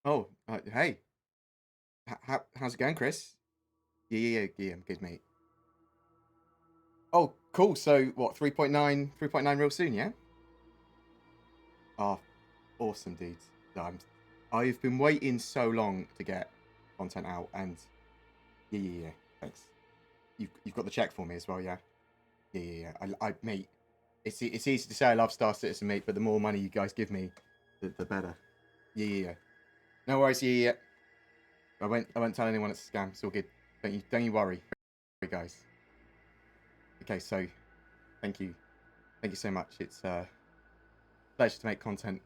Oh, hey. How's it going, Chris? Yeah, I'm good, mate. Oh, cool. So, what, 3.9 real soon, yeah? Oh, awesome, dudes. I've been waiting so long to get content out, and yeah. Thanks. You've got the check for me as well, yeah? Yeah. Mate, it's easy to say I love Star Citizen, mate, but the more money you guys give me, the better. Yeah. No worries, yeah. I won't tell anyone it's a scam. It's all good. Don't you worry, guys. Okay, so thank you so much. It's a pleasure to make content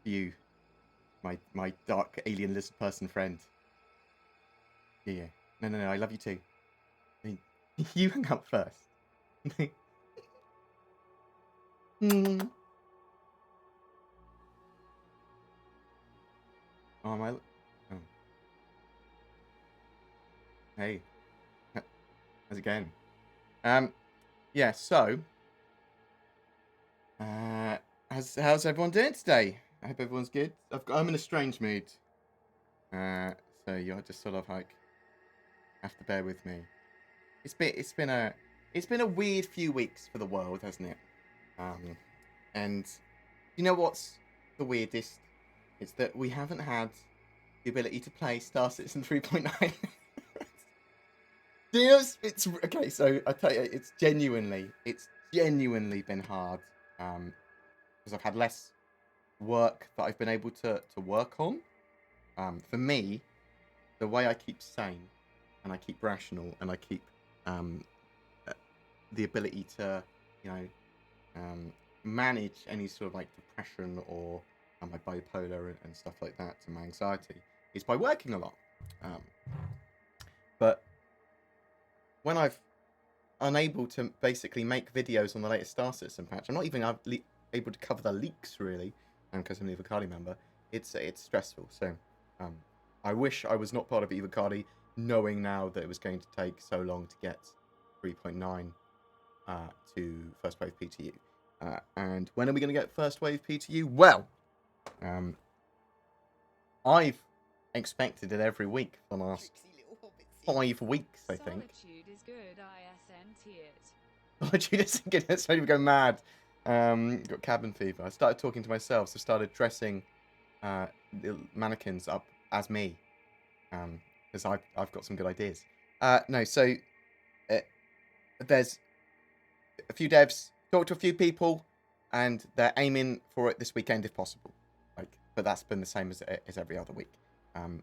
for you, my dark alien lizard person friend. Yeah. No. I love you too. I mean, you hang up first. Mm. Oh my. Oh. Hey. How's it going? Um. Yeah. So. Uh. How's everyone doing today? I hope everyone's good. I'm in a strange mood. Uh. So you'll just sort of like have to bear with me. It's been a weird few weeks for the world, hasn't it? And you know what's the weirdest? It's that we haven't had the ability to play Star Citizen 3.9. Do you know it's okay? So I tell you, it's genuinely been hard. Because I've had less work that I've been able to work on. For me, the way I keep sane and I keep rational and I keep um uh, the ability to you know manage any sort of like depression or my bipolar and stuff like that, and my anxiety is by working a lot. Um, but when I've unable to basically make videos on the latest Star Citizen patch, I'm not even able to cover the leaks really, because I'm an EVOCATI member. It's stressful. So um, I wish I was not part of EVOCATI, knowing now that it was going to take so long to get 3.9 to first wave PTU. And when are we going to get first wave PTU? Well, um, I've expected it every week for the last 5 weeks, I think. Solitude is good, ISNT it. Solitude is good. It's made me go mad. Got cabin fever. I started talking to myself, so started dressing the mannequins up as me, because I've got some good ideas. No, so uh, there's a few devs, talked to a few people, and they're aiming for it this weekend if possible. But that's been the same as every other week.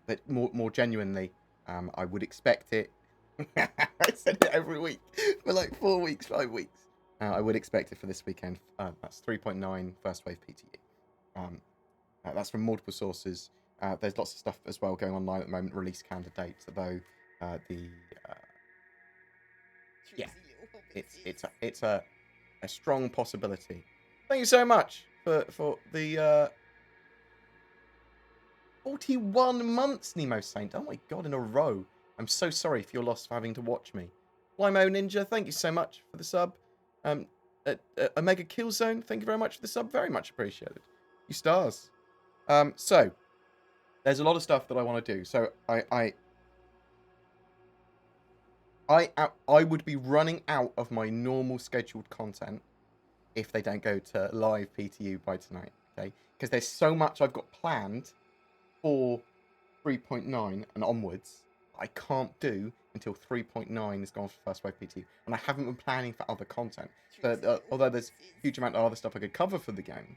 But more genuinely, I would expect it. I said it every week for like 4 weeks, 5 weeks. I would expect it for this weekend. That's 3.9 first wave PTU. That's from multiple sources. There's lots of stuff as well going online at the moment. Release candidates, although the yeah, it's a strong possibility. Thank you so much for the 41 months, Nemo Saint. Oh my god, in a row. I'm so sorry for your loss for having to watch me. Limo Ninja, thank you so much for the sub. Omega Killzone, thank you very much for the sub. Very much appreciated. You stars. So there's a lot of stuff that I want to do. So I would be running out of my normal scheduled content if they don't go to live PTU by tonight, okay? Because there's so much I've got planned for 3.9 and onwards I can't do until 3.9 is gone for first wave PTU. And I haven't been planning for other content. But although there's a huge amount of other stuff I could cover for the game,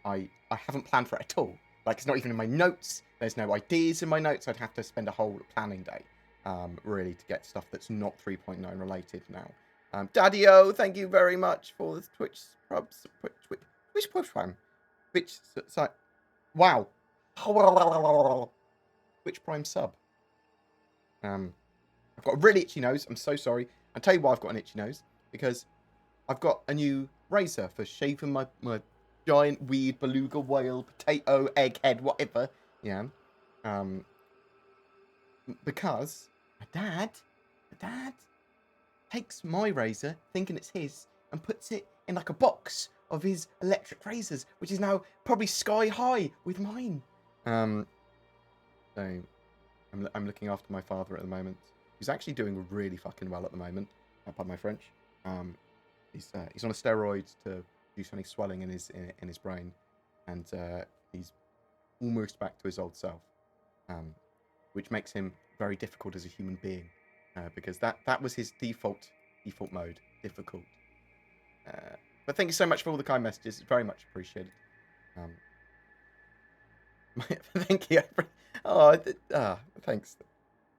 I haven't planned for it at all. Like, it's not even in my notes. There's no ideas in my notes. I'd have to spend a whole planning day, really, to get stuff that's not 3.9 related now. Daddy-O, thank you very much for the Twitch subs. Twitch Prime. Twitch, wow. Twitch Prime sub. I've got a really itchy nose. I'm so sorry. I'll tell you why I've got an itchy nose. Because I've got a new razor for shaving my giant weird beluga whale, potato, egghead, whatever. Yeah. Because my dad takes my razor, thinking it's his, and puts it in like a box of his electric razors, which is now probably sky high with mine. So I'm looking after my father at the moment. He's actually doing really fucking well at the moment. Pardon my French. He's on a steroid to reduce any swelling in his brain, and he's almost back to his old self, which makes him very difficult as a human being, because that was his default mode, difficult. But thank you so much for all the kind messages. It's very much appreciated. Thank you. Thanks.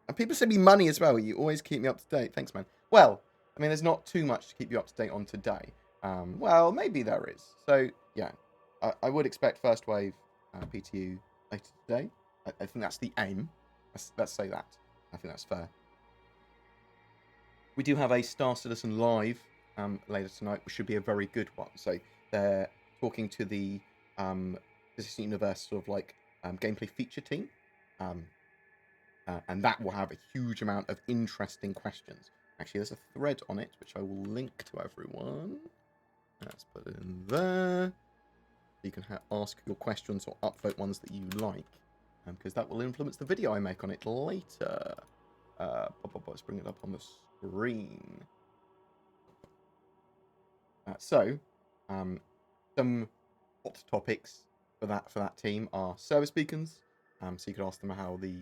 And people send me money as well. You always keep me up to date. Thanks, man. Well, I mean, there's not too much to keep you up to date on today. Well, maybe there is. So, yeah, I would expect first wave PTU later today. I think that's the aim. Let's say that. I think that's fair. We do have a Star Citizen live later tonight, which should be a very good one. So they're talking to the Business Universe sort of like gameplay feature team. And that will have a huge amount of interesting questions. Actually, there's a thread on it, which I will link to everyone. Let's put it in there. You can ask your questions or upvote ones that you like, because that will influence the video I make on it later. Let's bring it up on the screen. Some hot topics for that team are service beacons. So you could ask them how the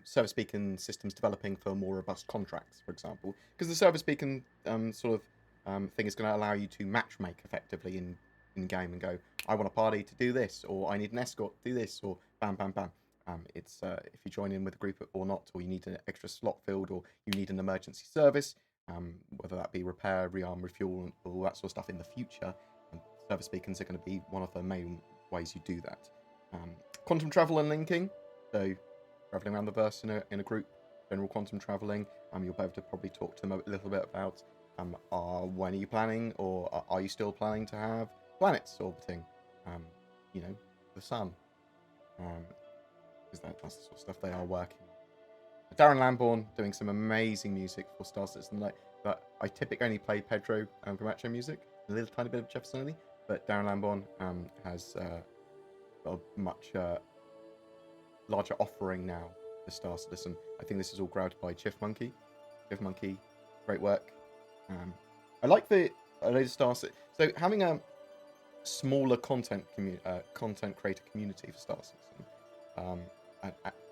service beacon system's developing for more robust contracts, for example, because the service beacon thing is going to allow you to matchmake effectively in game and go, I want a party to do this, or I need an escort to do this, or bam, bam, bam. It's if you join in with a group or not, or you need an extra slot filled, or you need an emergency service, whether that be repair, rearm, refuel, and all that sort of stuff in the future. Service beacons are going to be one of the main ways you do that. Quantum travel and linking, so traveling around the verse in a group, general quantum traveling. You'll be able to probably talk to them a little bit about when are you planning, or are you still planning to have planets orbiting, the sun, because that's the sort of stuff they are working on. Darren Lambourne doing some amazing music for Star Citizen Light, but I typically only play Pedro Camacho music, a little tiny bit of Jefferson, but Darren Lambourne has got a much larger offering now for Star Citizen. I think this is all grabbed by Chiff Monkey. Chiff Monkey, great work. I like the Star Citizen. So having a smaller content creator community for Star Citizen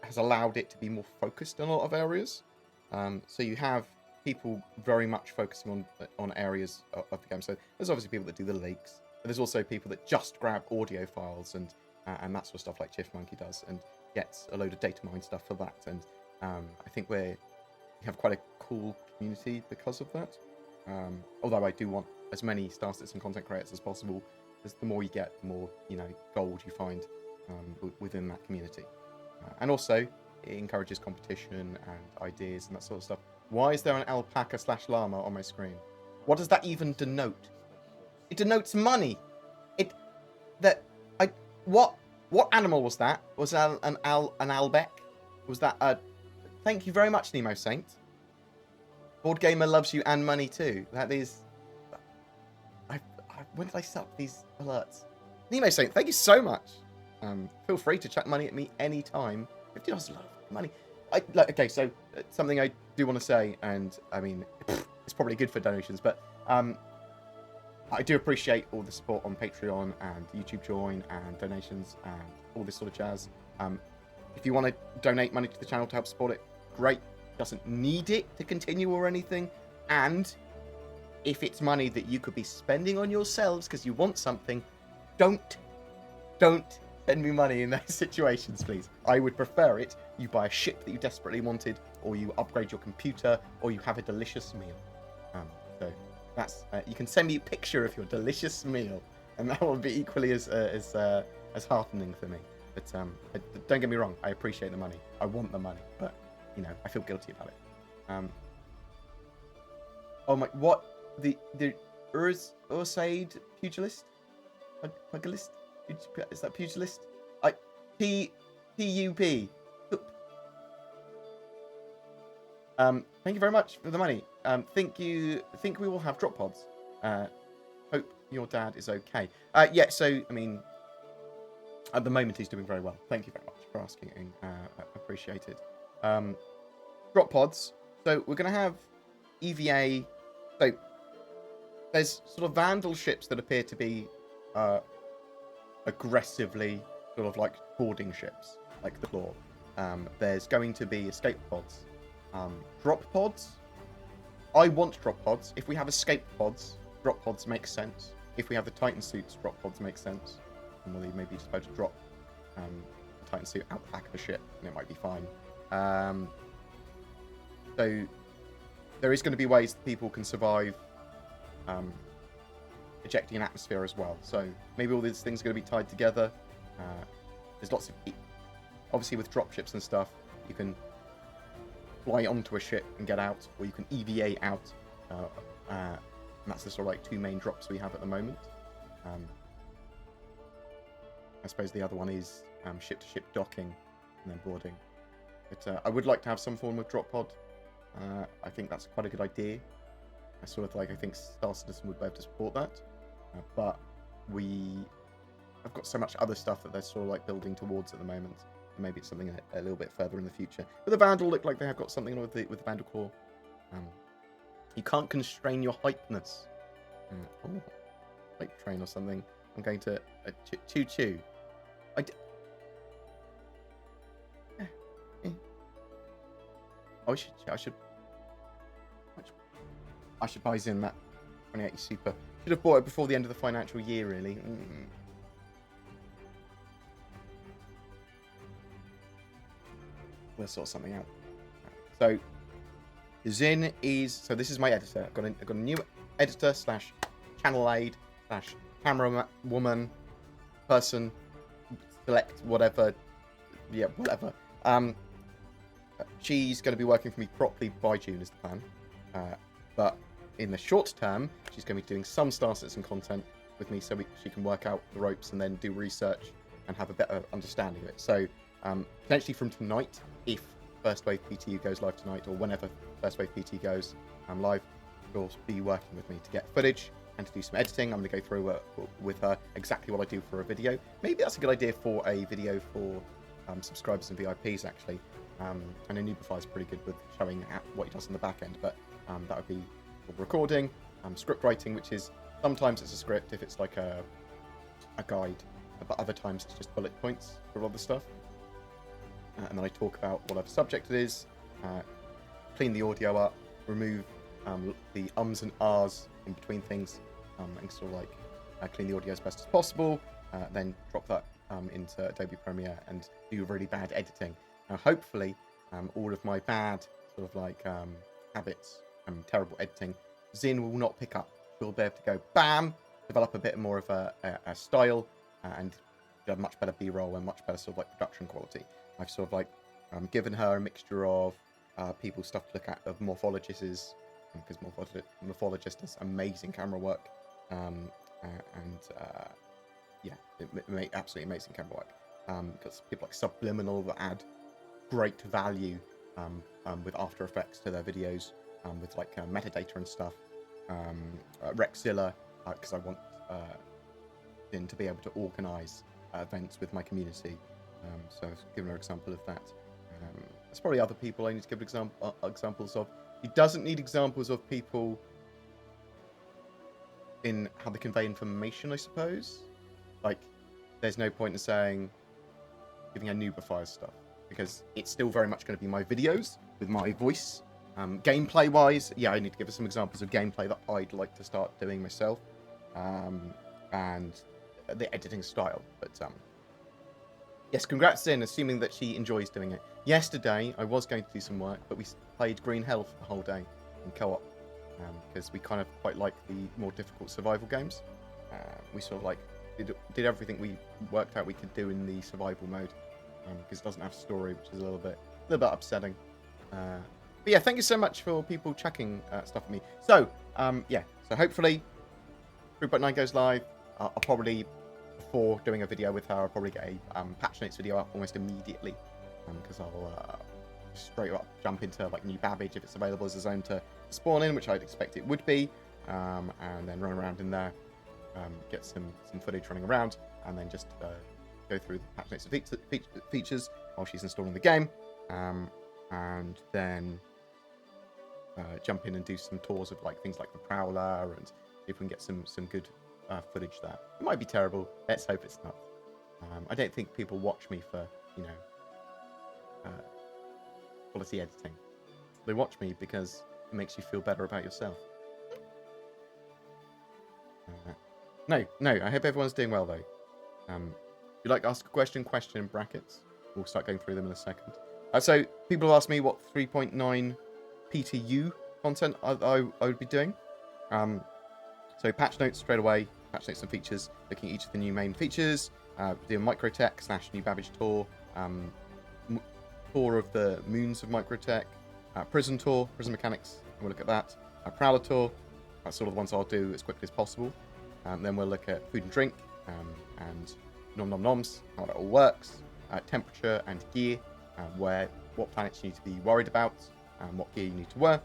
has allowed it to be more focused in a lot of areas. So you have people very much focusing on areas of the game. So there's obviously people that do the leaks, but there's also people that just grab audio files and that sort of stuff like Chiff Monkey does, and gets a load of data mine stuff for that. And I think we have quite a cool community because of that. Although I do want as many Star Citizen content creators as possible, because the more you get, the more gold you find within that community. And also, it encourages competition and ideas and that sort of stuff. Why is there an alpaca/llama on my screen? What does that even denote? It denotes money. What animal was that? Was that an Albec? Was that a... Thank you very much, Nemo Saint. BoredGamer loves you and money too. That is... when did I set up these alerts? Nemo Saint, thank you so much. Feel free to chuck money at me anytime. $50 is a lot of money. Okay, so something I do want to say, and I mean, it's probably good for donations, but I do appreciate all the support on Patreon and YouTube Join and donations and all this sort of jazz. If you want to donate money to the channel to help support it, great. Doesn't need it to continue or anything. And if it's money that you could be spending on yourselves because you want something, don't send me money in those situations, please. I would prefer it. You buy a ship that you desperately wanted, or you upgrade your computer, or you have a delicious meal. So that's you can send me a picture of your delicious meal, and that will be equally as heartening for me. But don't get me wrong, I appreciate the money. I want the money, but I feel guilty about it. Oh my, what the Ursaid pugilist? Pugilist? Is that pugilist? PUP. Thank you very much for the money. Think we will have drop pods. Hope your dad is okay. Yeah, so I mean, at the moment he's doing very well. Thank you very much. for asking. Appreciated. Drop pods. So we're going to have EVA. So there's sort of Vandal ships that appear to be aggressively sort of like boarding ships, like the Claw. There's going to be escape pods. Drop pods. I want drop pods. If we have escape pods, drop pods make sense. If we have the Titan suits, drop pods make sense. And we'll maybe just about to drop the Titan suit out the back of a ship, and it might be fine. So there is going to be ways that people can survive ejecting an atmosphere as well. So maybe all these things are going to be tied together. There's lots of... Obviously, with dropships and stuff, you can fly onto a ship and get out, or you can EVA out. And that's the sort of like two main drops we have at the moment. I suppose the other one is ship-to-ship docking and then boarding. But I would like to have some form of drop pod. I think that's quite a good idea. I think Star Citizen would be able to support that. But I've got so much other stuff that they're sort of like building towards at the moment. Maybe it's something a little bit further in the future. But the Vandal look like they have got something with the Vandal Claw. You can't constrain your hypeness. Like train or something. I'm going to choo-choo. I should buy Zin that 2080 Super. Should have bought it before the end of the financial year, really. We'll sort something out. So, Zin is... So this is my editor. I've got a new editor / channel aid / camera woman person, select whatever. Yeah, whatever. She's going to be working for me properly by June is the plan. But in the short term, she's going to be doing some Star Citizen content with me so she can work out the ropes and then do research and have a better understanding of it. So potentially from tonight, if First Wave PTU goes live tonight, or whenever First Wave PT goes live, she'll be working with me to get footage and to do some editing. I'm going to go through with her exactly what I do for a video. Maybe that's a good idea for a video for subscribers and VIPs, actually. I know Noobify is pretty good with showing what he does in the back end, but that would be recording, script writing, which is sometimes it's a script if it's like a guide, but other times it's just bullet points for a lot of the stuff. And then I talk about whatever subject it is, clean the audio up, remove the ums and ahs in between things, and sort of like clean the audio as best as possible, then drop that into Adobe Premiere and do really bad editing. Now, hopefully, all of my bad sort of like habits and terrible editing, Zin will not pick up. She'll be able to go bam, develop a bit more of a style, and have much better B-roll and much better sort of like production quality. I've sort of like given her a mixture of people's stuff to look at, of morphologists, because morphologist does amazing camera work, yeah, absolutely amazing camera work. Because people like Subliminal that add great value with After Effects to their videos, with like metadata and stuff. Rexzilla, because I want Zin to be able to organize events with my community. So I've given her an example of that. There's probably other people I need to give examples of. He doesn't need examples of people in how they convey information, I suppose. Like, there's no point in saying, giving a Noobify stuff, because it's still very much going to be my videos with my voice. Gameplay-wise, yeah, I need to give us some examples of gameplay that I'd like to start doing myself, and the editing style. But yes, congrats, Zin, assuming that she enjoys doing it. Yesterday, I was going to do some work, but we played Green Health the whole day in co-op, because we kind of quite like the more difficult survival games. We sort of like did everything we worked out we could do in the survival mode, because it doesn't have story, which is a little bit upsetting. But yeah, thank you so much for people checking stuff at me. So yeah, so hopefully 3.9 goes live. I'll probably, before doing a video with her, I'll probably get a patch notes video up almost immediately, because I'll straight up jump into like New Babbage if it's available as a zone to spawn in, which I'd expect it would be, and then run around in there, get some footage running around, and then just go through the patch notes and features while she's installing the game, and then jump in and do some tours of like things like the Prowler, and see if we can get some good footage there. It might be terrible. Let's hope it's not. I don't think people watch me for, you know, quality editing. They watch me because it makes you feel better about yourself. No, I hope everyone's doing well, though. If you'd like to ask a question in brackets. We'll start going through them in a second. So, people have asked me what 3.9 PTU content I would be doing. So, patch notes straight away. Patch notes and features. Looking at each of the new main features. Doing Microtech / New Babbage tour. Tour of the moons of Microtech. Prison tour. Prison mechanics. And we'll look at that. Prowler tour. That's sort of the ones I'll do as quickly as possible. Then we'll look at food and drink. And noms, how that all works. Temperature and gear. What planets you need to be worried about. What gear you need to wear.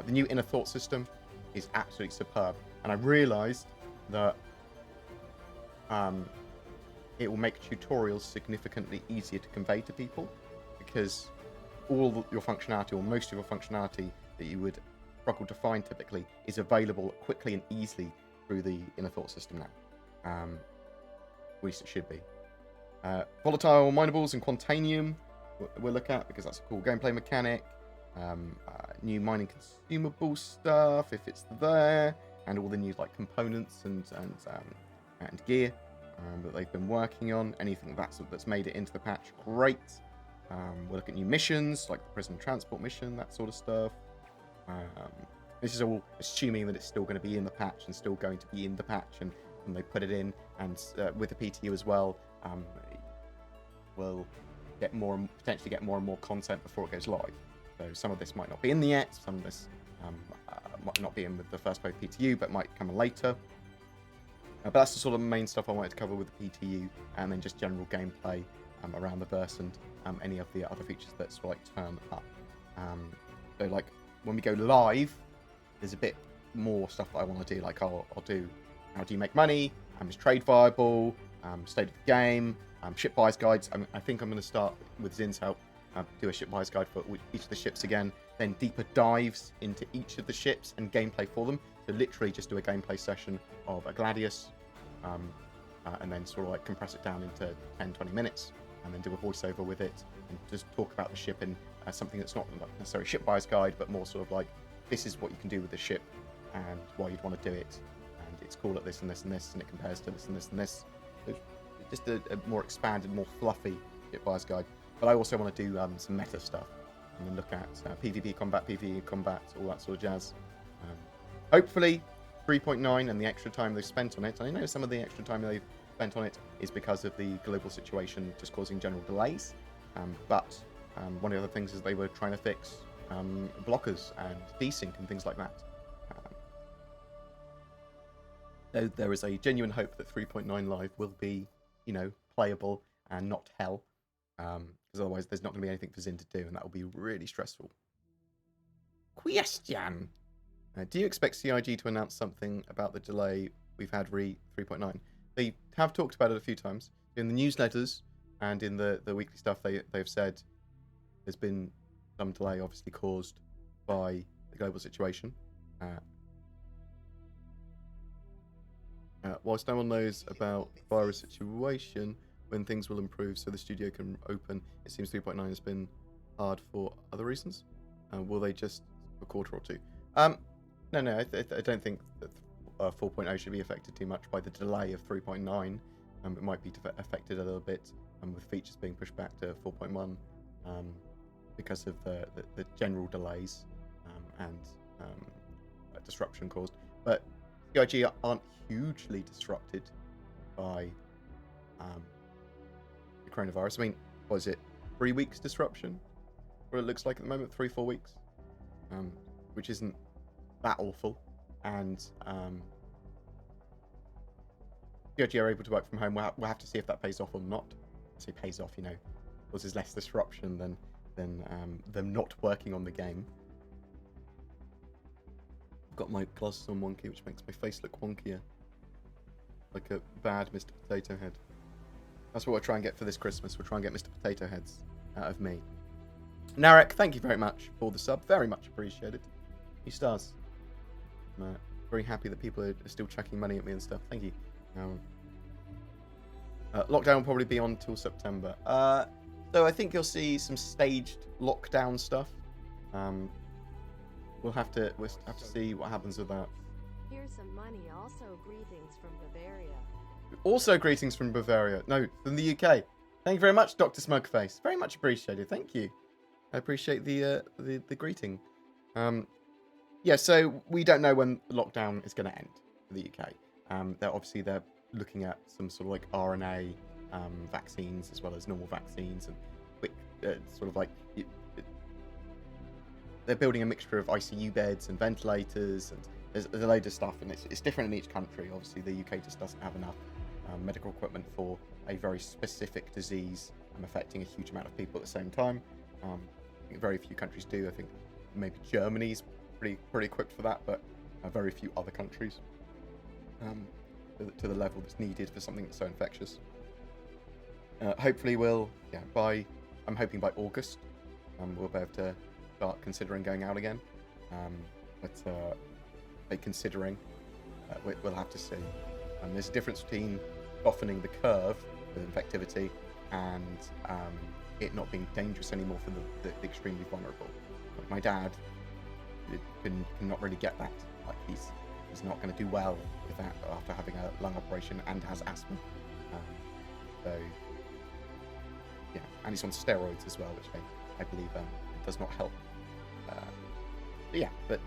The new inner thought system is absolutely superb. And I realised that it will make tutorials significantly easier to convey to people, because all your functionality, or most of your functionality that you would struggle to find typically, is available quickly and easily through the inner thought system now. At least it should be. Volatile minables and Quantanium we'll look at, because that's a cool gameplay mechanic. New mining consumable stuff, if it's there, and all the new like components and gear that they've been working on. Anything that's made it into the patch, great. We'll look at new missions, like the prison transport mission, that sort of stuff. This is all assuming that it's still going to be in the patch and still going to be in the patch, and when they put it in, and with the PTU as well, we'll get potentially get more and more content before it goes live. So some of this might not be in there yet, some of this might not be in with the first wave PTU, but might come later. But that's the sort of main stuff I wanted to cover with the PTU, and then just general gameplay around the burst and any of the other features that sort of like turn up. So like when we go live, there's a bit more stuff that I want to do. Like I'll do how do you make money, is trade viable, state of the game, ship buyers guides. I think I'm going to start with Zin's help, do a ship buyers guide for each of the ships again, then deeper dives into each of the ships and gameplay for them. So literally just do a gameplay session of a Gladius, and then sort of like compress it down into 10-20 minutes, and then do a voiceover with it, and just talk about the ship in something that's not necessarily ship buyer's guide, but more sort of like, this is what you can do with the ship, and why you'd want to do it, and it's cool at this and this and this, and it compares to this and this and this. So just a more expanded, more fluffy ship buyer's guide. But I also want to do some meta stuff, and then look at PvP combat, PvE combat, all that sort of jazz. Hopefully 3.9 and the extra time they've spent on it, and I know some of the extra time they've spent on it is because of the global situation just causing general delays, but one of the other things is they were trying to fix blockers and desync and things like that. There is a genuine hope that 3.9 live will be, you know, playable and not hell, because otherwise there's not going to be anything for Zin to do, and that will be really stressful. Question. Do you expect CIG to announce something about the delay we've had re 3.9? They have talked about it a few times. In the newsletters and in the weekly stuff, they've said there's been some delay, obviously caused by the global situation. Whilst no one knows about the virus situation, when things will improve so the studio can open, it seems 3.9 has been hard for other reasons. Will they just a quarter or two? No, I don't think that 4.0 should be affected too much by the delay of 3.9. It might be affected a little bit with features being pushed back to 4.1 because of the general delays and disruption caused. But CIG aren't hugely disrupted by the coronavirus. I mean, what is it? 3 weeks disruption? What it looks like at the moment, 3-4 weeks, which isn't that awful. And CIG are able to work from home. We'll have to see if that pays off or not. So it pays off, you know, causes less disruption than them not working on the game. I've got my glasses on wonky, which makes my face look wonkier, like a bad Mr. Potato Head. That's what we'll try and get for this Christmas. We'll try and get Mr. Potato Heads out of me. Narek, thank you very much for the sub. Very much appreciated. He stars. I'm very happy that people are still chucking money at me and stuff. Thank you. Lockdown will probably be on till September. So I think you'll see some staged lockdown stuff. We'll have to see what happens with that. Here's some money. Also, greetings from Bavaria. Also, greetings from Bavaria. No, from the UK. Thank you very much, Dr. Smugface. Very much appreciated. Thank you. I appreciate the greeting. Yeah, so we don't know when the lockdown is going to end for the UK. They're looking at some sort of like RNA vaccines as well as normal vaccines and quick sort of like they're building a mixture of ICU beds and ventilators, and there's a load of stuff, and it's different in each country. Obviously, the UK just doesn't have enough medical equipment for a very specific disease affecting a huge amount of people at the same time. I think very few countries do. I think maybe Germany's pretty equipped for that, but very few other countries to the level that's needed for something that's so infectious. Hopefully I'm hoping by August we'll be able to start considering going out again. Considering we'll have to see. There's a difference between softening the curve with infectivity and it not being dangerous anymore for the extremely vulnerable. Like my dad can not really get that. Like he's not going to do well with that after having a lung operation and has asthma. And he's on steroids as well, which I believe does not help. But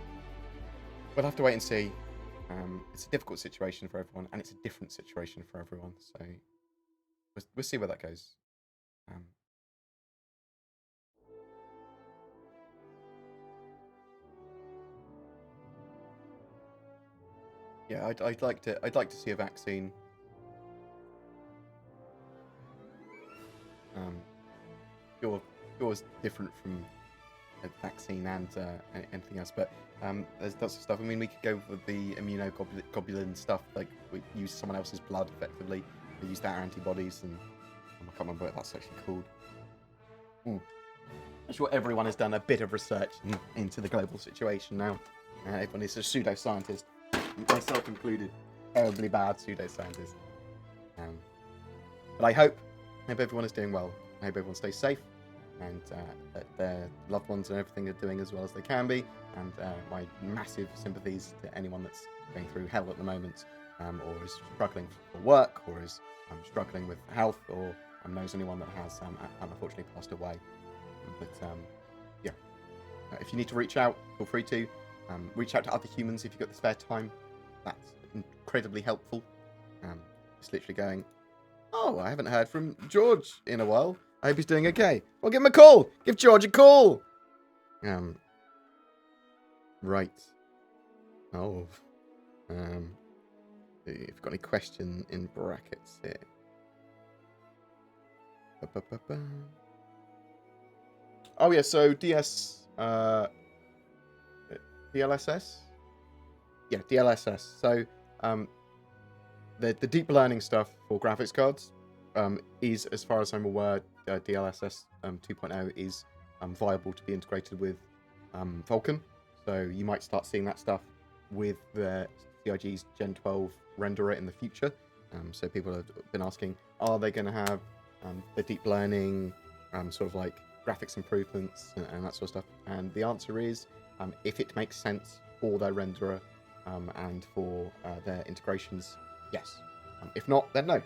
we'll have to wait and see. It's a difficult situation for everyone, and it's a different situation for everyone. So we'll see where that goes. Yeah, I'd like to see a vaccine. Yours different from a vaccine and anything else, but there's lots of stuff. I mean, we could go with the immunoglobulin stuff, like we use someone else's blood effectively. We use our antibodies, and I can't remember what that's actually called. I'm sure everyone has done a bit of research into the global situation now. Everyone is a pseudoscientist, myself included, terribly bad pseudoscientist. But I hope everyone is doing well. I hope everyone stays safe, and that their loved ones and everything are doing as well as they can be. And my massive sympathies to anyone that's going through hell at the moment, or is struggling for work, or is struggling with health, or knows anyone that has unfortunately passed away. If you need to reach out, feel free to reach out to other humans if you've got the spare time. That's incredibly helpful. Just literally going, oh, I haven't heard from George in a while. I hope he's doing okay. Well, give him a call. Give George a call. Right. Oh. If you've got any question in brackets here. Oh yeah, so DLSS? Yeah, DLSS. So the deep learning stuff for graphics cards is, as far as I'm aware, DLSS 2.0 is viable to be integrated with Vulkan. So you might start seeing that stuff with the CIG's Gen 12 renderer in the future. So people have been asking, are they going to have the deep learning sort of like graphics improvements and that sort of stuff? And the answer is, if it makes sense for their renderer and for their integrations, yes. If not, then no.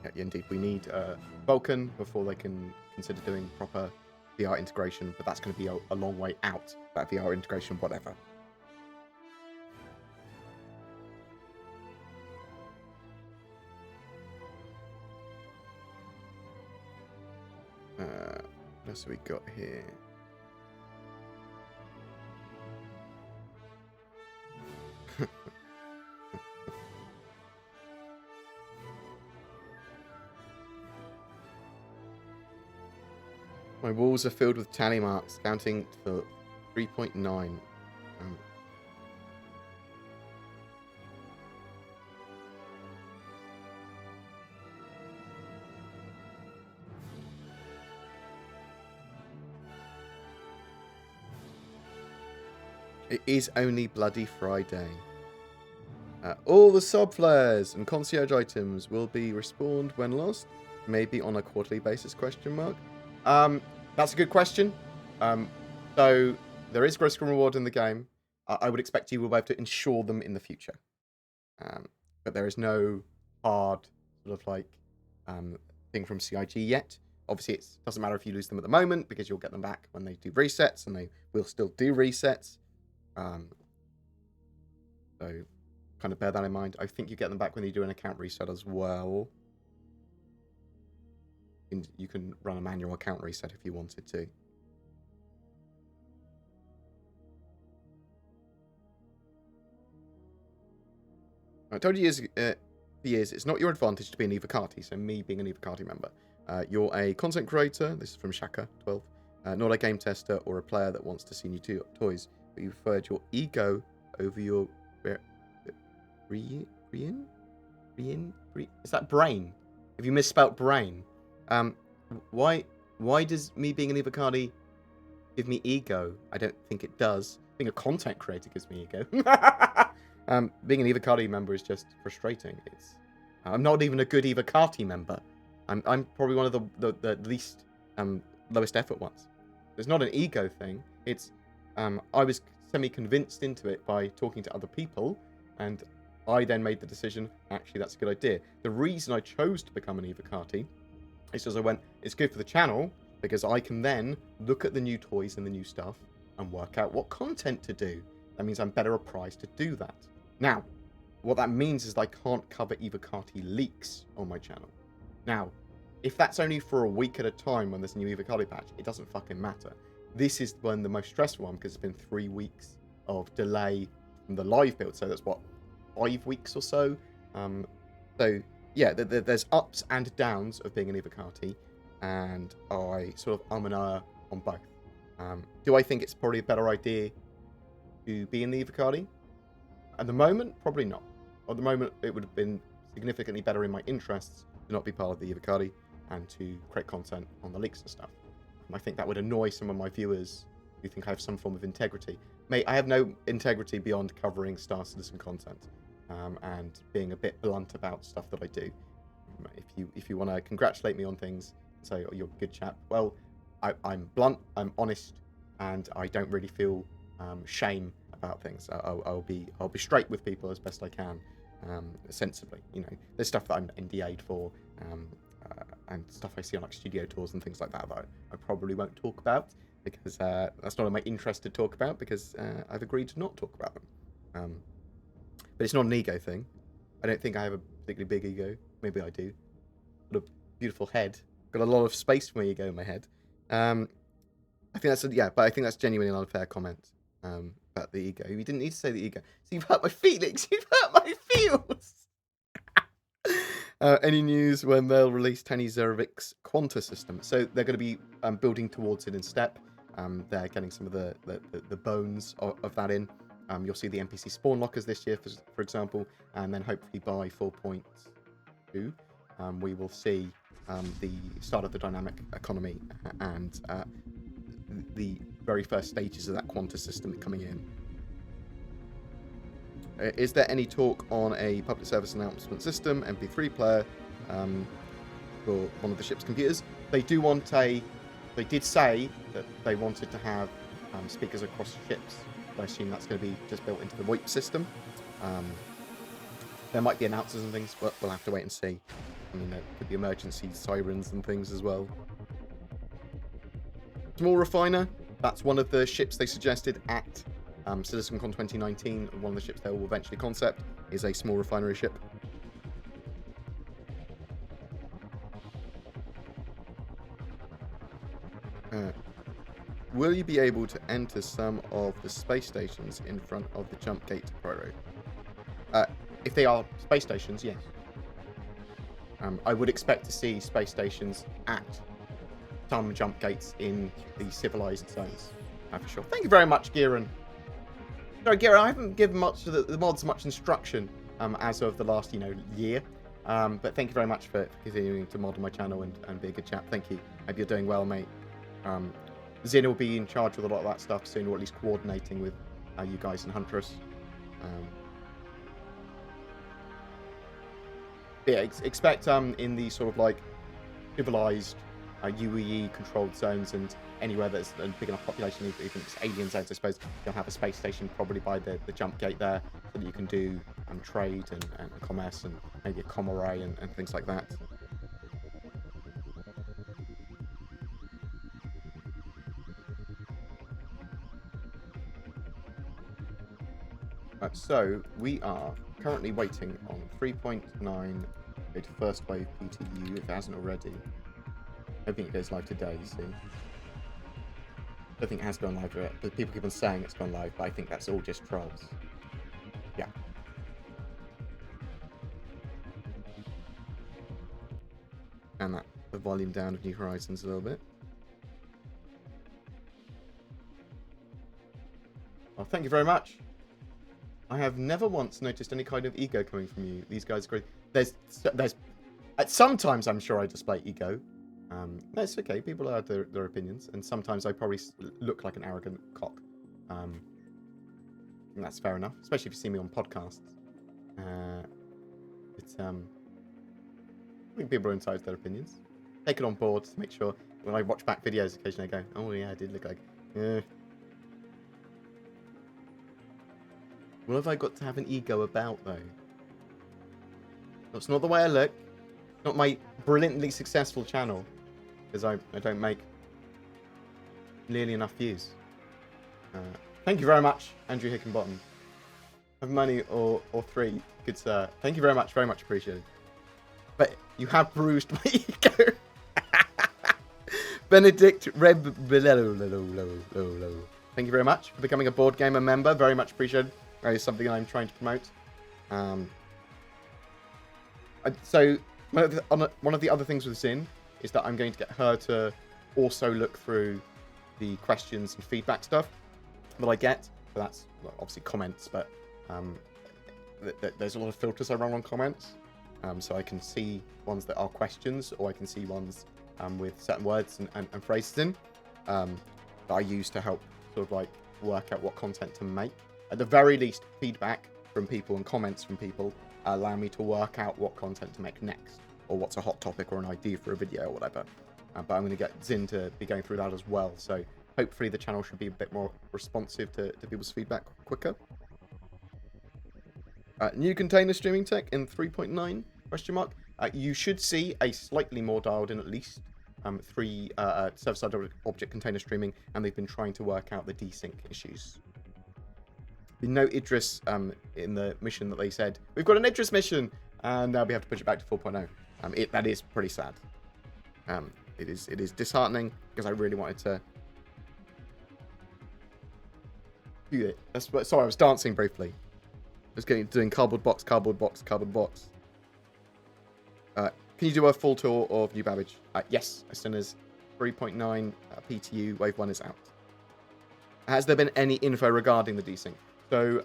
Yeah, indeed, we need Vulkan before they can consider doing proper VR integration, but that's going to be a long way out, that VR integration, whatever. What else have we got here? My walls are filled with tally marks, counting for 3.9. It is only bloody Friday. All the sub flares and concierge items will be respawned when lost. Maybe on a quarterly basis, question mark. That's a good question. So there is risk and reward in the game. I would expect you will be able to ensure them in the future. But there is no hard sort of like thing from CIG yet. Obviously, it doesn't matter if you lose them at the moment because you'll get them back when they do resets, and they will still do resets. So kind of bear that in mind. I think you get them back when you do an account reset as well. You can run a manual account reset if you wanted to. I told you for years, it's not your advantage to be an EVOCATI, so me being an EVOCATI member. You're a content creator, this is from Shaka12, not a game tester or a player that wants to see new toys, but you preferred your ego over your... Is that brain? Have you misspelt brain? Why does me being an EVOCATI give me ego? I don't think it does. Being a content creator gives me ego. Being an EVOCATI member is just frustrating. I'm not even a good EVOCATI member. I'm probably one of the least lowest effort ones. It's not an ego thing. It's I was semi-convinced into it by talking to other people, and I then made the decision, actually, that's a good idea. The reason I chose to become an EVOCATI is because I went, it's good for the channel, because I can then look at the new toys and the new stuff and work out what content to do. That means I'm better apprised to do that. Now, what that means is I can't cover EVOCATI leaks on my channel. Now, if that's only for a week at a time when there's a new EVOCATI patch, it doesn't fucking matter. This is the most stressful one because it's been 3 weeks of delay from the live build. So that's what, 5 weeks or so. So yeah, there's ups and downs of being an EVOCATI, and I sort of and ah on both. Do I think it's probably a better idea to be in the EVOCATI? At the moment, probably not. At the moment, it would have been significantly better in my interests to not be part of the EVOCATI and to create content on the leaks and stuff. I think that would annoy some of my viewers who think I have some form of integrity. Mate, I have no integrity beyond covering Star Citizen content and being a bit blunt about stuff that I do. If you want to congratulate me on things and say, oh, you're a good chap, well, I'm blunt, I'm honest, and I don't really feel shame about things. I'll be straight with people as best I can, sensibly. You know, there's stuff that I'm NDA'd for, and stuff I see on like studio tours and things like that I probably won't talk about because that's not in my interest to talk about because I've agreed to not talk about them. But it's not an ego thing. I don't think I have a particularly big ego. Maybe I do. Got a beautiful head. Got a lot of space for my ego in my head. I think that's but I think that's genuinely an unfair comment about the ego. You didn't need to say the ego. So you've hurt my feelings. You've hurt my feels. Any news when they'll release Tani Zervik's Quanta system? So they're going to be building towards it in step. They're getting some of the bones of that in. You'll see the NPC spawn lockers this year, for example, and then hopefully by 4.2, we will see the start of the dynamic economy and the very first stages of that Quanta system coming in. Is there any talk on a public service announcement system, MP3 player, for one of the ship's computers? They did say that they wanted to have speakers across ships. I assume that's going to be just built into the VoIP system. There might be announcers and things, but we'll have to wait and see. I mean, there could be emergency sirens and things as well. Small refiner, that's one of the ships they suggested at CitizenCon 2019. One of the ships they will eventually concept is a small refinery ship. Will you be able to enter some of the space stations in front of the jump gate pyro? If they are space stations, yes. I would expect to see space stations at some jump gates in the civilized zones, for sure. Thank you very much, Giran. Sorry, Giran, I haven't given much to the mods much instruction as of the last year. But thank you very much for continuing to mod on my channel and be a good chap. Thank you. Hope you're doing well, mate. Zin will be in charge with a lot of that stuff soon, or at least coordinating with you guys and Huntress. Yeah, expect in the sort of like civilized UEE controlled zones and anywhere that's a big enough population, even if it's alien zones, I suppose, you'll have a space station probably by the jump gate there, so that you can do trade and commerce and maybe a comm array and things like that. So we are currently waiting on 3.9 go to first wave PTU if it hasn't already. Hoping it goes live today, you see. I don't think it has gone live yet, but people keep on saying it's gone live, but I think that's all just trolls. Yeah. And that the volume down of New Horizons a little bit. Well, thank you very much. I have never once noticed any kind of ego coming from you. These guys are great. There's sometimes I'm sure I display ego. That's okay. People have their opinions, and sometimes I probably look like an arrogant cock. And that's fair enough, especially if you see me on podcasts. I think people are entitled to their opinions. Take it on board to make sure when I watch back videos occasionally I go, oh yeah, I did look like, What have I got to have an ego about, though? That's not the way I look. Not my brilliantly successful channel. Because I don't make nearly enough views. Thank you very much, Andrew Hickenbottom. Have money or three, good sir. Thank you very much appreciated. But you have bruised my ego. Benedict Reb. Thank you very much for becoming a BoredGamer member. Very much appreciated. That is something I'm trying to promote. So one of the other things with Zin is that I'm going to get her to also look through the questions and feedback stuff that I get. So that's obviously comments, but there's a lot of filters I run on comments. So I can see ones that are questions, or I can see ones with certain words and phrases in that I use to help sort of like work out what content to make. At the very least, feedback from people and comments from people allow me to work out what content to make next, or what's a hot topic or an idea for a video or whatever. But I'm going to get Zin to be going through that as well. So hopefully the channel should be a bit more responsive to people's feedback quicker. New container streaming tech in 3.9? Question mark. You should see a slightly more dialed in, at least, server-side object container streaming, and they've been trying to work out the desync issues. No Idris in the mission that they said, we've got an Idris mission, and now we have to push it back to 4.0. That is pretty sad. It is disheartening, because I really wanted to do it. Sorry, I was dancing briefly. I was doing cardboard box, cardboard box, cardboard box. Can you do a full tour of New Babbage? Yes, as soon as 3.9 PTU Wave 1 is out. Has there been any info regarding the desync? So,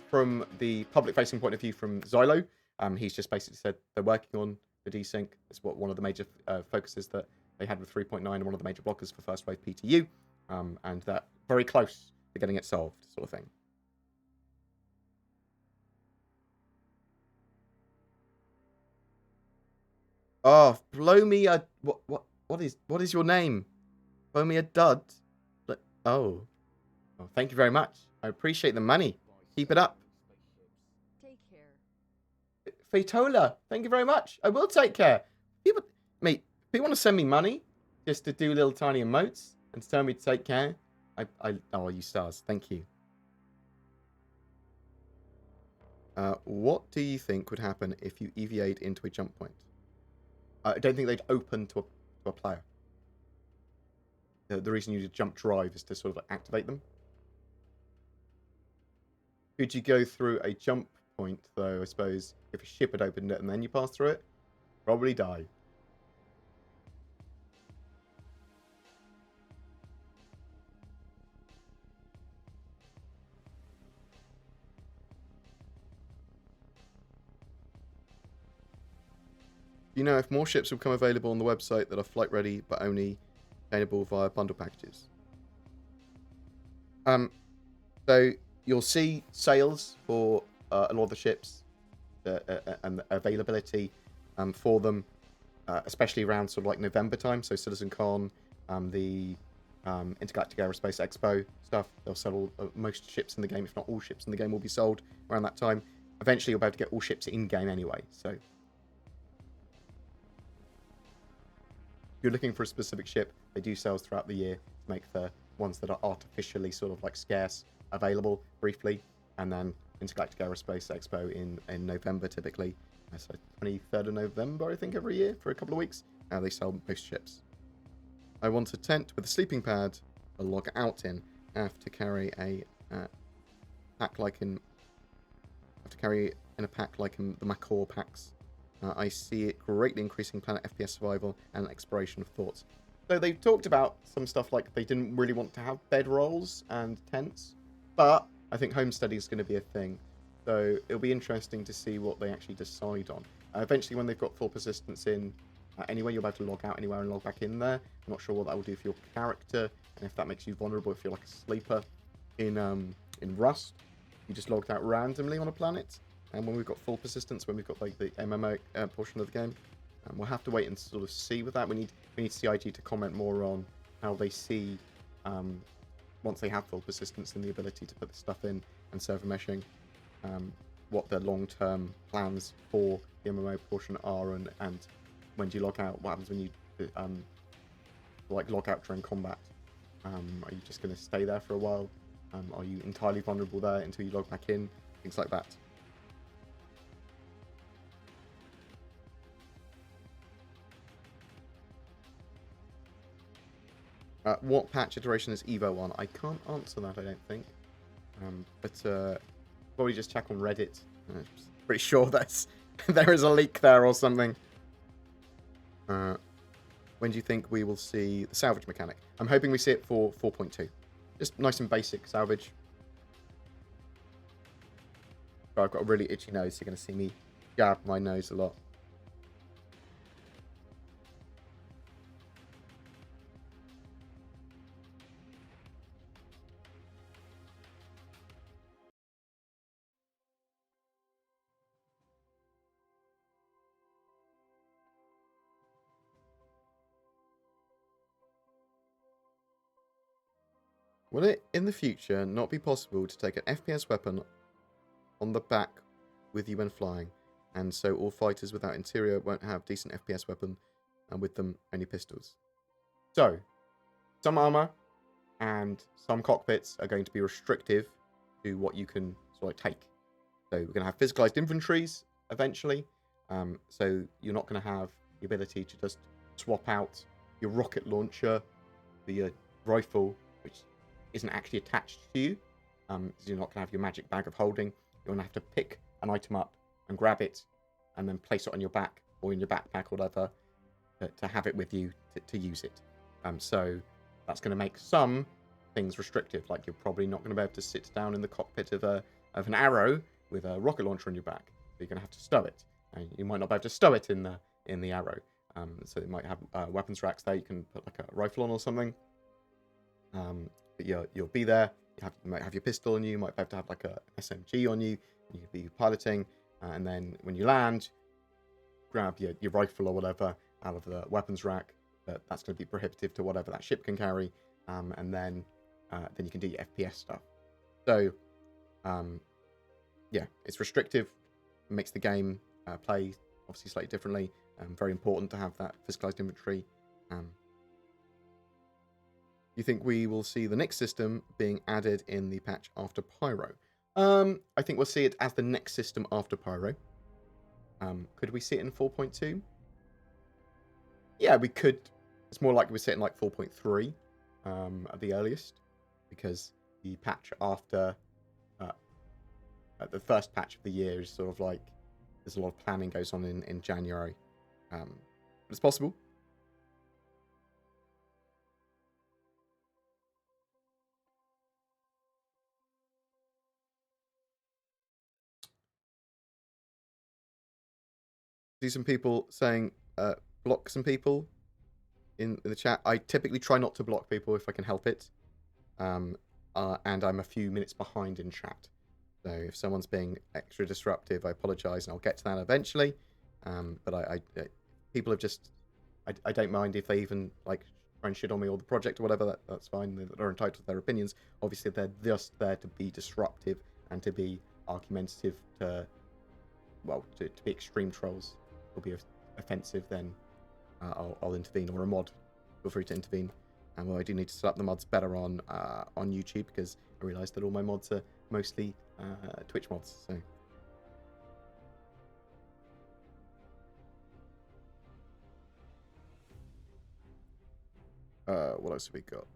from the public-facing point of view from Xylo, he's just basically said they're working on the desync. It's one of the major focuses that they had with 3.9 and one of the major blockers for first wave PTU, and that very close to getting it solved, sort of thing. Oh, blow me a what is your name? Blow me a dud. Oh, thank you very much. I appreciate the money. Keep it up. Take care. Fatola, thank you very much. I will take care. People want to send me money just to do little tiny emotes and to tell me to take care. Oh, you stars. Thank you. What do you think would happen if you EVA'd into a jump point? I don't think they'd open to a player. The reason you do jump drive is to sort of activate them. Could you go through a jump point, though, I suppose, if a ship had opened it and then you pass through it? Probably die. Do you know if more ships will become available on the website that are flight ready but only obtainable via bundle packages? So you'll see sales for a lot of the ships and the availability for them, especially around sort of like November time. So CitizenCon, the Intergalactic Aerospace Expo stuff. They'll sell most ships in the game, if not all ships in the game, will be sold around that time. Eventually, you'll be able to get all ships in game anyway. So, if you're looking for a specific ship, they do sales throughout the year to make the ones that are artificially sort of like scarce available briefly, and then Intergalactic Aerospace Expo in November typically. So 23rd of November, I think, every year for a couple of weeks. They sell most ships. I want a tent with a sleeping pad, a log out in. I have to carry a pack like in. I have to carry in a pack like in the Macor packs. I see it greatly increasing planet FPS survival and exploration of thoughts. So they've talked about some stuff like they didn't really want to have bedrolls and tents, but I think homesteading is going to be a thing. So it'll be interesting to see what they actually decide on. Eventually, when they've got full persistence in anyway, you'll be able to log out anywhere and log back in there. I'm not sure what that will do for your character, and if that makes you vulnerable if you're like a sleeper in Rust. You just logged out randomly on a planet, and when we've got full persistence, when we've got like the MMO portion of the game, we'll have to wait and sort of see with that. We need CIG to comment more on how they see once they have full persistence and the ability to put the stuff in and server meshing, what their long-term plans for the MMO portion are, and when do you log out? What happens when you like log out during combat? Are you just going to stay there for a while? Are you entirely vulnerable there until you log back in? Things like that. What patch iteration is Evo on? I can't answer that, I don't think. But probably just check on Reddit. I'm pretty sure that's there is a leak there or something. When do you think we will see the salvage mechanic? I'm hoping we see it for 4.2. Just nice and basic salvage. But I've got a really itchy nose, so you're going to see me jab my nose a lot. Will it, in the future, not be possible to take an FPS weapon on the back with you when flying, and so all fighters without interior won't have decent FPS weapon, and with them only pistols? So, some armor and some cockpits are going to be restrictive to what you can sort of take. So we're going to have physicalized inventories eventually, so you're not going to have the ability to just swap out your rocket launcher for your rifle, which isn't actually attached to you. So you're not going to have your magic bag of holding. You're going to have to pick an item up and grab it and then place it on your back or in your backpack or whatever to have it with you to use it. So that's going to make some things restrictive, like you're probably not going to be able to sit down in the cockpit of an arrow with a rocket launcher on your back. So you're going to have to stow it. And you might not be able to stow it in the arrow. So it might have weapons racks there. You can put like a rifle on or something. But you'll be there. You might have your pistol on you. You might be able to have like a SMG on you. You could be piloting, and then when you land, grab your rifle or whatever out of the weapons rack. That's going to be prohibitive to whatever that ship can carry, and then you can do your FPS stuff. So, yeah, it's restrictive. It makes the game play obviously slightly differently. Very important to have that physicalized inventory. You think we will see the next system being added in the patch after Pyro? I think we'll see it as the next system after Pyro. Could we see it in 4.2? Yeah, we could. It's more likely we see it in like 4.3 at the earliest, because the patch after the first patch of the year is sort of like there's a lot of planning goes on in January. But it's possible. See some people saying block some people in the chat. I typically try not to block people if I can help it. and I'm a few minutes behind in chat. So if someone's being extra disruptive, I apologise, and I'll get to that eventually. But people have just, I don't mind if they even like try and shit on me or the project or whatever. That's fine. They're entitled to their opinions. Obviously, they're just there to be disruptive and to be argumentative, to be extreme trolls or be offensive. Then I'll intervene, or a mod. Feel free to intervene. And I do need to set up the mods better on YouTube, because I realised that all my mods are mostly Twitch mods. So what else have we got?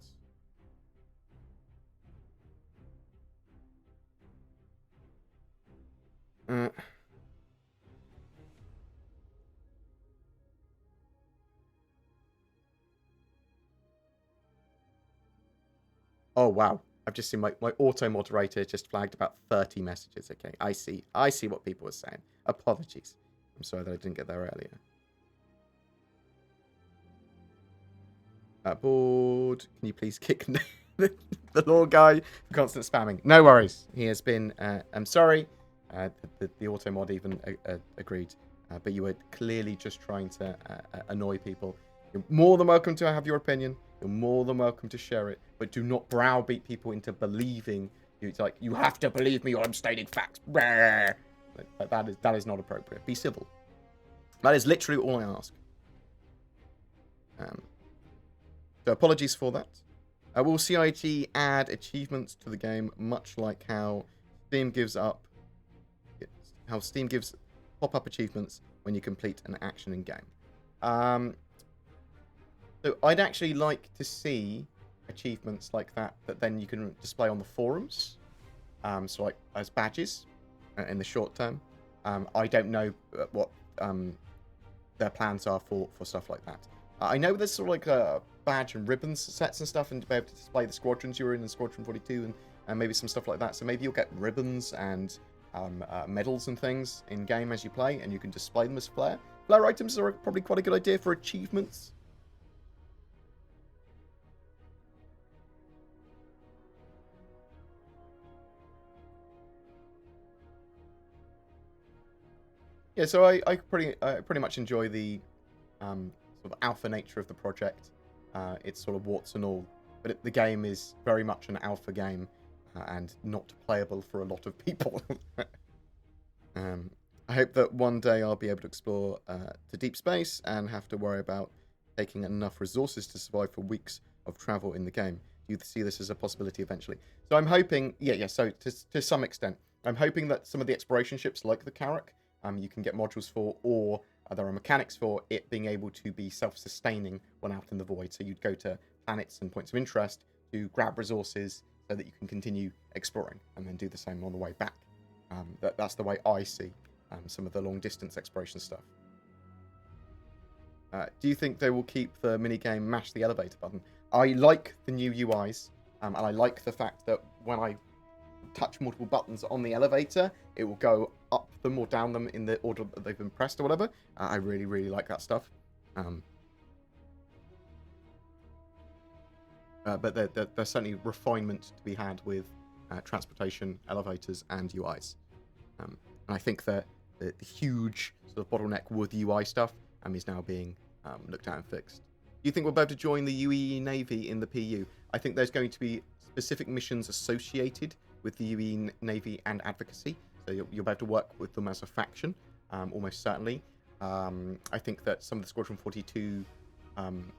Oh wow, I've just seen my auto moderator just flagged about 30 messages. Okay, I see what people were saying. Apologies. I'm sorry that I didn't get there earlier. Bored, can you please kick the law guy for constant spamming? No worries. He has been, I'm sorry. The auto mod even agreed. But you were clearly just trying to annoy people. You're more than welcome to have your opinion. You're more than welcome to share it. But do not browbeat people into believing. It's like, you have to believe me or I'm stating facts. That is not appropriate. Be civil. That is literally all I ask. So apologies for that. Will CIG add achievements to the game, much like how Steam gives pop-up achievements when you complete an action in game? So I'd actually like to see achievements like that then you can display on the forums. So like as badges in the short term. I don't know what their plans are for stuff like that. I know there's sort of like a badge and ribbons sets and stuff, and to be able to display the squadrons you were in Squadron 42 and maybe some stuff like that. So maybe you'll get ribbons and medals and things in game as you play, and you can display them as flair. Flair items are probably quite a good idea for achievements. Yeah, so I pretty much enjoy the sort of alpha nature of the project. It's sort of warts and all, but the game is very much an alpha game and not playable for a lot of people. I hope that one day I'll be able to explore to deep space and have to worry about taking enough resources to survive for weeks of travel in the game. Do you see this as a possibility eventually? So I'm hoping, so to some extent, I'm hoping that some of the exploration ships like the Carrack, you can get modules for, or there are mechanics for it being able to be self-sustaining when out in the void. So you'd go to planets and points of interest to grab resources so that you can continue exploring and then do the same on the way back. That's the way I see some of the long-distance exploration stuff. Do you think they will keep the minigame mash the elevator button? I like the new UIs, and I like the fact that when I touch multiple buttons on the elevator, it will go up them or down them in the order that they've been pressed or whatever. I really, really like that stuff. But there's certainly refinement to be had with transportation, elevators, and UIs. And I think that the huge sort of bottleneck with UI stuff is now being looked at and fixed. Do you think we're about to join the UE Navy in the PU? I think there's going to be specific missions associated with the UE Navy and advocacy. So you'll be able to work with them as a faction, almost certainly. I think that some of the Squadron 42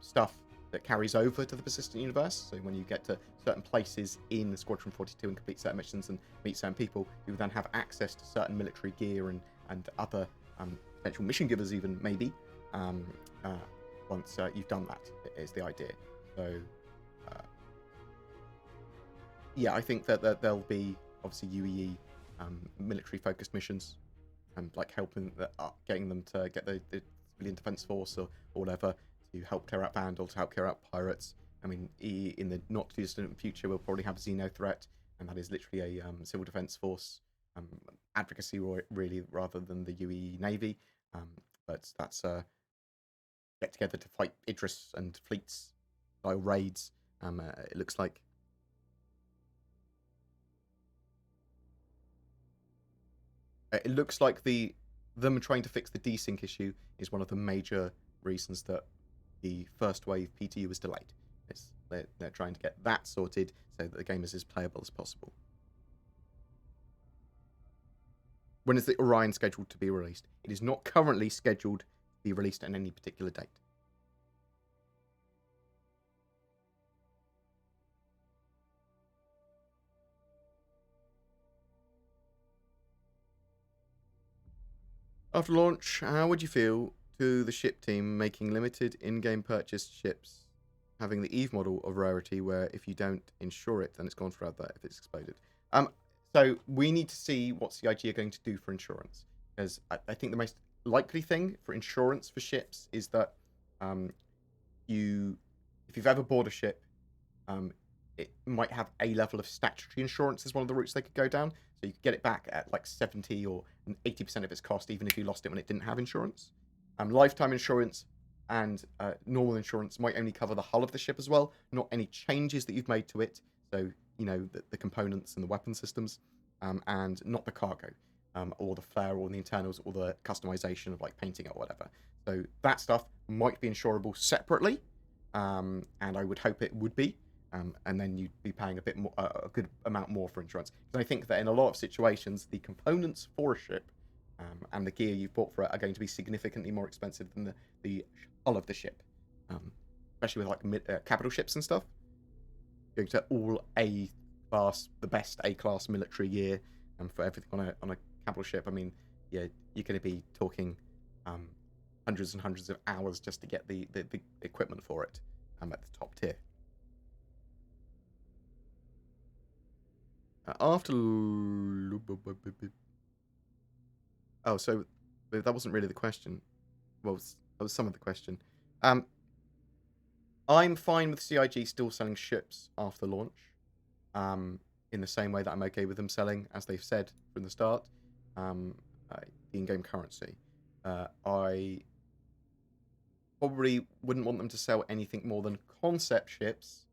stuff that carries over to the Persistent Universe. So when you get to certain places in the Squadron 42 and complete certain missions and meet certain people, you then have access to certain military gear and other potential mission givers even, maybe, once you've done that, is the idea. So, yeah, I think that there'll be, obviously, UEE military-focused missions, and like helping, getting them to get the civilian defense force or whatever, to help clear out vandals, to help clear out pirates. I mean, in the not too distant future, we'll probably have Xeno threat, and that is literally a civil defense force advocacy, really, rather than the UE Navy. But that's get together to fight Idris and fleets style raids. It looks like. It looks like them trying to fix the desync issue is one of the major reasons that the first wave PTU was delayed. They're trying to get that sorted so that the game is as playable as possible. When is the Orion scheduled to be released? It is not currently scheduled to be released on any particular date. After launch, how would you feel to the ship team making limited in-game purchased ships, having the Eve model of rarity, where if you don't insure it, then it's gone forever if it's exploded? So we need to see what CIG are going to do for insurance, because I think the most likely thing for insurance for ships is that if you've ever bought a ship, it might have a level of statutory insurance as one of the routes they could go down. So you could get it back at like 70 or 80% of its cost, even if you lost it when it didn't have insurance. Lifetime insurance and normal insurance might only cover the hull of the ship as well, not any changes that you've made to it. So, you know, the components and the weapon systems, and not the cargo, or the flare, or the internals, or the customization of like painting it or whatever. So that stuff might be insurable separately, and I would hope it would be. And then you'd be paying a bit more, a good amount more for insurance. Because I think that in a lot of situations, the components for a ship and the gear you've bought for it are going to be significantly more expensive than the hull of the ship, especially with like capital ships and stuff. Going to all A class, the best A class military gear, and for everything on a capital ship. I mean, yeah, you're going to be talking hundreds and hundreds of hours just to get the equipment for it at the top tier. After... Oh, so that wasn't really the question. Well, that was some of the question. I'm fine with CIG still selling ships after launch, in the same way that I'm okay with them selling, as they've said from the start, the in-game currency. I probably wouldn't want them to sell anything more than concept ships,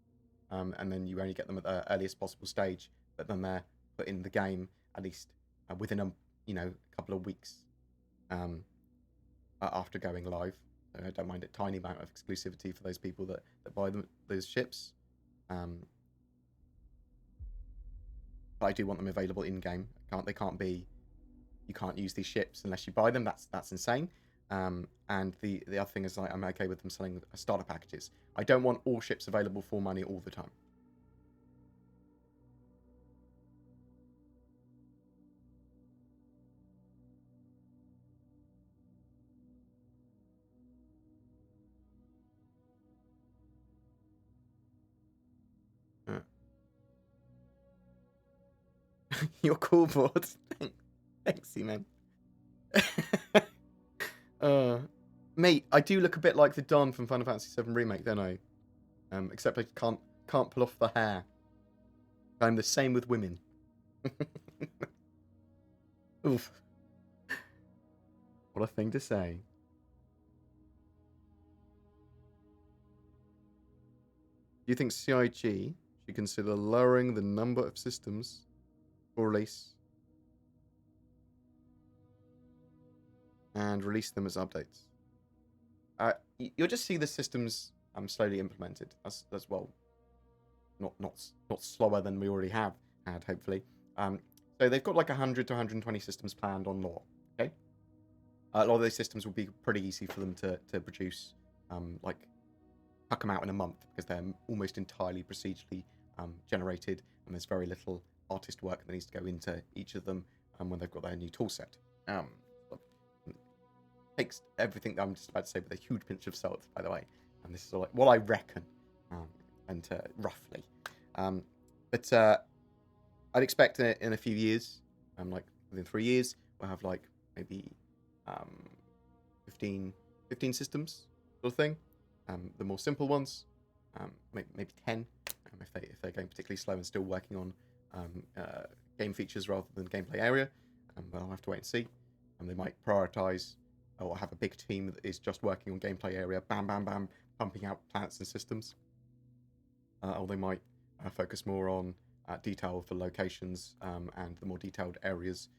and then you only get them at the earliest possible stage, but then they're put in the game at least within a couple of weeks after going live. So I don't mind a tiny amount of exclusivity for those people that buy those ships. But I do want them available in game. You can't use these ships unless you buy them. That's insane. And the other thing is, like, I'm okay with them selling starter packages. I don't want all ships available for money all the time. You're cool, board. Thanks, man. Mate, I do look a bit like the Don from Final Fantasy VII Remake, don't I? Except I can't pull off the hair. I'm the same with women. Oof. What a thing to say. Do you think CIG should consider lowering the number of systems for release and release them as updates? You'll just see the systems slowly implemented as well. Not slower than we already have had, hopefully. So they've got like 100 to 120 systems planned on lore. Okay, a lot of those systems will be pretty easy for them to produce, like chuck them out in a month, because they're almost entirely procedurally generated, and there's very little artist work that needs to go into each of them when they've got their new tool set. Takes everything that I'm just about to say with a huge pinch of salt, by the way. And this is like what I reckon, and roughly. But I'd expect in a few years, like within 3 years, we'll have like maybe 15 systems sort of thing. The more simple ones, maybe 10, if they're going particularly slow and still working on game features rather than gameplay area. But I'll have to wait and see. And they might prioritize, or have a big team that is just working on gameplay area, bam, bam, bam, pumping out planets and systems. Or they might focus more on detail for locations and the more detailed areas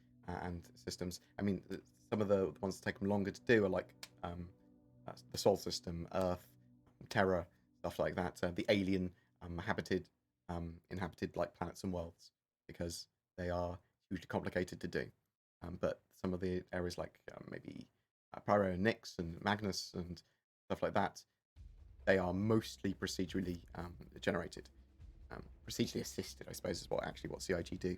and systems. I mean, some of the ones that take them longer to do are like the Sol system, Earth, Terra, stuff like that. The alien inhabited like planets and worlds, because they are hugely complicated to do. But some of the areas like maybe Pyro and Nyx and Magnus and stuff like that, they are mostly procedurally generated. Procedurally assisted, I suppose, is what CIG do.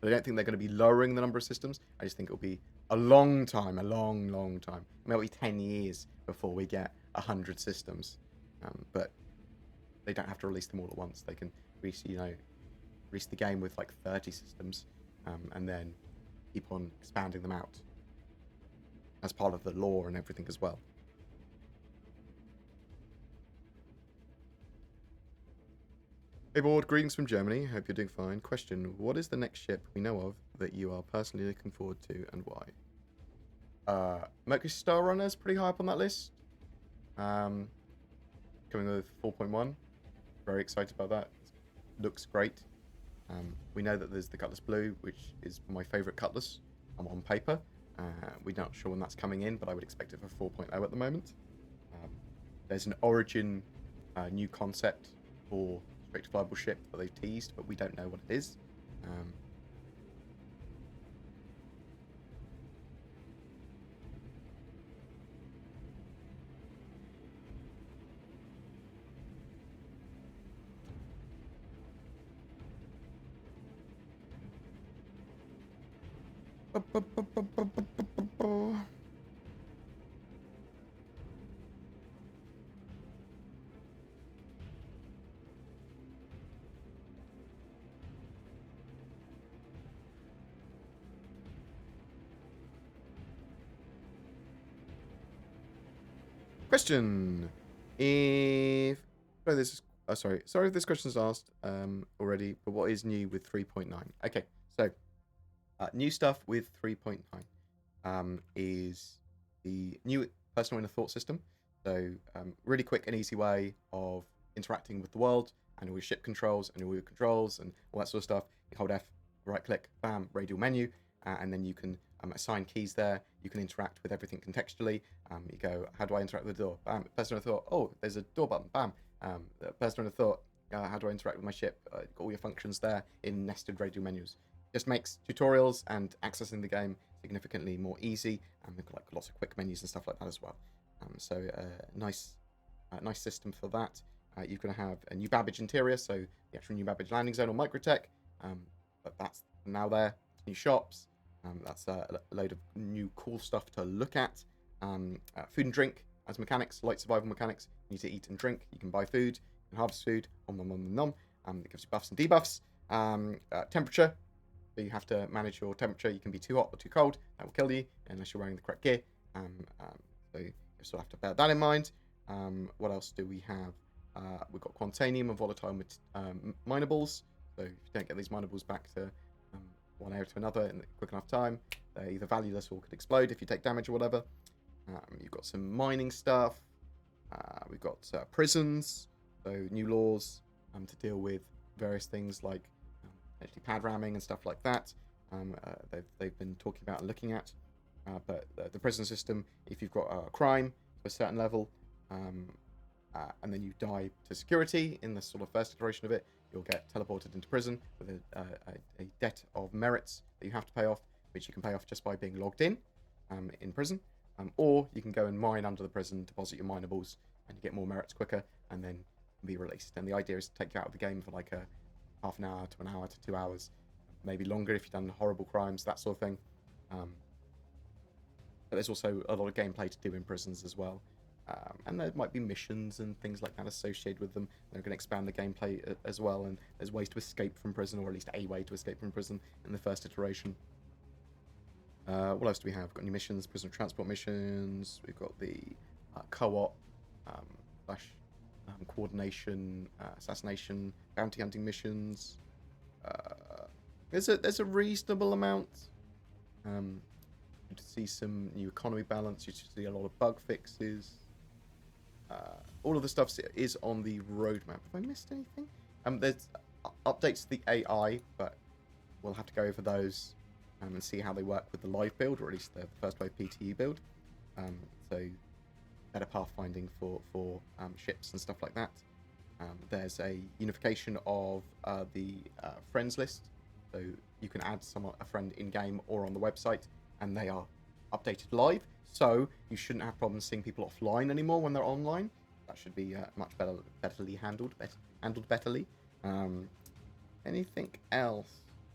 But I don't think they're going to be lowering the number of systems. I just think it'll be a long time, a long, long time. I mean, it'll be 10 years before we get 100 systems. But they don't have to release them all at once. They can release the game with like 30 systems, and then keep on expanding them out as part of the lore and everything as well. Hey board, greetings from Germany. Hope you're doing fine. Question: what is the next ship we know of that you are personally looking forward to, and why? Mercury Star Runner is pretty high up on that list. Coming with 4.1. Very excited about that. Looks great. We know that there's the Cutlass Blue, which is my favourite Cutlass on paper. We're not sure when that's coming in, but I would expect it for 4.0 at the moment. There's an Origin new concept for straight flyable ship that they've teased, but we don't know what it is. Question: if sorry if this question's asked already, but what is new with 3.9? Okay, so new stuff with 3.9 is the new personal inner thought system. So really quick and easy way of interacting with the world and all your ship controls and all your controls and all that sort of stuff. You hold F, right click, bam, radial menu, and then you can assign keys there. You can interact with everything contextually. You go, how do I interact with the door? Bam, personal inner thought. Oh, there's a door button. Bam. Personal inner thought. How do I interact with my ship? Got all your functions there in nested radial menus. Just makes tutorials and accessing the game significantly more easy, and we've got like lots of quick menus and stuff like that as well. So nice system for that. You're going to have a new Babbage interior, so the actual new Babbage landing zone on Microtech, but that's now there. New shops. That's a load of new cool stuff to look at. Food and drink as mechanics, light survival mechanics. You need to eat and drink. You can buy food. You can harvest food. It gives you buffs and debuffs. Temperature. So you have to manage your temperature. You can be too hot or too cold. That will kill you unless you're wearing the correct gear. So you still have to bear that in mind. What else do we have? We've got Quantanium and volatile minables. So if you don't get these minables back to one area to another in a quick enough time, they're either valueless or could explode if you take damage or whatever. You've got some mining stuff. We've got prisons, so new laws to deal with various things like actually pad ramming and stuff like that. They've been talking about and looking at. But the prison system, if you've got a crime to a certain level, and then you die to security in the sort of first iteration of it, you'll get teleported into prison with a debt of merits that you have to pay off, which you can pay off just by being logged in prison. Or you can go and mine under the prison, deposit your minables, and you get more merits quicker, and then be released. And the idea is to take you out of the game for like a half an hour to an hour to 2 hours, maybe longer if you've done horrible crimes, that sort of thing. But there's also a lot of gameplay to do in prisons as well. And there might be missions and things like that associated with them. They're going to expand the gameplay as well, and there's ways to escape from prison, or at least a way to escape from prison in the first iteration. What else do we have? We've got new missions, prisoner transport missions. We've got the co-op / coordination, assassination, bounty hunting missions. There's a reasonable amount. You see some new economy balance. You see a lot of bug fixes. All of the stuff is on the roadmap. Have I missed anything? There's updates to the AI, but we'll have to go over those and see how they work with the live build, or at least the first wave PTU build. So better pathfinding for ships and stuff like that. There's a unification of the friends list, so you can add a friend in-game or on the website, and they are updated live, so you shouldn't have problems seeing people offline anymore when they're online. That should be much betterly handled. Betterly. Anything else?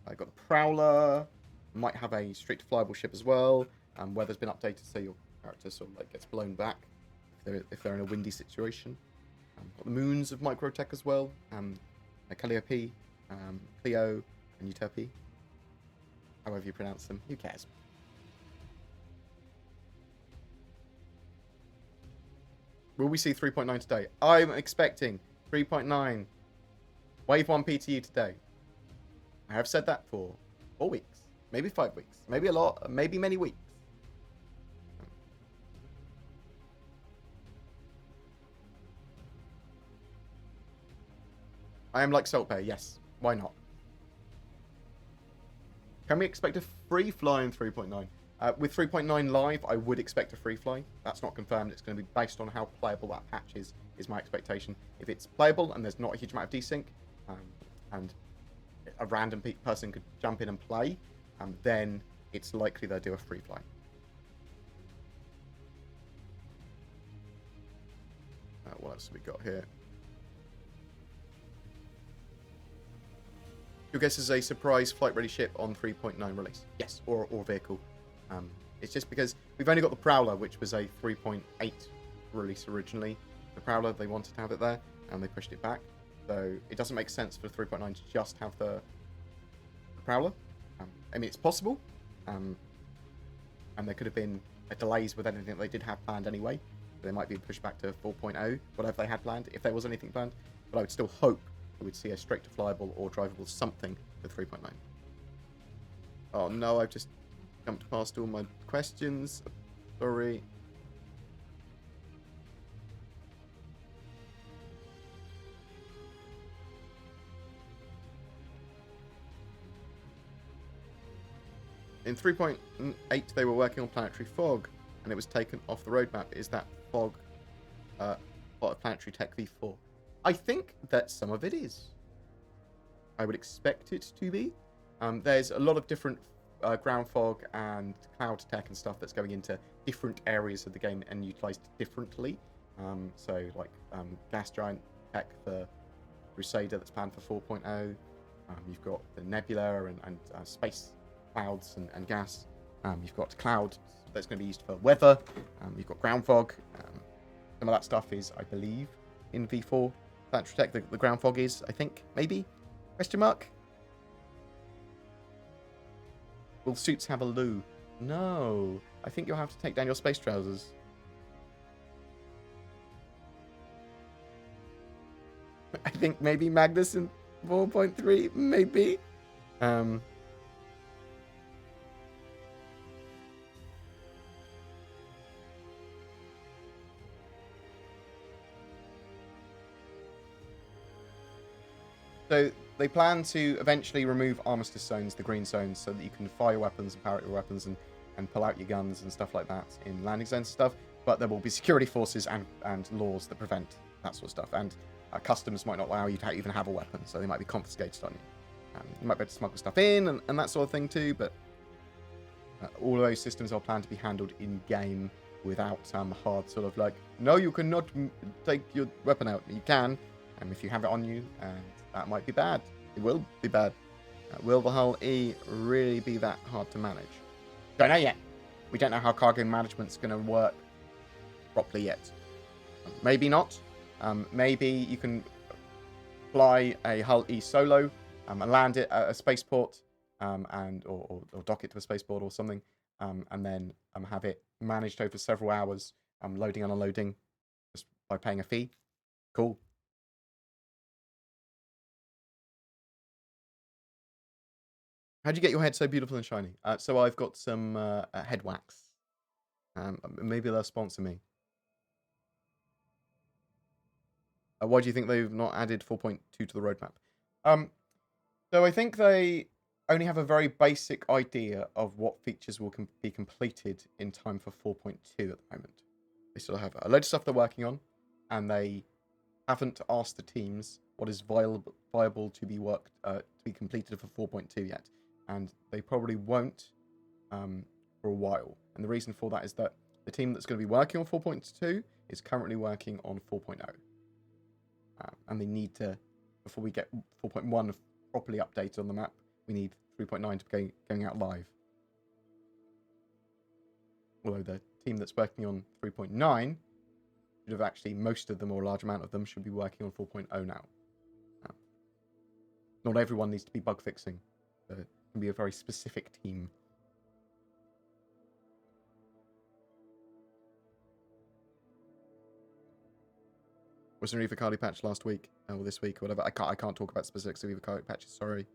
I got the Prowler. Might have a straight to flyable ship as well. Weather's been updated, so your character sort of like gets blown back if they're in a windy situation. Got the moons of Microtech as well. Calliope, Clio, and Utopia. However you pronounce them, who cares? Will we see 3.9 today? I'm expecting 3.9 Wave 1 PTU today. I have said that for 4 weeks, maybe 5 weeks, maybe a lot, maybe many weeks. I am like Saltbear, yes. Why not? Can we expect a free fly in 3.9? With 3.9 live, I would expect a free fly. That's not confirmed. It's going to be based on how playable that patch is my expectation. If it's playable and there's not a huge amount of desync, and a random person could jump in and play, then it's likely they'll do a free fly. What else have we got here? Your guess is a surprise flight-ready ship on 3.9 release? Yes, or vehicle. It's just because we've only got the Prowler, which was a 3.8 release originally. The Prowler, they wanted to have it there, and they pushed it back. So it doesn't make sense for 3.9 to just have the Prowler. I mean, it's possible. And there could have been delays with anything they did have planned anyway. They might be pushed back to 4.0, whatever they had planned, if there was anything planned. But I would still hope we would see a straight to flyable or drivable something with 3.9. Oh no, I've just jumped past all my questions. Sorry. In 3.8, they were working on planetary fog, and it was taken off the roadmap. Is that fog part of planetary tech v4? I think that some of it is. I would expect it to be. There's a lot of different ground fog and cloud tech and stuff that's going into different areas of the game and utilized differently. So, like gas giant tech for Crusader that's planned for 4.0. You've got the nebula and space clouds and gas. You've got cloud that's going to be used for weather. You've got ground fog. Some of that stuff is, I believe, in V4 planetary tech. The ground fog is, I think, maybe? Question mark? Will suits have a loo? No. I think you'll have to take down your space trousers. I think maybe Magnus in 4.3, maybe. So they plan to eventually remove armistice zones, the green zones, so that you can fire weapons and power your weapons and pull out your guns and stuff like that in landing zones and stuff. But there will be security forces and laws that prevent that sort of stuff. And customs might not allow you to even have a weapon, so they might be confiscated on you. You might be able to smuggle stuff in and that sort of thing too, but all of those systems are planned to be handled in-game without hard sort of like, no, you cannot take your weapon out. You can, if you have it on you, and that might be bad. It will be bad. Will the Hull E really be that hard to manage? Don't know yet. We don't know how cargo management's going to work properly yet. Maybe not. Maybe you can fly a Hull E solo and land it at a spaceport or dock it to a spaceport or something, and then have it managed over several hours, loading and unloading just by paying a fee. Cool. How'd you get your head so beautiful and shiny? So I've got some head wax. Maybe they'll sponsor me. Why do you think they've not added 4.2 to the roadmap? So I think they only have a very basic idea of what features will be completed in time for 4.2 at the moment. They still have a load of stuff they're working on, and they haven't asked the teams what is viable to be completed for 4.2 yet, and they probably won't for a while. And the reason for that is that the team that's going to be working on 4.2 is currently working on 4.0, and they need to, before we get 4.1 properly updated on the map, we need 3.9 to be going out live. Although the team that's working on 3.9 should have actually, most of them or a large amount of them should be working on 4.0 now. Not everyone needs to be bug fixing. It can be a very specific team. Was there an EVOCATI patch last week or this week or whatever? I can't talk about specifics of EVOCATI patches. Sorry.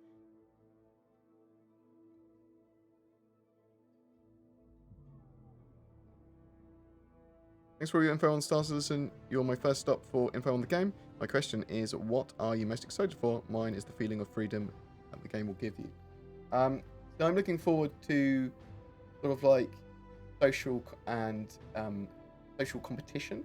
Thanks for your info on Star Citizen. You're my first stop for info on the game. My question is, what are you most excited for? Mine is the feeling of freedom that the game will give you. So I'm looking forward to sort of like social and social competition.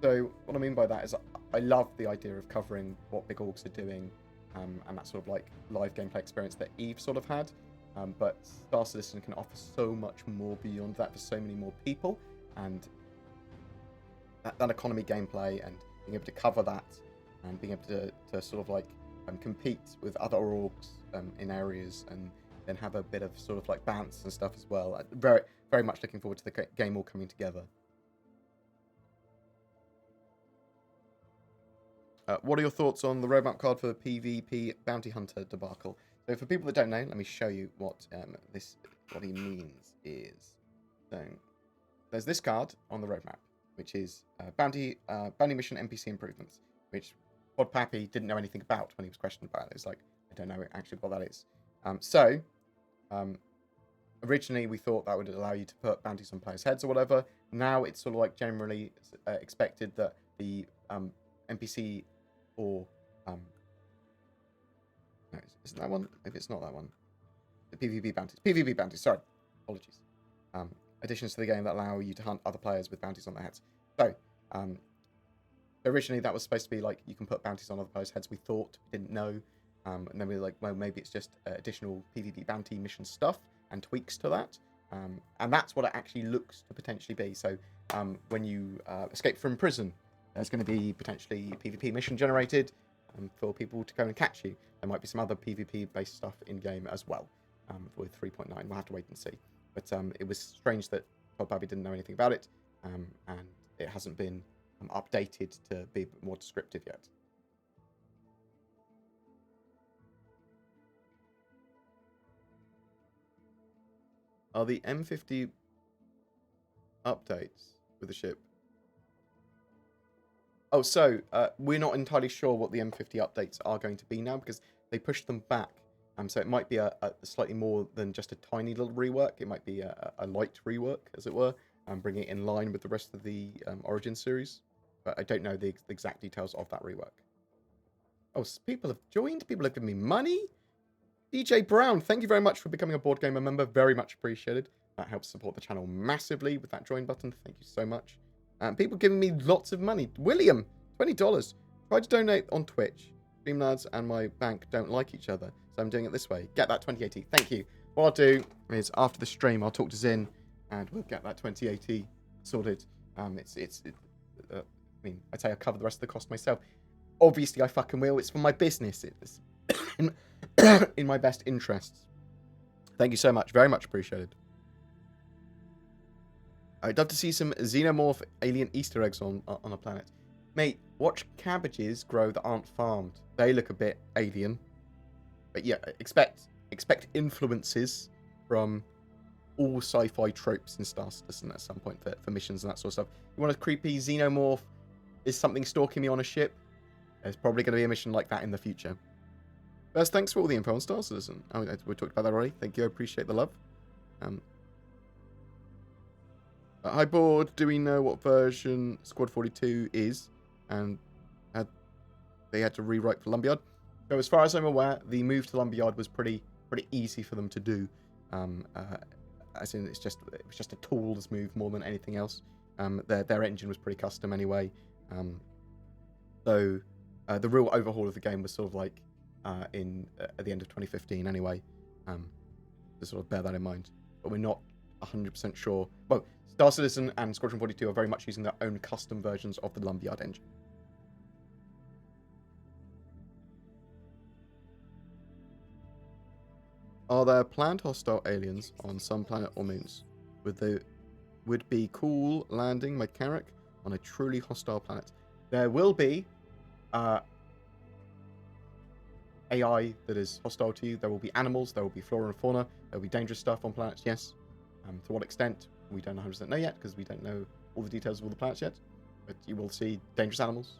So what I mean by that is I love the idea of covering what Big Orgs are doing, and that sort of like live gameplay experience that Eve sort of had. But Star Citizen can offer so much more beyond that for so many more people, and that economy gameplay and being able to cover that and being able to sort of like compete with other orgs in areas, and then have a bit of sort of like bounce and stuff as well. Very, very much looking forward to the game all coming together. What are your thoughts on the roadmap card for PvP Bounty Hunter debacle? So for people that don't know, let me show you what he means is. So there's this card on the roadmap, which is bounty mission NPC improvements, which Pod Pappy didn't know anything about when he was questioned about it. It's like, I don't know actually what that is. Originally we thought that would allow you to put bounties on players' heads or whatever. Now it's sort of like generally expected that the NPC or no, isn't that one? Maybe it's not that one. The PvP bounties. Sorry, apologies. Additions to the game that allow you to hunt other players with bounties on their heads. So, originally that was supposed to be like you can put bounties on other players' heads. We thought, didn't know, and then we were like, well, maybe it's just additional PvP bounty mission stuff and tweaks to that. And that's what it actually looks to potentially be. So, when you escape from prison, there's going to be potentially PvP mission generated for people to go and catch you. There might be some other PvP-based stuff in-game as well with 3.9. We'll have to wait and see. But it was strange that Todd Babby didn't know anything about it, and it hasn't been updated to be a bit more descriptive yet. Are the M50 updates with the ship? Oh, so we're not entirely sure what the M50 updates are going to be now because they pushed them back. So it might be a slightly more than just a tiny little rework. It might be a light rework, as it were, and bring it in line with the rest of the Origin series. But I don't know the exact details of that rework. Oh, people have joined. People have given me money. DJ Brown, thank you very much for becoming a BoredGamer member. Very much appreciated. That helps support the channel massively with that join button. Thank you so much. People giving me lots of money. William, $20. Try to donate on Twitch. Streamlabs and my bank don't like each other, so I'm doing it this way. Get that 2080. Thank you. What I'll do is after the stream, I'll talk to Zin, and we'll get that 2080 sorted. I mean, I'd say I'll cover the rest of the cost myself. Obviously, I fucking will. It's for my business. It's in my best interests. Thank you so much. Very much appreciated. I'd love to see some xenomorph alien Easter eggs on a planet. Mate, watch cabbages grow that aren't farmed. They look a bit alien. But yeah, expect influences from all sci-fi tropes in Star Citizen at some point for missions and that sort of stuff. You want a creepy xenomorph? Is something stalking me on a ship? There's probably going to be a mission like that in the future. First, thanks for all the info on Star Citizen. Oh, we talked about that already. Thank you. I appreciate the love. Hi, Board. Do we know what version Squad 42 is? And they had to rewrite for Lumberyard? So as far as I'm aware, the move to Lumberyard was pretty easy for them to do. As in, it was just a tools move more than anything else. Their engine was pretty custom anyway. So the real overhaul of the game was sort of like at the end of 2015 anyway. To sort of bear that in mind. But we're not 100% sure. Well, Star Citizen and Squadron 42 are very much using their own custom versions of the Lumberyard engine. Are there planned hostile aliens on some planet or moons? Would be cool landing mechanic on a truly hostile planet. There will be AI that is hostile to you. There will be animals. There will be flora and fauna. There will be dangerous stuff on planets, yes. To what extent, we don't 100% know yet because we don't know all the details of all the planets yet. But you will see dangerous animals.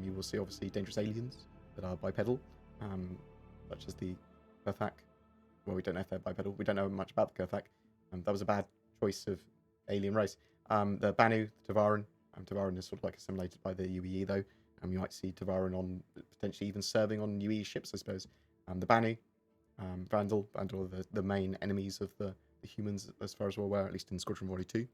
You will see, obviously, dangerous aliens that are bipedal, such as the Kurthak. Well, we don't know if they're bipedal. We don't know much about the Kurthak. That was a bad choice of alien race. The Banu, the Tavaran. Tavaran is sort of like assimilated by the UEE, though. You might see Tavaran on potentially even serving on UE ships, I suppose. The Banu, Vandal are the main enemies of the humans, as far as we're aware, at least in Squadron 42.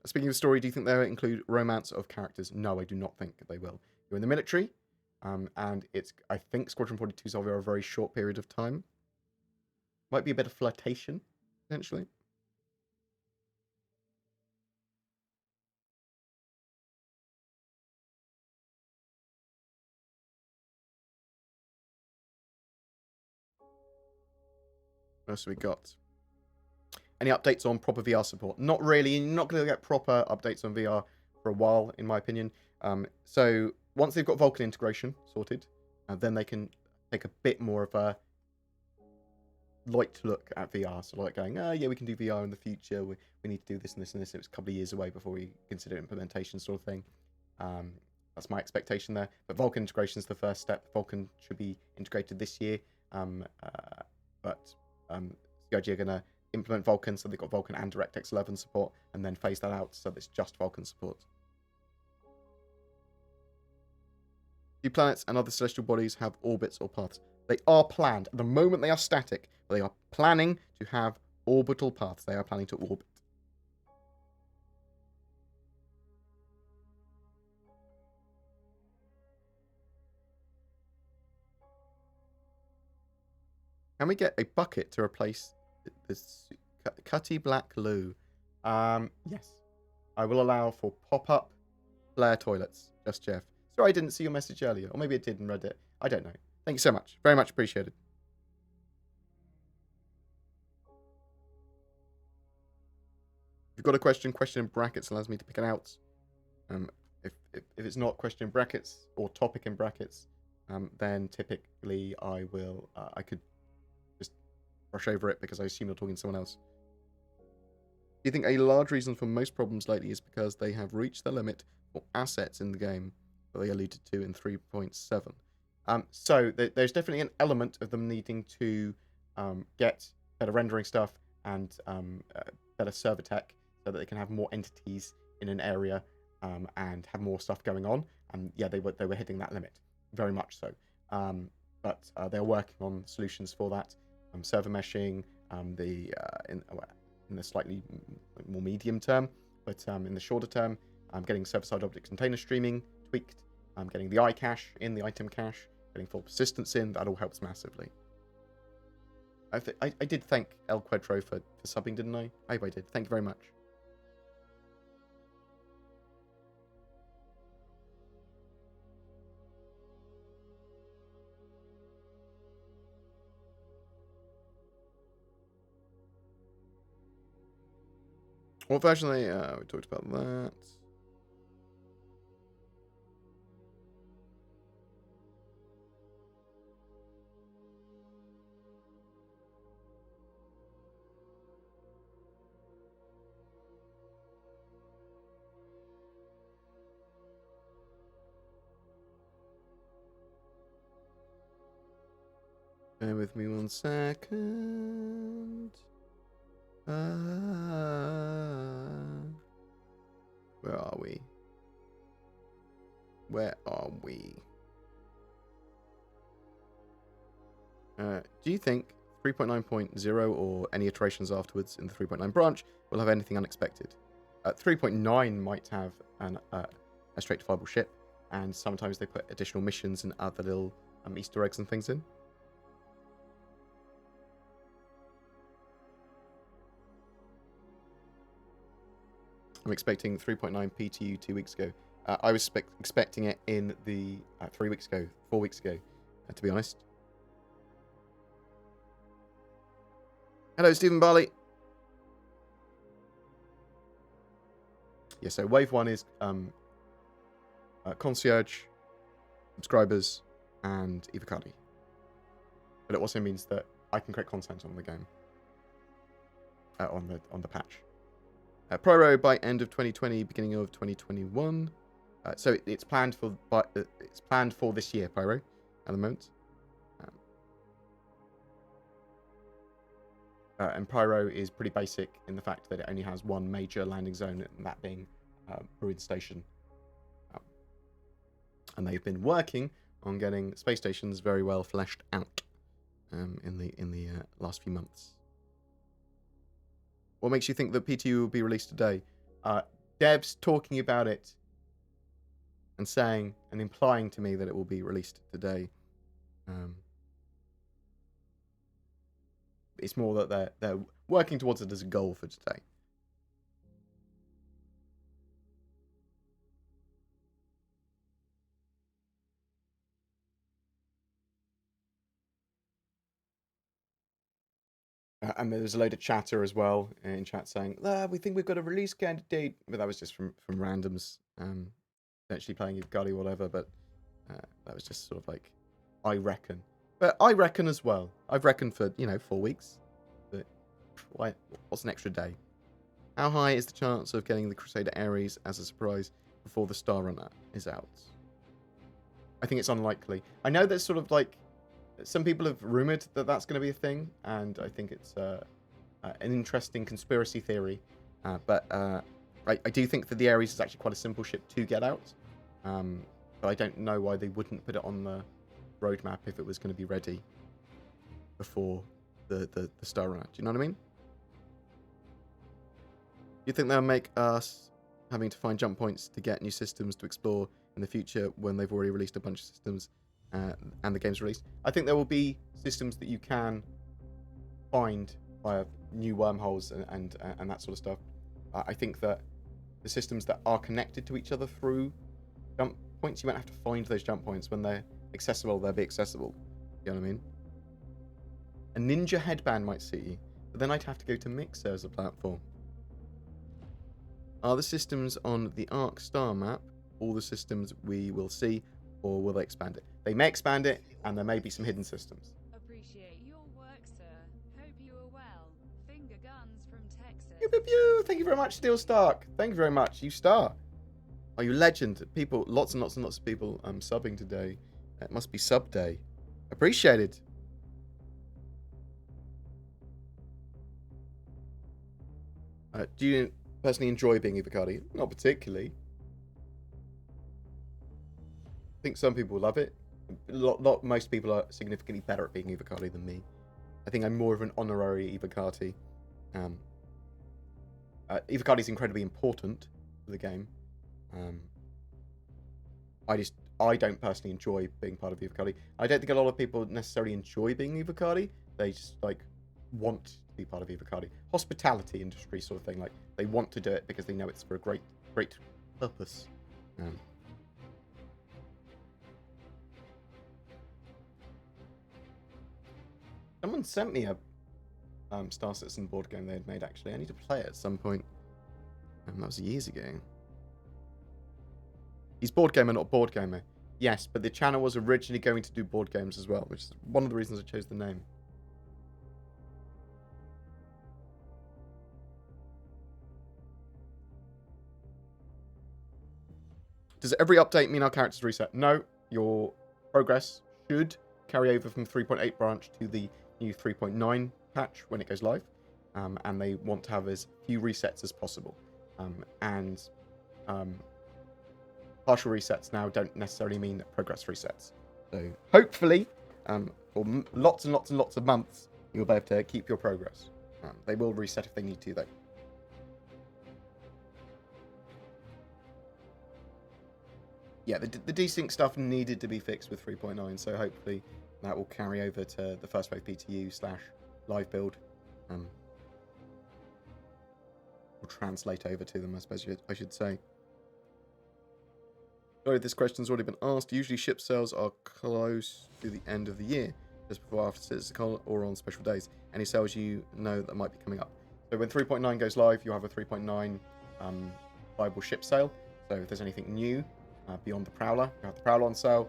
Speaking of story, do you think they'll include romance of characters? No, I do not think they will. You're in the military, and I think Squadron 42 is over a very short period of time. Might be a bit of flirtation, potentially. What else have we got? Any updates on proper VR support? Not really. You're not going to get proper updates on VR for a while, in my opinion. So once they've got Vulkan integration sorted, then they can take a bit more of a light look at VR. So like going, yeah, we can do VR in the future. We need to do this and this and this. It was a couple of years away before we consider implementation sort of thing. That's my expectation there. But Vulkan integration is the first step. Vulkan should be integrated this year. But CIG are going to implement Vulkan, so they've got Vulkan and DirectX 11 support, and then phase that out so it's just Vulkan support. Do planets and other celestial bodies have orbits or paths? They are planned. At the moment, they are static, but they are planning to have orbital paths. They are planning to orbit. Can we get a bucket to replace this Cutty Black Loo? Yes. I will allow for pop-up flare toilets. Just Jeff. Sorry I didn't see your message earlier. Or maybe I did and read it. I don't know. Thank you so much. Very much appreciated. If you've got a question in brackets allows me to pick it out. If it's not question in brackets or topic in brackets, then typically I could just brush over it because I assume you're talking to someone else. Do you think a large reason for most problems lately is because they have reached the limit for assets in the game that they alluded to in 3.7? So there's definitely an element of them needing to get better rendering stuff and better server tech so that they can have more entities in an area and have more stuff going on. And yeah, they were hitting that limit, very much so. But they're working on solutions for that. Server meshing, in the slightly more medium term, but in the shorter term, getting server-side object container streaming tweaked, getting the iCache in, the item cache, getting full persistence in, that all helps massively. I did thank El Quedro for subbing, didn't I? I hope I did. Thank you very much. What version are they? We talked about that. Bear with me 1 second. Where are we? Where are we? Do you think 3.9.0 or any iterations afterwards in the 3.9 branch will have anything unexpected? 3.9 might have a straight-to-fireball ship, and sometimes they put additional missions and other little Easter eggs and things in. I'm expecting 3.9 PTU 2 weeks ago. I was expecting it in the 3 weeks ago, 4 weeks ago, to be honest. Hello, Stephen Barley. Yeah, so Wave 1 is Concierge, subscribers, and EVOCATI. But it also means that I can create content on the game, on the patch. Pyro by end of 2020, beginning of 2021. So it's planned for this year, Pyro, at the moment. And Pyro is pretty basic in the fact that it only has one major landing zone, and that being Ruin Station. And they've been working on getting space stations very well fleshed out in the last few months. What makes you think that PTU will be released today? Dev's talking about it and saying and implying to me that it will be released today. It's more that they're working towards it as a goal for today. And there was a load of chatter as well in chat saying, we think we've got a release candidate. But that was just from randoms, potentially playing EVOCATI or whatever. But that was just sort of like, I reckon. But I reckon as well. I've reckoned for, 4 weeks. But what's an extra day? How high is the chance of getting the Crusader Ares as a surprise before the Star Runner is out? I think it's unlikely. I know there's sort of like, some people have rumored that that's going to be a thing, and I think it's an interesting conspiracy theory. But I do think that the Ares is actually quite a simple ship to get out. But I don't know why they wouldn't put it on the roadmap if it was going to be ready before the Star Runner. Do you know what I mean? You think they'll make us having to find jump points to get new systems to explore in the future when they've already released a bunch of systems? And the game's released. I think there will be systems that you can find via new wormholes and that sort of stuff. I think that the systems that are connected to each other through jump points, you won't have to find those jump points. When they're accessible, they'll be accessible. You know what I mean? A ninja headband might suit you, but then I'd have to go to Mixer as a platform. Are the systems on the Arc Star map all the systems we will see, or will they expand it? They may expand it, and there may be some hidden systems. Appreciate your work, sir. Hope you are well. Finger guns from Texas. Pew, pew, pew. Thank you very much, Steel Stark. Thank you very much. You star. Are you legend? People, lots and lots and lots of people subbing today. It must be sub day. Appreciated. Do you personally enjoy being EVOCATI? Not particularly. I think some people love it. Most people are significantly better at being EVOCATI than me. I think I'm more of an honorary EVOCATI. EVOCATI is incredibly important for the game. I don't personally enjoy being part of EVOCATI. I don't think a lot of people necessarily enjoy being EVOCATI. They just want to be part of EVOCATI. Hospitality industry sort of thing. Like they want to do it because they know it's for a great purpose. Someone sent me a Star Citizen board game they had made, actually. I need to play it at some point. That was years ago. He's BoredGamer, not BoredGamer. Yes, but the channel was originally going to do board games as well, which is one of the reasons I chose the name. Does every update mean our characters reset? No, your progress should carry over from 3.8 branch to the new 3.9 patch when it goes live, and they want to have as few resets as possible. partial resets now don't necessarily mean progress resets. So hopefully, for lots and lots and lots of months, you'll be able to keep your progress. They will reset if they need to, though. Yeah, the desync stuff needed to be fixed with 3.9, so hopefully that will carry over to the first wave PTU / live build. Will translate over to them, I suppose I should say. Sorry, this question's already been asked. Usually ship sales are close to the end of the year, just before after Citizen or on special days. Any sales you know that might be coming up? So when 3.9 goes live, you'll have a 3.9 viable ship sale. So if there's anything new beyond the Prowler, you have the Prowler on sale.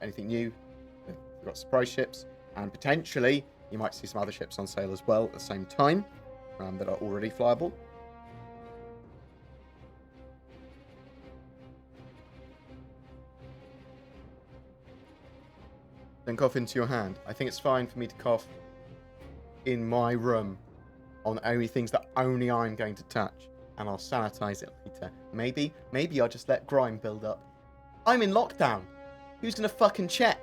Anything new, you've got surprise ships, and potentially you might see some other ships on sale as well at the same time that are already flyable. Then cough into your hand. I think it's fine for me to cough in my room on only things that only I'm going to touch, and I'll sanitize it later. Maybe I'll just let grime build up. I'm in lockdown. Who's gonna fucking check?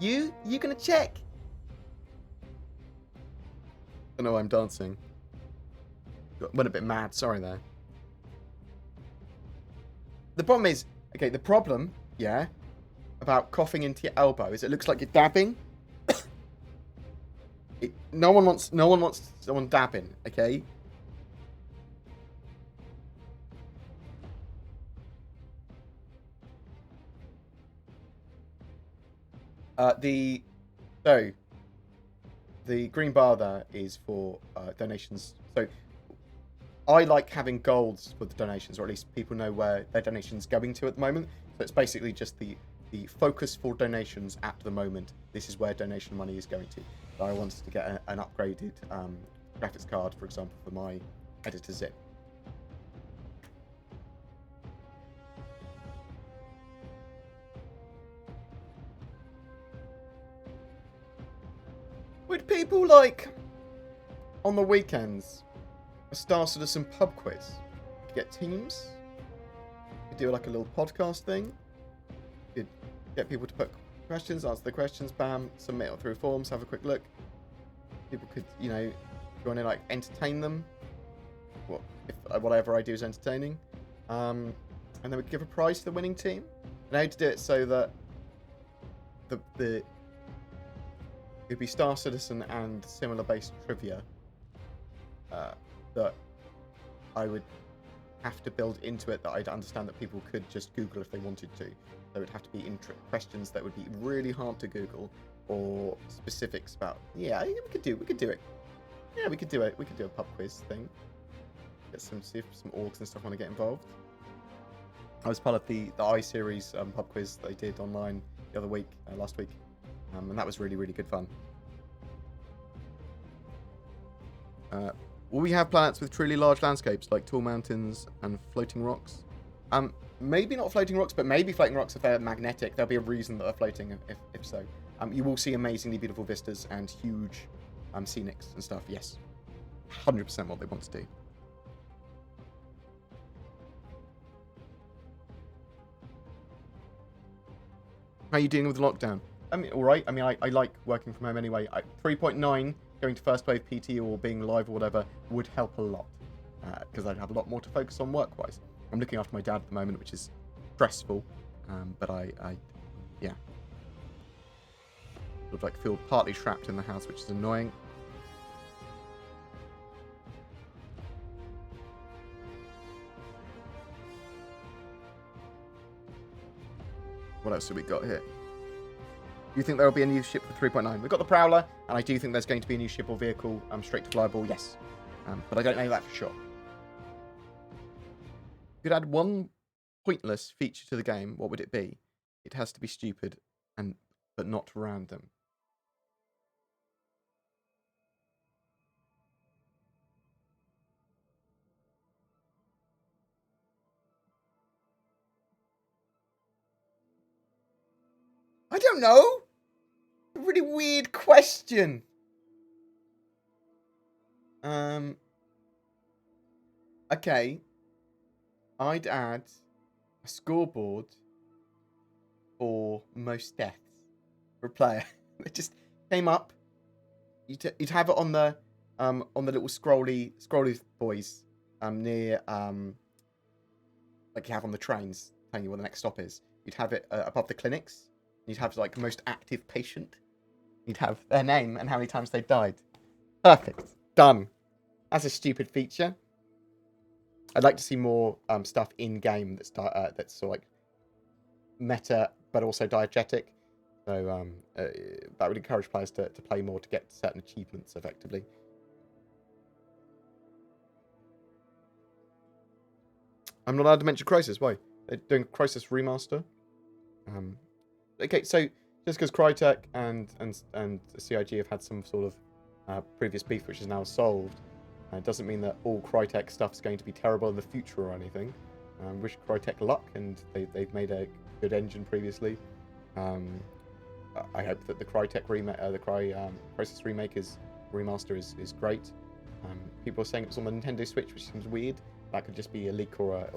You? You gonna check? I know I'm dancing. Went a bit mad. Sorry there. The problem is, okay, yeah, about coughing into your elbow is it looks like you're dabbing. No one wants someone dabbing, okay? The green bar there is for donations. So I like having goals for the donations, or at least people know where their donation's going to at the moment. So it's basically just the focus for donations at the moment. This is where donation money is going to. So I wanted to get an upgraded graphics card, for example, for my editor zip. Would people like on the weekends a Star Citizen pub quiz? Get teams. Could do like a little podcast thing. Could get people to put questions, answer the questions, bam, submit it through forms, have a quick look. People could, you know, if you want to like entertain them. Whatever I do is entertaining. And then we could give a prize to the winning team. And how to do it so that it'd be Star Citizen and similar based trivia that I would have to build into it, that I'd understand that people could just Google if they wanted to. So it would have to be questions that would be really hard to Google, or specifics about. Yeah, we could do it. Yeah, we could do it. We could do a pub quiz thing. See if some orgs and stuff want to get involved. I was part of the I-Series pub quiz that I did online the other week, last week. And that was really, really good fun. Will we have planets with truly large landscapes, like tall mountains and floating rocks? Maybe not floating rocks, but maybe floating rocks if they're magnetic. There'll be a reason that they're floating, if so. You will see amazingly beautiful vistas and huge scenics and stuff, yes. 100% what they want to do. How are you dealing with the lockdown? I mean, all right. I mean, I like working from home anyway. 3.9, going to first wave PTU or being live or whatever would help a lot. Because I'd have a lot more to focus on work-wise. I'm looking after my dad at the moment, which is stressful. But yeah. Sort of like feel partly trapped in the house, which is annoying. What else have we got here? Do you think there will be a new ship for 3.9? We've got the Prowler, and I do think there's going to be a new ship or vehicle straight to flyable, yes. But I don't know that for sure. If you could add one pointless feature to the game, what would it be? It has to be stupid, but not random. I don't know. A really weird question. Okay. I'd add a scoreboard for most deaths for a player. It just came up. You'd have it on the little scrolly boys near like you have on the trains telling you where the next stop is. You'd have it above the clinics. You'd have like most active patient. You'd have their name and how many times they've died. Perfect. Done. That's a stupid feature. I'd like to see more stuff in game that's sort of like meta but also diegetic. So that would encourage players to play more to get certain achievements effectively. I'm not allowed to mention Crysis. Why? They're doing Crysis remaster. Okay, so just because Crytek and CIG have had some sort of previous beef which is now solved, doesn't mean that all Crytek stuff is going to be terrible in the future or anything. Wish Crytek luck, and they've made a good engine previously. I hope that the Crytek remake, Crysis remaster is great. People are saying it's on the Nintendo Switch, which seems weird. That could just be a leak or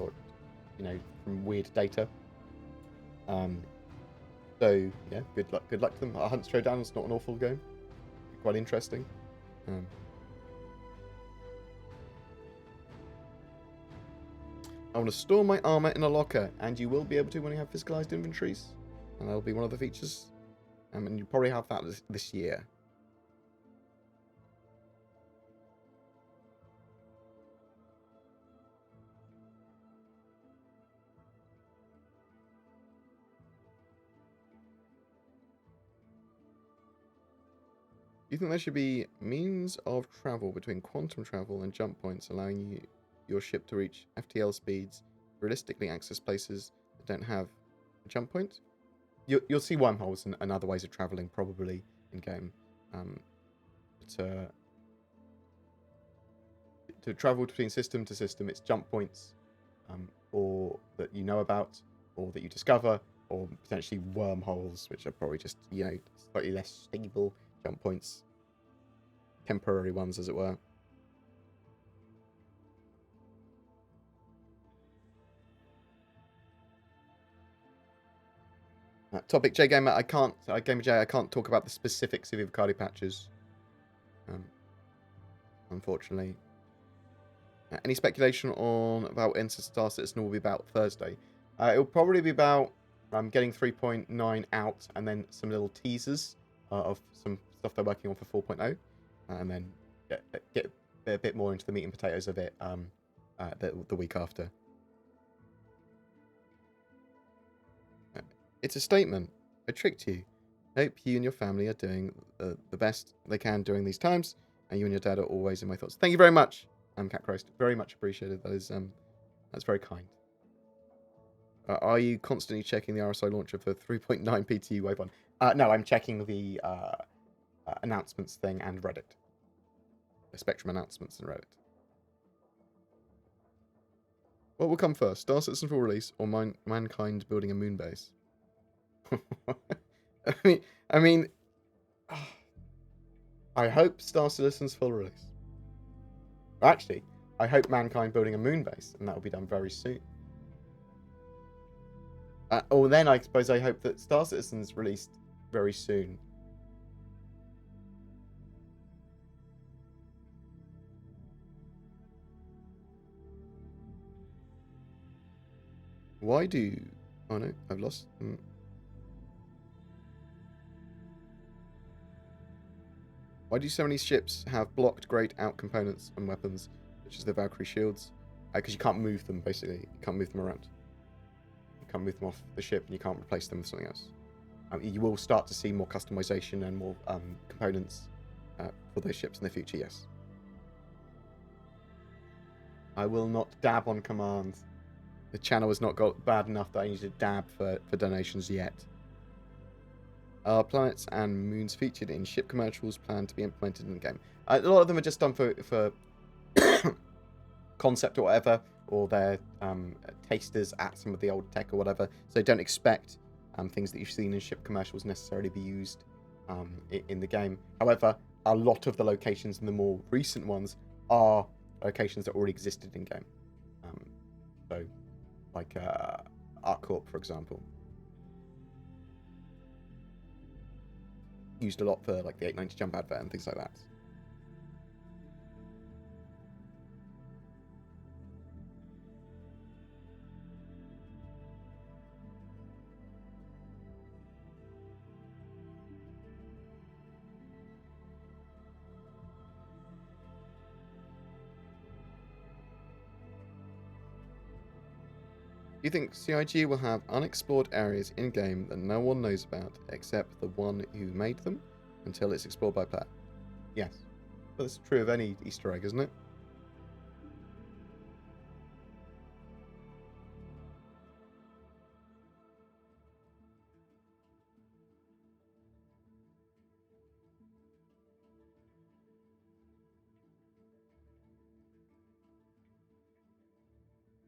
you know, from weird data. So yeah, good luck to them. Hunt Showdown is not an awful game. Quite interesting. I want to store my armor in a locker, and you will be able to when you have physicalized inventories, and that'll be one of the features. And you probably have that this year. Do you think there should be means of travel between quantum travel and jump points, allowing your ship to reach FTL speeds, realistically access places that don't have a jump point? You'll see wormholes and other ways of traveling probably in game. To travel between system to system, it's jump points, or that you know about, or that you discover, or potentially wormholes, which are probably just, you know, slightly less stable jump points, temporary ones, as it were. Topic J Gamer, I can't talk about the specifics of EVOCATI patches, unfortunately. Any speculation on about Enter Star Citizen will be about Thursday? It'll probably be about getting 3.9 out, and then some little teasers of some stuff they're working on for 4.0, and then get a bit more into the meat and potatoes of it the week after. It's a statement. I tricked you. I hope you and your family are doing the best they can during these times, and you and your dad are always in my thoughts. Thank you very much, Cat Christ. Very much appreciated. That's very kind. Are you constantly checking the RSI launcher for 3.9 PTU Wave 1? No, I'm checking the announcements thing and Reddit. The Spectrum announcements and Reddit. What will come first? Star Citizen full release or Mankind building a moon base? I mean, I hope Star Citizen's full release. Actually, I hope Mankind building a moon base, and that will be done very soon. Or then I suppose I hope that Star Citizen's released very soon. Why do... Oh no, I've lost... Why do so many ships have blocked grayed out components and weapons, such as the Valkyrie shields? Because you can't move them, basically. You can't move them around. You can't move them off the ship, and you can't replace them with something else. You will start to see more customization and more components for those ships in the future, yes. I will not dab on command. The channel has not got bad enough that I need to dab for donations yet. Are planets and moons featured in ship commercials planned to be implemented in the game? A lot of them are just done for concept or whatever, or they're tasters at some of the old tech or whatever. So don't expect things that you've seen in ship commercials necessarily be used in the game. However, a lot of the locations in the more recent ones are locations that already existed in game. So, like ArcCorp, for example. Used a lot for like the 890 jump advert and things like that. Do you think CIG will have unexplored areas in-game that no one knows about except the one who made them until it's explored by player? Yes. But that's true of any Easter egg, isn't it?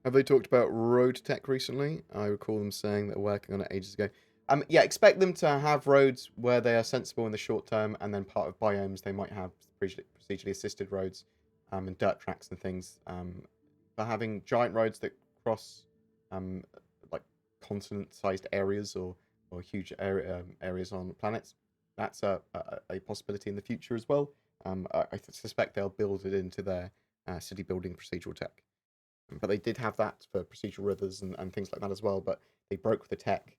Have they talked about road tech recently? I recall them saying they're working on it ages ago. Yeah, expect them to have roads where they are sensible in the short term, and then part of biomes they might have procedurally assisted roads, and dirt tracks and things. For having giant roads that cross, like continent-sized areas or huge areas on planets, that's a possibility in the future as well. I suspect they'll build it into their city building procedural tech. But they did have that for procedural rivers and things like that as well. But they broke the tech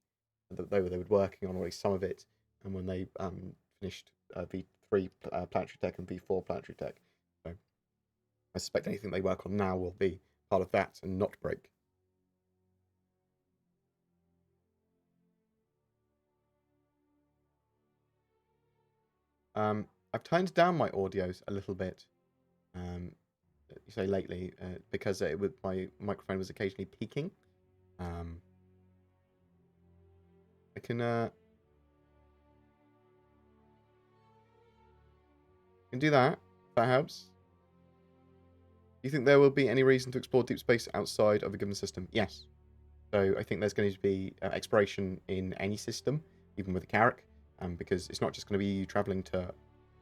that they were working on, or at least some of it, and when they finished V3 planetary tech and V4 planetary tech. So I suspect anything they work on now will be part of that and not break. I've toned down my audios a little bit. You say lately, because my microphone was occasionally peaking. I can do that. If that helps. Do you think there will be any reason to explore deep space outside of a given system? Yes. So I think there's going to be exploration in any system, even with a Carrack, because it's not just going to be you traveling to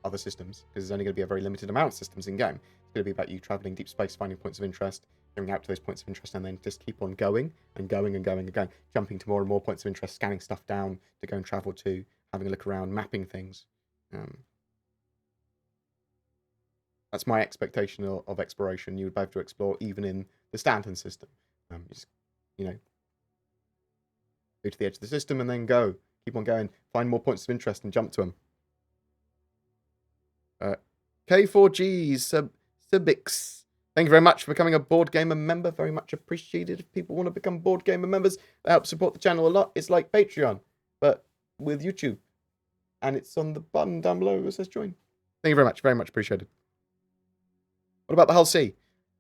other systems, because there's only going to be a very limited amount of systems in game. It's going to be about you traveling deep space, finding points of interest, going out to those points of interest, and then just keep on going and going and going and going, jumping to more and more points of interest, scanning stuff down to go and travel to, having a look around, mapping things. That's my expectation of exploration. You would be able to explore even in the Stanton system. Just, go to the edge of the system and then go. Keep on going. Find more points of interest and jump to them. K4G Subix. Thank you very much for becoming a BoredGamer member. Very much appreciated. If people want to become BoredGamer members, that helps support the channel a lot. It's like Patreon, but with YouTube. And it's on the button down below that says join. Thank you very much. Very much appreciated. What about the Hull C?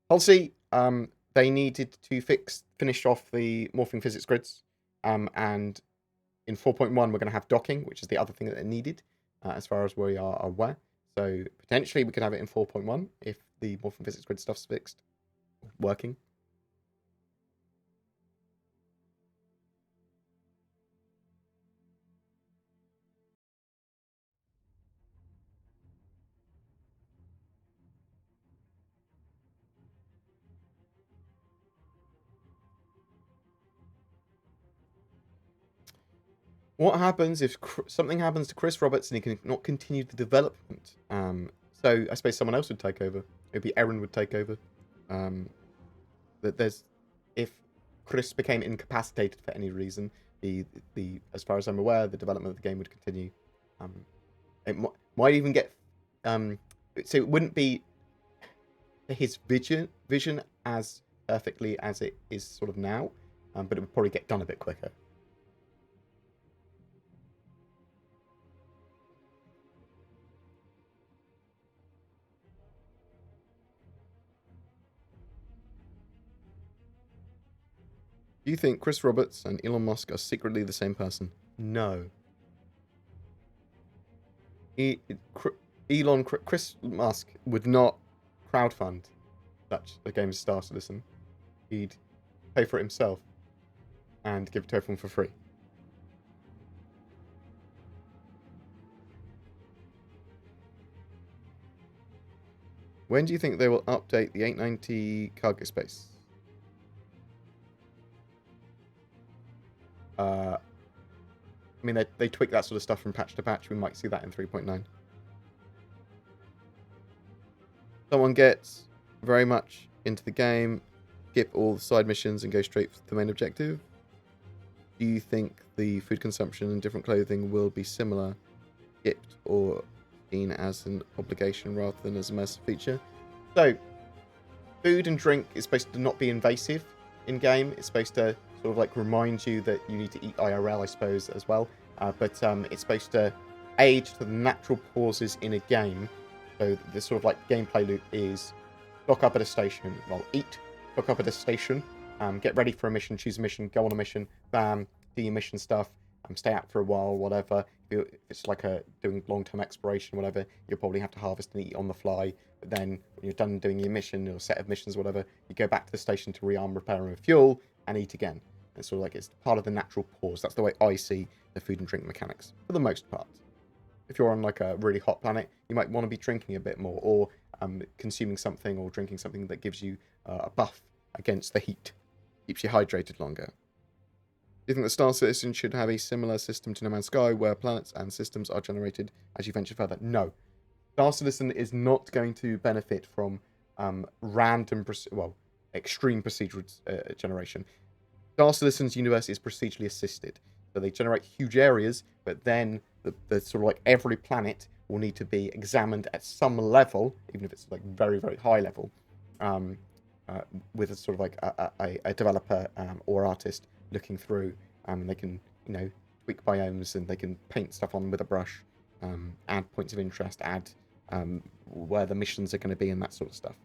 Hull C, they needed to finish off the morphing physics grids. And in 4.1, we're going to have docking, which is the other thing that they needed, as far as we are aware. So potentially we could have it in 4.1 if the morphing physics grid stuff's fixed, working. What happens if something happens to Chris Roberts and he cannot continue the development? So I suppose someone else would take over. It'd be Aaron would take over. If Chris became incapacitated for any reason, as far as I'm aware, the development of the game would continue. It might even get so it wouldn't be his vision as perfectly as it is sort of now, but it would probably get done a bit quicker. Do you think Chris Roberts and Elon Musk are secretly the same person? No. Chris Musk would not crowdfund such a game as Star Citizen. He'd pay for it himself and give it to everyone for free. When do you think they will update the 890 cargo space? I mean, they tweak that sort of stuff from patch to patch. We might see that in 3.9. Someone gets very much into the game, skip all the side missions and go straight for the main objective. Do you think the food consumption and different clothing will be similar, skipped or seen as an obligation rather than as a immersive feature? So, food and drink is supposed to not be invasive in game. It's supposed to sort of like remind you that you need to eat IRL, I suppose, as well. But it's supposed to aid to the natural pauses in a game. So the sort of like gameplay loop is lock up at a station, well, eat, lock up at a station, get ready for a mission, choose a mission, go on a mission, bam, do your mission stuff, stay out for a while, whatever. If it's like doing long-term exploration, whatever, you'll probably have to harvest and eat on the fly. But then when you're done doing your mission or set of missions, whatever, you go back to the station to rearm, repair, and refuel, and eat again. It's sort of like it's part of the natural pause. That's the way I see the food and drink mechanics, for the most part. If you're on like a really hot planet, you might want to be drinking a bit more, or consuming something or drinking something that gives you a buff against the heat, keeps you hydrated longer. Do you think that Star Citizen should have a similar system to No Man's Sky, where planets and systems are generated as you venture further? No. Star Citizen is not going to benefit from extreme procedural generation. Star Citizen's universe is procedurally assisted. So they generate huge areas, but then the sort of like every planet will need to be examined at some level, even if it's like very, very high level, with a sort of like a developer or artist looking through, and they can, tweak biomes and they can paint stuff on with a brush, add points of interest, add where the missions are going to be and that sort of stuff.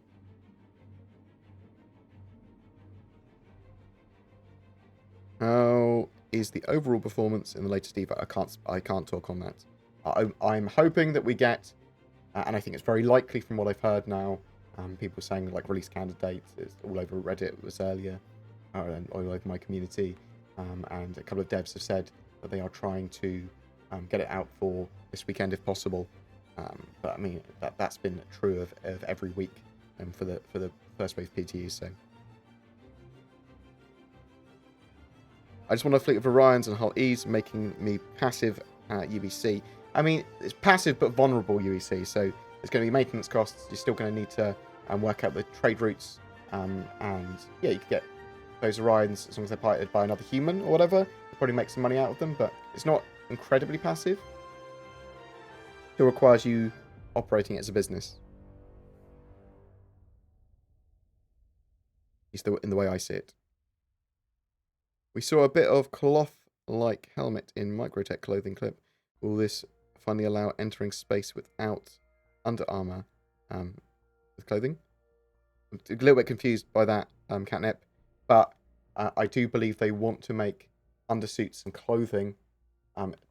How is the overall performance in the latest EVO? I can't talk on that. I'm hoping that we get, and I think it's very likely from what I've heard now, people saying like release candidates, it's all over Reddit, it was earlier, and all over my community, and a couple of devs have said that they are trying to get it out for this weekend if possible. But I mean that's been true of every week for the first wave PTU. So I just want a fleet of Orions and Hull E's, making me passive at UBC. I mean, it's passive but vulnerable UEC, so there's going to be maintenance costs. You're still going to need to work out the trade routes, and yeah, you could get those Orions as long as they're piloted by another human or whatever. You'll probably make some money out of them, but it's not incredibly passive. It requires you operating it as a business. At least in the way I see it. We saw a bit of cloth-like helmet in Microtech clothing clip. Will this finally allow entering space without under armor with clothing? I'm a little bit confused by that, Catnip, but I do believe they want to make undersuits and clothing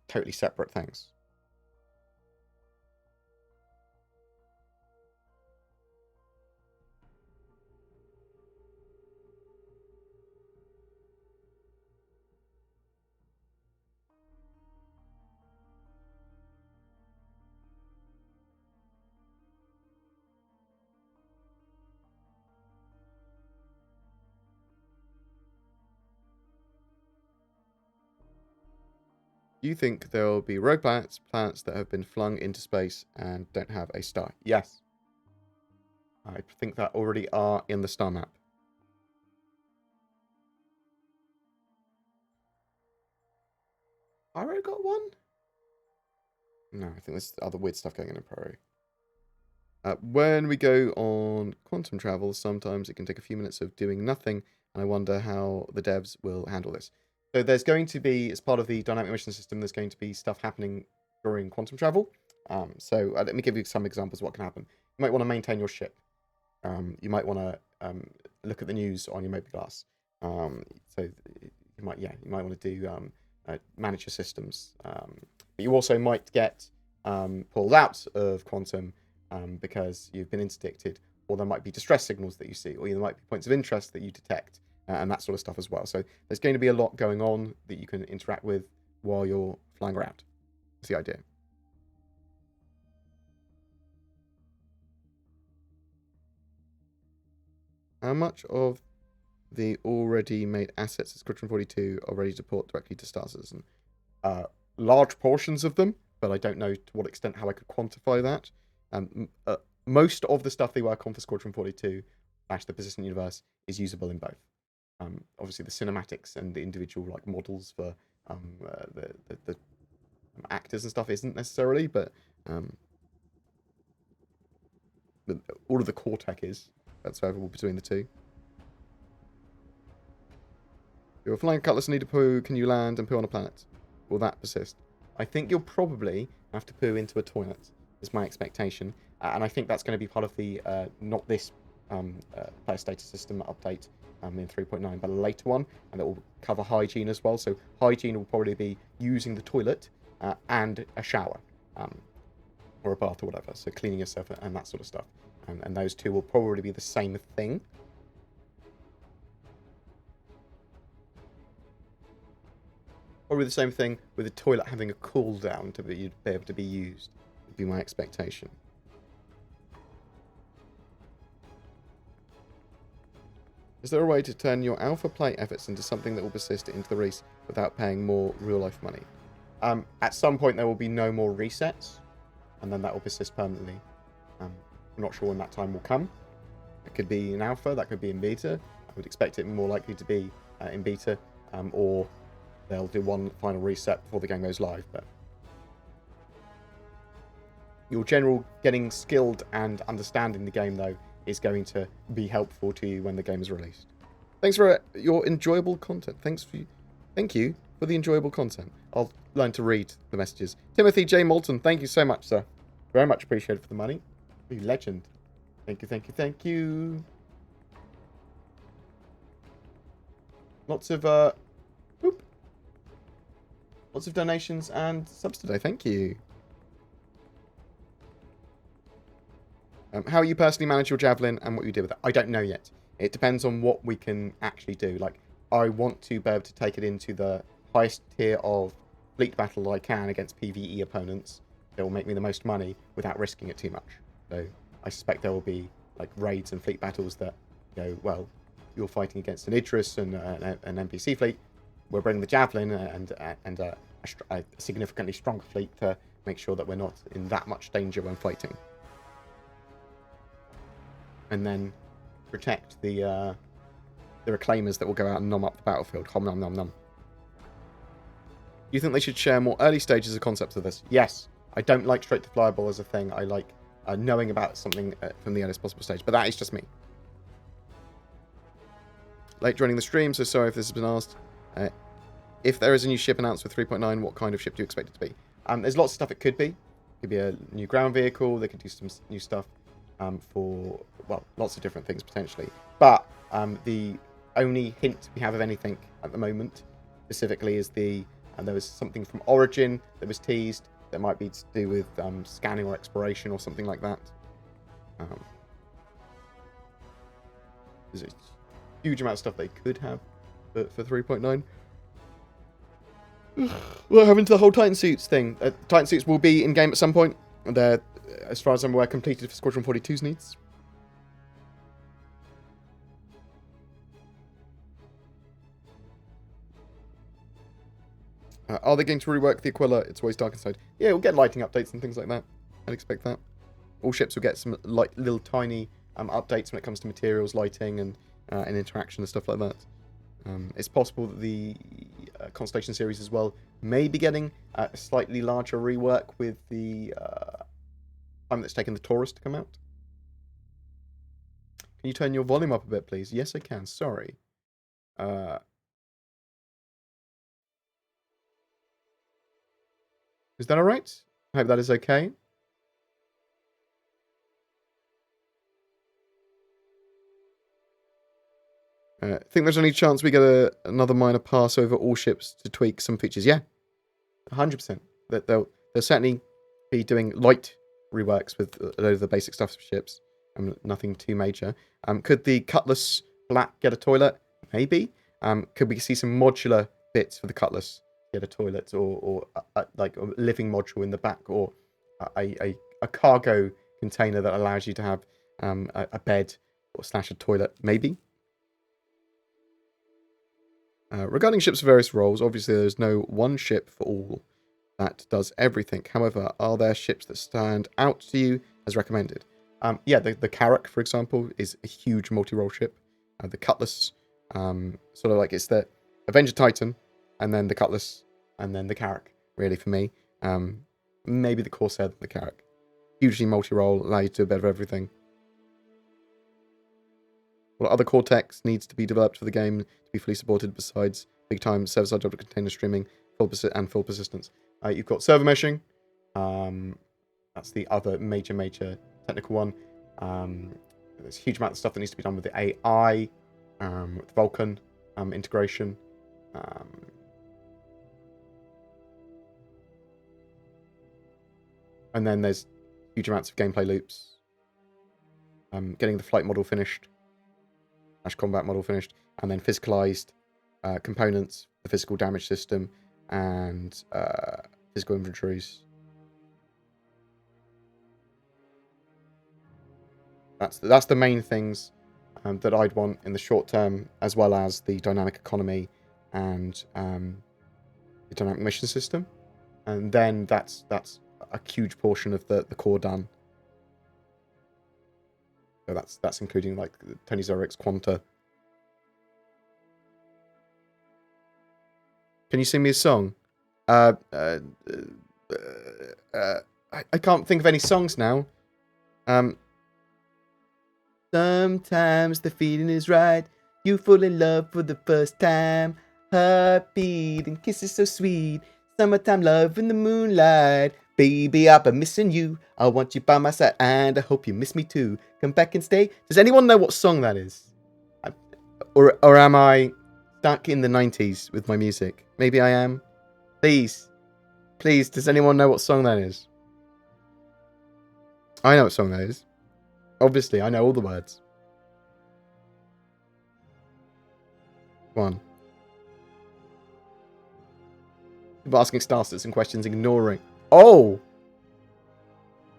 totally separate things. Do you think there will be rogue planets that have been flung into space and don't have a star? Yes. I think that already are in the star map. I already got one? No, I think there's other weird stuff going on in Prairie. When we go on quantum travel, sometimes it can take a few minutes of doing nothing, and I wonder how the devs will handle this. So there's going to be, as part of the dynamic mission system, there's going to be stuff happening during quantum travel. So let me give you some examples of what can happen. You might want to maintain your ship. You might want to look at the news on your mobile glass. So you might want to do manage your systems. But you also might get pulled out of quantum because you've been interdicted, or there might be distress signals that you see, or there might be points of interest that you detect. And that sort of stuff as well. So there's going to be a lot going on that you can interact with while you're flying around. That's the idea. How much of the already made assets of Squadron 42 are ready to port directly to Star Citizen? large portions of them, but I don't know to what extent how I could quantify that. Most of the stuff they work on for Squadron 42 / the Persistent Universe is usable in both. Obviously, the cinematics and the individual like models for the actors and stuff isn't necessarily, but all of the core tech is. That's available between the two. You're flying cutlass and need to poo. Can you land and poo on a planet? Will that persist? I think you'll probably have to poo into a toilet, is my expectation. And I think that's going to be part of the, not this player status system update in 3.9, but a later one. And it will cover hygiene as well. So hygiene will probably be using the toilet and a shower. Or a bath or whatever. So cleaning yourself and that sort of stuff. And those two will probably be the same thing. Probably the same thing with the toilet having a cooldown to be able to be used, would be my expectation. Is there a way to turn your alpha play efforts into something that will persist into the race without paying more real-life money? At some point there will be no more resets, and then that will persist permanently. I'm not sure when that time will come. It could be in alpha, that could be in beta. I would expect it more likely to be in beta, or they'll do one final reset before the game goes live. But your general getting skilled and understanding the game, though, is going to be helpful to you when the game is released. Thanks for your enjoyable content. Thank you for the enjoyable content. I'll learn to read the messages. Timothy J. Moulton, thank you so much, sir. Very much appreciated for the money. You legend. Thank you, thank you, thank you. Lots of lots of donations and subs today. Thank you. How you personally manage your javelin and what you do with it, I don't know yet. It depends on what we can actually do. Like, I want to be able to take it into the highest tier of fleet battle I can against PvE opponents that will make me the most money without risking it too much. So I suspect there will be like raids and fleet battles that, you know, well, you're fighting against an Idris and an NPC fleet. We're bringing the javelin and a significantly stronger fleet to make sure that we're not in that much danger when fighting. And then protect the reclaimers that will go out and nom up the battlefield. Hom nom nom nom. You think they should share more early stages of concepts of this? Yes. I don't like straight to flyable as a thing. I like knowing about something from the earliest possible stage. But that is just me. Late joining the stream, so sorry if this has been asked. If there is a new ship announced with 3.9, what kind of ship do you expect it to be? There's lots of stuff it could be. It could be a new ground vehicle. They could do some new stuff for, well, lots of different things potentially. But the only hint we have of anything at the moment specifically is there was something from Origin that was teased that might be to do with scanning or exploration or something like that. There's a huge amount of stuff they could have for 3.9. We're having the whole Titan Suits thing. Titan Suits will be in game at some point. They're, as far as I'm aware, completed for Squadron 42's needs. Are they going to rework the Aquila? It's always dark inside. Yeah, we'll get lighting updates and things like that. I'd expect that. All ships will get some little tiny updates when it comes to materials, lighting, and interaction and stuff like that. It's possible that the Constellation series as well may be getting a slightly larger rework with the time that's taken the Taurus to come out. Can you turn your volume up a bit, please? Yes, I can. Sorry. Is that alright? I hope that is okay. Think there's any chance we get another minor pass over all ships to tweak some features? Yeah, 100%. That they'll certainly be doing light reworks with a load of the basic stuff of ships. Nothing too major. Could the Cutlass Black get a toilet? Maybe. Could we see some modular bits for the Cutlass get a toilet, or like a living module in the back, or a cargo container that allows you to have a bed or / a toilet? Maybe. Regarding ships for various roles, obviously there's no one ship for all. that does everything. However, are there ships that stand out to you as recommended? Yeah, the Carrack, for example, is a huge multi-role ship. The Cutlass, sort of like it's the Avenger Titan, and then the Cutlass, and then the Carrack, really, for me. Maybe the Corsair, the Carrack. Hugely multi-role, allow you to do a bit of everything. What other core techs needs to be developed for the game to be fully supported besides big-time server-side object container streaming and full persistence? You've got server meshing. That's the other major technical one. There's a huge amount of stuff that needs to be done with the AI, with Vulkan integration. And then there's huge amounts of gameplay loops. Getting the flight model finished. Combat model finished, and then physicalized components, the physical damage system, and physical inventories. That's the main things that I'd want in the short term, as well as the dynamic economy and the dynamic mission system, and then that's a huge portion of the core done. So that's including like Tony Zorick's Quanta. Can you sing me a song? I can't think of any songs now. Sometimes the feeling is right. You fall in love for the first time. Heartbeat and kisses so sweet. Summertime love in the moonlight. Baby, I've been missing you. I want you by my side, and I hope you miss me too. Come back and stay. Does anyone know what song that is? Or am I stuck in the 90s with my music? Maybe I am. Please, does anyone know what song that is? I know what song that is. Obviously, I know all the words. One. People asking stars and questions, ignoring. Oh!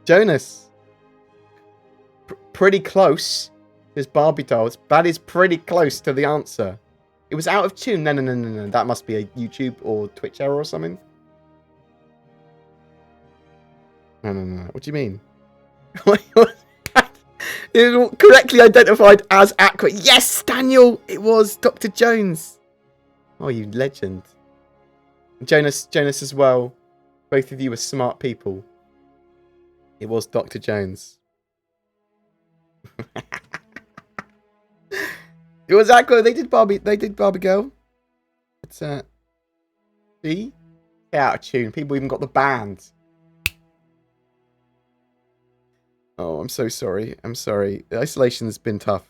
Jonas. Pretty close. There's Barbie dolls. That is pretty close to the answer. It was out of tune. No. That must be a YouTube or Twitch error or something. No. What do you mean? It was correctly identified as accurate. Yes, Daniel! It was Dr. Jones. Oh, you legend. Jonas as well. Both of you were smart people. It was Dr. Jones. It was accurate. They did Barbie Girl. It's see? Out of tune. People even got the band. Oh, I'm so sorry. I'm sorry. The isolation's been tough.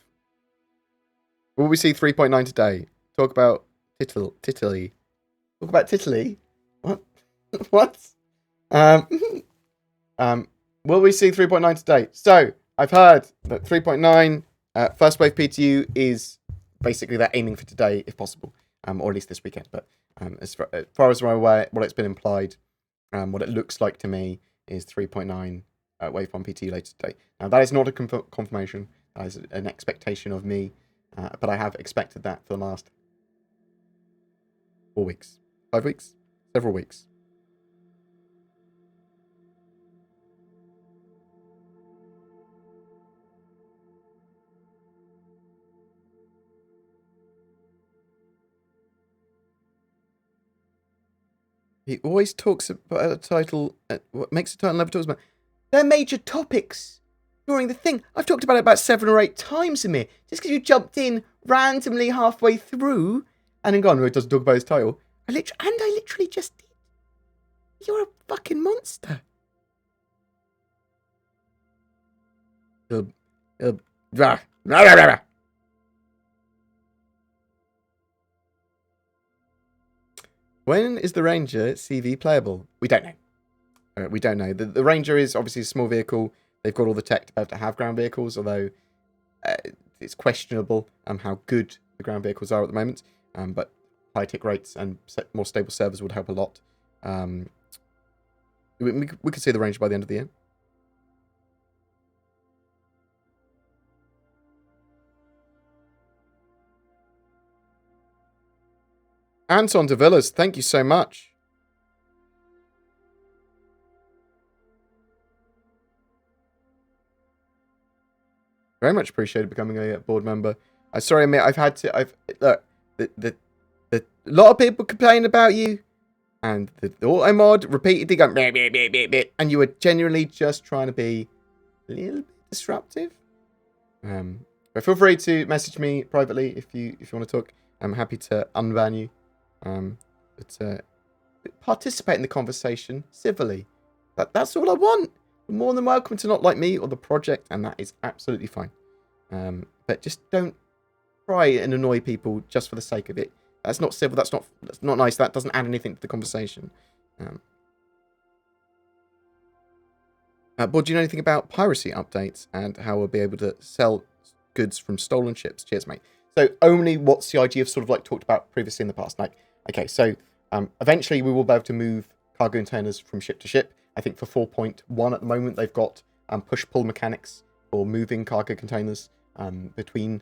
Will we see 3.9 today? Talk about Tittily. Talk about Tittily? What? What? Will we see 3.9 today? So, I've heard that 3.9 first wave PTU is basically they're aiming for today, if possible, or at least this weekend. But as far as I'm aware, what it's been implied, what it looks like to me is 3.9 wave 1 PTU later today. Now, that is not a confirmation. That is an expectation of me, but I have expected that for the last 4 weeks, 5 weeks, several weeks. He always talks about a title. What makes a title never talks about? They're major topics during the thing. I've talked about it about 7 or 8 times, Amir. Just because you jumped in randomly halfway through and then gone, it doesn't talk about his title. I literally just did. You're a fucking monster. When is the Ranger CV playable? We don't know. We don't know. The Ranger is obviously a small vehicle. They've got all the tech to be able to have ground vehicles, although it's questionable how good the ground vehicles are at the moment. But high tick rates and more stable servers would help a lot. We could see the Ranger by the end of the year. Anton de Villas, thank you so much. very much appreciated becoming a board member. Sorry, mate. I've had to. Look. The a lot of people complain about you, and the auto mod repeatedly going, bleh, bleh, bleh, bleh, bleh, and you were genuinely just trying to be a little bit disruptive. But feel free to message me privately if you want to talk. I'm happy to unban you. But participate in the conversation civilly. That's all I want. You're more than welcome to not like me or the project, and that is absolutely fine. But just don't try and annoy people just for the sake of it. That's not civil. That's not nice. That doesn't add anything to the conversation. But do you know anything about piracy updates and how we'll be able to sell goods from stolen ships? Cheers, mate. So only what CIG have sort of like talked about previously in the past. Like, okay, so eventually we will be able to move cargo containers from ship to ship. I think for 4.1 at the moment they've got push-pull mechanics for moving cargo containers between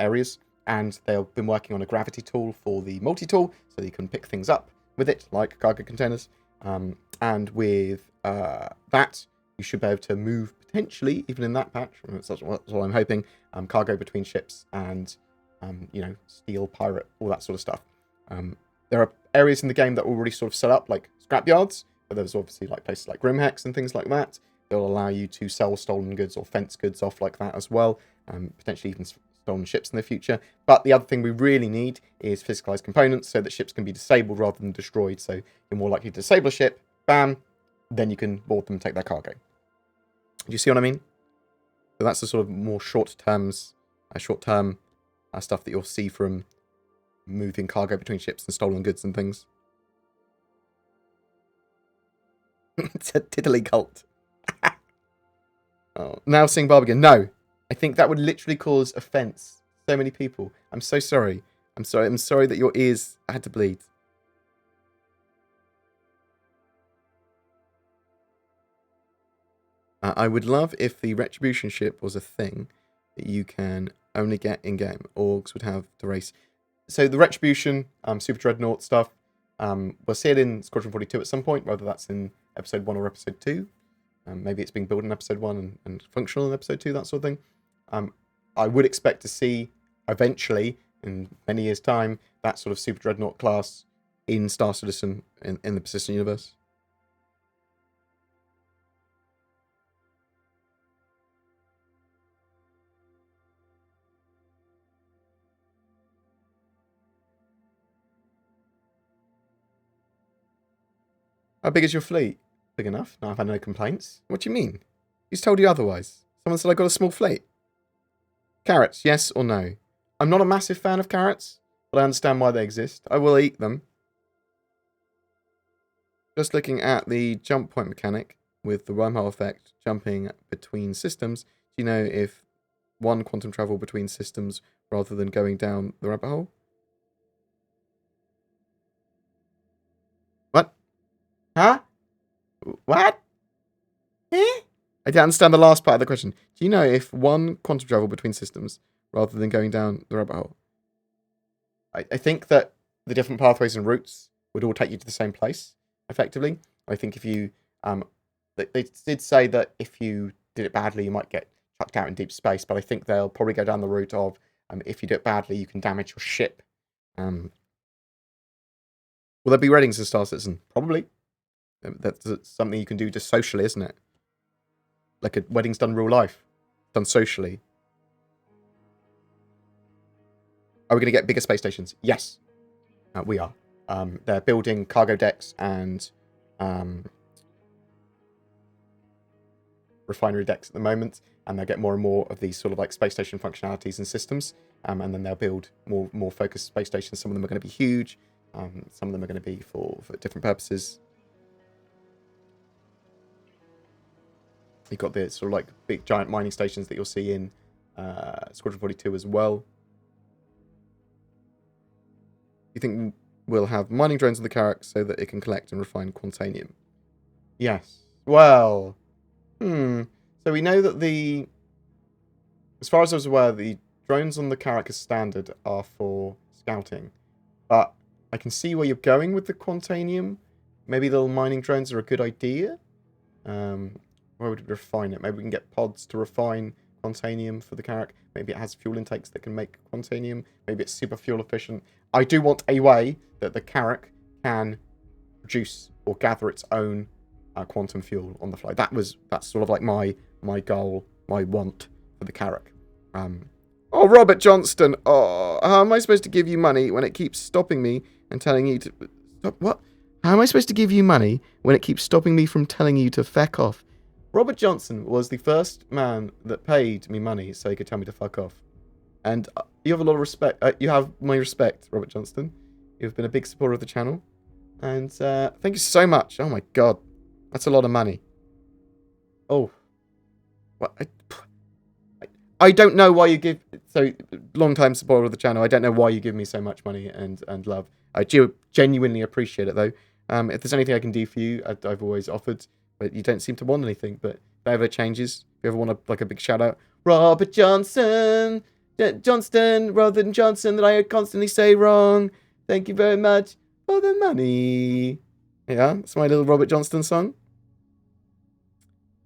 areas. And they've been working on a gravity tool for the multi-tool, so you can pick things up with it, like cargo containers. And with that, you should be able to move, potentially, even in that patch, that's what I'm hoping, cargo between ships and, steel, pirate, all that sort of stuff. There are areas in the game that are already sort of set up, like scrapyards, but there's obviously like places like Grimhex and things like that. They'll allow you to sell stolen goods or fence goods off like that as well, potentially even stolen ships in the future. But the other thing we really need is physicalized components so that ships can be disabled rather than destroyed. So you're more likely to disable a ship, bam, then you can board them and take their cargo. Do you see what I mean? So that's the sort of more short-term stuff that you'll see from moving cargo between ships and stolen goods and things. It's a tiddly cult. Oh, now seeing Barb again. No. I think that would literally cause offense. So many people. I'm so sorry. I'm sorry that your ears had to bleed. I would love if the Retribution ship was a thing that you can only get in-game. Orgs would have to race. So the Retribution, Super Dreadnought stuff, we'll see it in Squadron 42 at some point, whether that's in Episode 1 or Episode 2. Maybe it's being built in Episode 1 and functional in Episode 2, that sort of thing. I would expect to see, eventually, in many years' time, that sort of Super Dreadnought class in Star Citizen in the Persistent Universe. How big is your fleet? Big enough. No, I've had no complaints. What do you mean? Who's told you otherwise? Someone said I got a small fleet. Carrots, yes or no? I'm not a massive fan of carrots, but I understand why they exist. I will eat them. Just looking at the jump point mechanic with the wormhole effect jumping between systems, do you know if one quantum travel between systems rather than going down the rabbit hole? What? Huh? What? Eh? I don't understand the last part of the question. Do you know if one quantum travel between systems rather than going down the rabbit hole? I think that the different pathways and routes would all take you to the same place, effectively. I think if you... they did say that if you did it badly, you might get chucked out in deep space, but I think they'll probably go down the route of if you do it badly, you can damage your ship. Will there be ratings in Star Citizen? Probably. That's something you can do just socially, isn't it? Like a wedding's done real life. Done socially. Are we going to get bigger space stations? Yes. We are. They're building cargo decks and refinery decks at the moment, and they'll get more and more of these sort of like space station functionalities and systems, and then they'll build more focused space stations. Some of them are going to be huge. Some of them are going to be for different purposes. You've got the sort of like big giant mining stations that you'll see in Squadron 42 as well. You think we'll have mining drones on the Carrack so that it can collect and refine Quantanium? Yes. Well, so we know that as far as I was aware, the drones on the Carrack as standard are for scouting. But I can see where you're going with the Quantanium. Maybe little mining drones are a good idea. Where would we refine it? Maybe we can get pods to refine Quantanium for the Carrack. Maybe it has fuel intakes that can make Quantanium. Maybe it's super fuel efficient. I do want a way that the Carrack can produce or gather its own quantum fuel on the fly. That's sort of like my goal, my want for the Carrack. Oh, Robert Johnston. Oh, how am I supposed to give you money when it keeps stopping me and telling you to... Stop, what? How am I supposed to give you money when it keeps stopping me from telling you to feck off? Robert Johnson was the first man that paid me money so he could tell me to fuck off. And you have a lot of respect. You have my respect, Robert Johnston. You've been a big supporter of the channel. And thank you so much. Oh my god. That's a lot of money. Oh. What? I don't know why you give... So, long-time supporter of the channel. I don't know why you give me so much money and love. I do genuinely appreciate it, though. If there's anything I can do for you, I've always offered. But you don't seem to want anything. But if that ever changes, if you ever want a big shout-out, Robert Johnson! Johnston, rather than Johnson, that I constantly say wrong. Thank you very much for the money. Yeah, that's my little Robert Johnston song.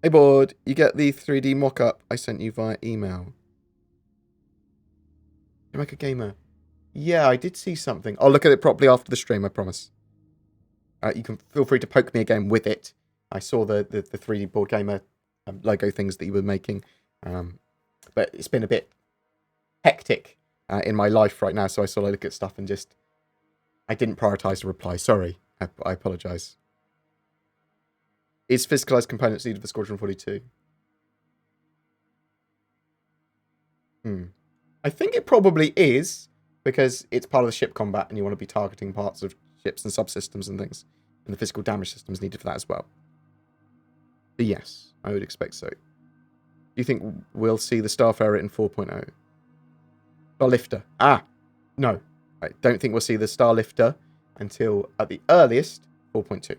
Hey, Bored, you get the 3D mock-up I sent you via email. BoredGamer. Yeah, I did see something. I'll look at it properly after the stream, I promise. You can feel free to poke me again with it. I saw the 3D BoredGamer logo things that you were making. But it's been a bit hectic in my life right now, so I sort of look at stuff and just... I didn't prioritize the reply. Sorry. I apologize. Is physicalized components needed for Squadron 42? I think it probably is, because it's part of the ship combat and you want to be targeting parts of ships and subsystems and things. And the physical damage system is needed for that as well. But yes, I would expect so. Do you think we'll see the Starfarer in 4.0? Starlifter. Ah! No. I don't think we'll see the Starlifter until, at the earliest, 4.2.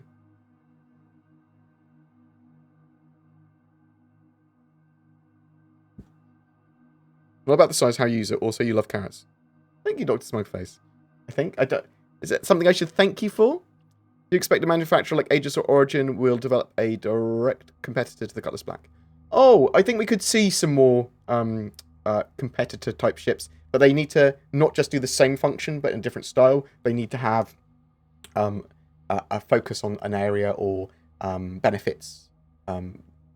What about the size? How you use it? Also, you love carrots. Thank you, Dr. Smokeface. I don't... Is it something I should thank you for? Do you expect a manufacturer like Aegis or Origin will develop a direct competitor to the Cutlass Black? Oh, I think we could see some more competitor-type ships. But they need to not just do the same function, but in a different style. They need to have a focus on an area or benefits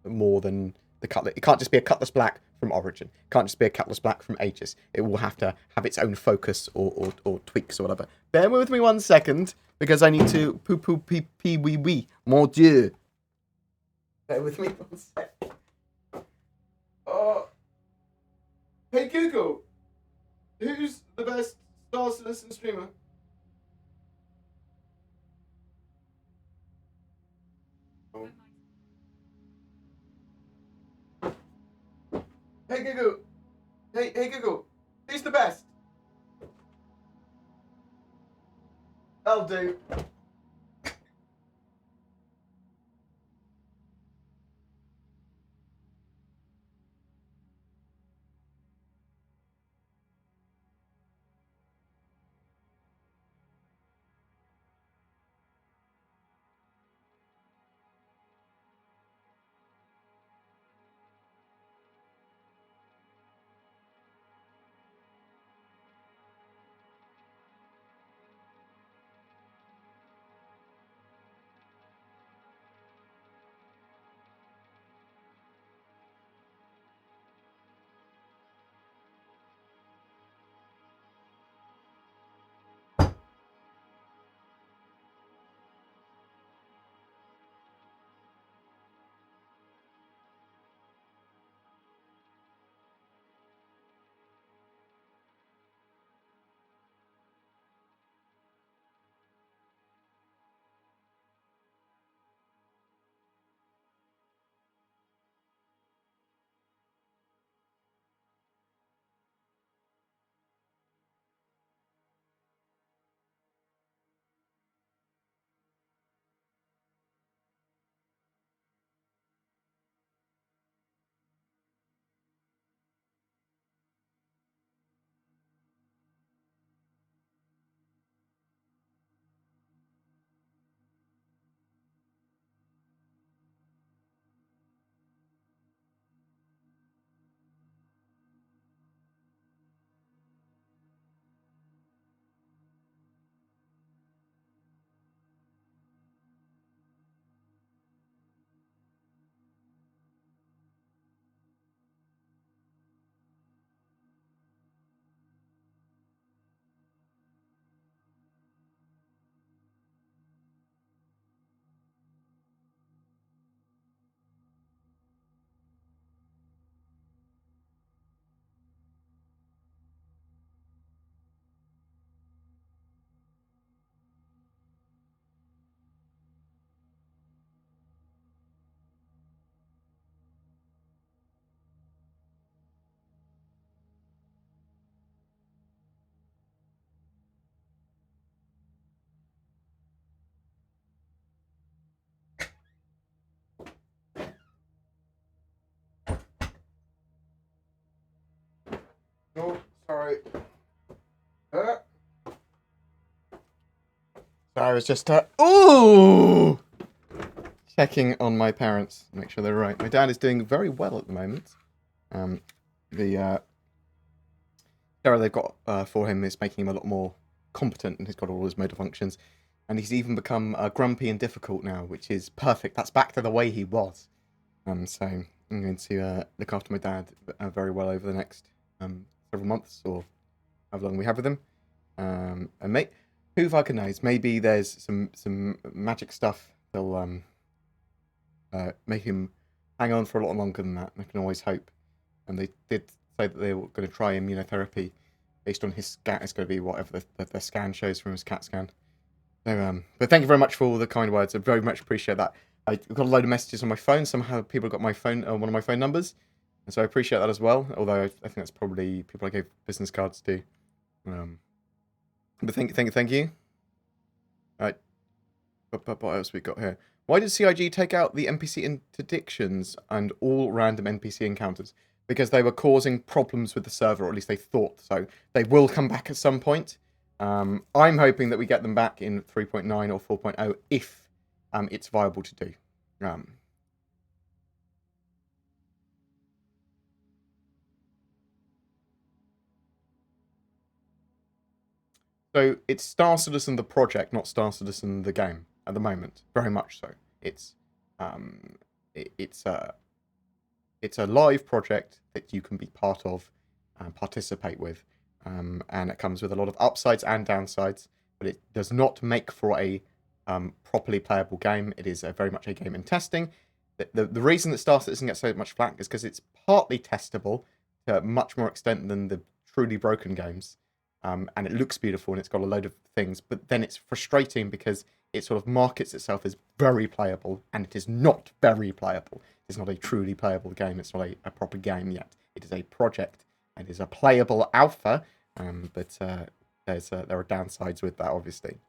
more than the Cutlass. It can't just be a Cutlass Black from Origin. It can't just be a Cutlass Black from Aegis. It will have to have its own focus or tweaks or whatever. Bear with me 1 second, because I need to poo-poo pee-wee-wee. Mon Dieu. Bear with me 1 second. Oh. Hey, Google. Who's the best Star Citizen streamer? Oh. Hey Google. Hey Google. Who's the best? I'll do. I was just, ooh! Checking on my parents, make sure they're right. My dad is doing very well at the moment. The Sarah they've got for him is making him a lot more competent, and he's got all his motor functions. And he's even become grumpy and difficult now, which is perfect. That's back to the way he was. So I'm going to look after my dad very well over the next several months, or however long we have with him. And who fucking knows? Maybe there's some magic stuff that'll make him hang on for a lot longer than that. I can always hope. And they did say that they were going to try immunotherapy based on his scan. It's going to be whatever the scan shows from his CAT scan. So, but thank you very much for all the kind words. I very much appreciate that. I got a load of messages on my phone. Somehow people got my phone, one of my phone numbers, and so I appreciate that as well. Although I think that's probably people I gave business cards to. But thank you. Right. What else we got here? Why did CIG take out the NPC interdictions and all random NPC encounters? Because they were causing problems with the server, or at least they thought so. They will come back at some point. I'm hoping that we get them back in 3.9 or 4.0 if it's viable to do. So it's Star Citizen the project, not Star Citizen the game at the moment. Very much so. It's a live project that you can be part of and participate with. And it comes with a lot of upsides and downsides, but it does not make for a properly playable game. It is very much a game in testing. The reason that Star Citizen gets so much flack is because it's partly testable to much more extent than the truly broken games. And it looks beautiful and it's got a load of things, but then it's frustrating because it sort of markets itself as very playable, and it is not very playable. It's not a truly playable game. It's not a proper game yet. It is a project. It is a playable alpha, but there are downsides with that, obviously.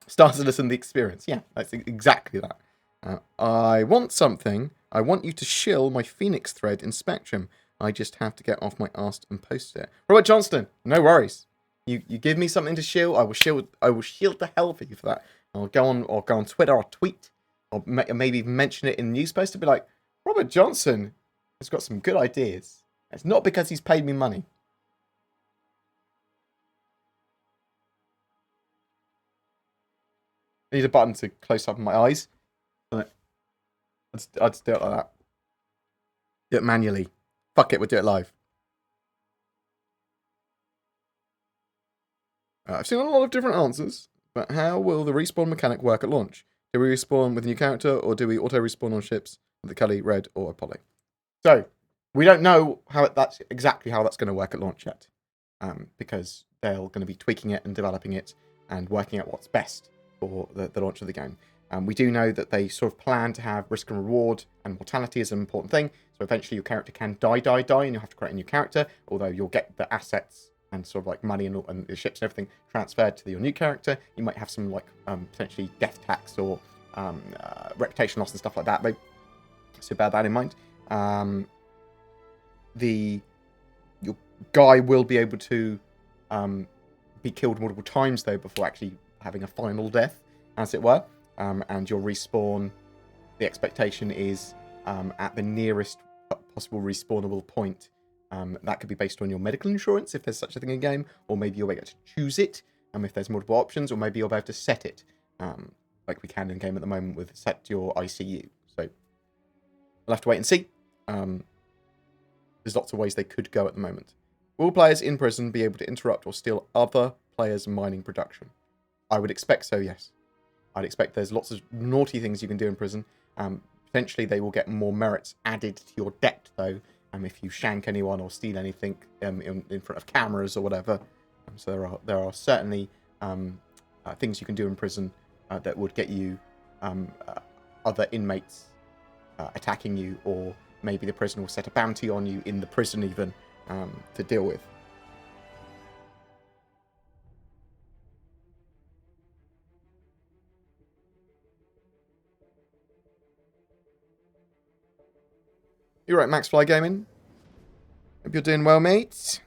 Star Citizen the experience. Yeah, that's exactly that. I want something. I want you to shill my Phoenix thread in Spectrum. I just have to get off my arse and post it. Robert Johnston, no worries. You give me something to shield. I will shield the hell for you for that. I'll go on Twitter or tweet, or maybe even mention it in the news post to be like, Robert Johnson has got some good ideas. It's not because he's paid me money. I need a button to close up my eyes. I'll just do it like that. Do it manually. Fuck it, we'll do it live. I've seen a lot of different answers, but how will the respawn mechanic work at launch? Do we respawn with a new character, or do we auto-respawn on ships with the Kelly, Red, or Apollo? So, we don't know that's exactly how that's going to work at launch yet, because they're going to be tweaking it and developing it and working out what's best for the launch of the game. We do know that they sort of plan to have risk and reward, and mortality is an important thing. So eventually your character can die, and you'll have to create a new character, although you'll get the assets and sort of like money and the ships and everything transferred to your new character. You might have some like potentially death tax or reputation loss and stuff like that. So bear that in mind. Your guy will be able to be killed multiple times though before actually having a final death, as it were. And your respawn, the expectation is at the nearest possible respawnable point. That could be based on your medical insurance, if there's such a thing in game, or maybe you'll be able to choose it, if there's multiple options, or maybe you'll be able to set it, like we can in game at the moment with set your ICU. So we'll have to wait and see. There's lots of ways they could go at the moment. Will players in prison be able to interrupt or steal other players' mining production? I would expect so, yes. I'd expect there's lots of naughty things you can do in prison. Potentially they will get more merits added to your debt, though, if you shank anyone or steal anything in front of cameras or whatever. So there are certainly things you can do in prison that would get you other inmates attacking you, or maybe the prison will set a bounty on you in the prison even to deal with. You're right, Max Fly Gaming. Hope you're doing well, mate.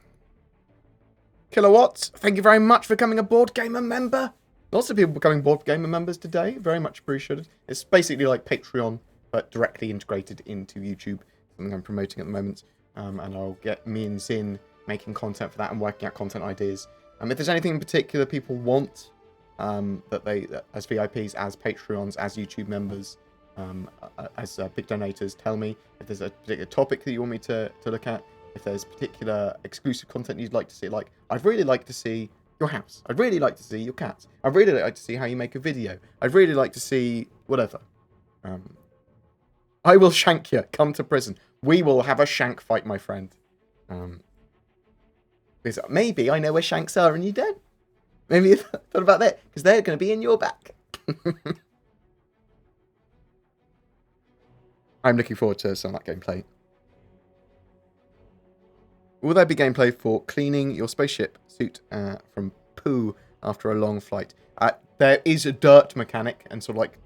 Kilowatt, thank you very much for becoming a BoredGamer member. Lots of people becoming BoredGamer members today. Very much appreciated. It's basically like Patreon, but directly integrated into YouTube. Something I'm promoting at the moment. And I'll get me and Zin making content for that and working out content ideas. If there's anything in particular people want, that as VIPs, as Patreons, as YouTube members, as big donators, tell me. If there's a particular topic that you want me to look at, if there's particular exclusive content you'd like to see, like I'd really like to see your house, I'd really like to see your cats, I'd really like to see how you make a video, I'd really like to see whatever. I will shank you. Come to prison. We will have a shank fight, my friend. Because maybe I know where shanks are and you don't. Maybe you thought about that, because they're going to be in your back. I'm looking forward to some of that gameplay. Will there be gameplay for cleaning your spaceship suit from poo after a long flight? There is a dirt mechanic and sort of like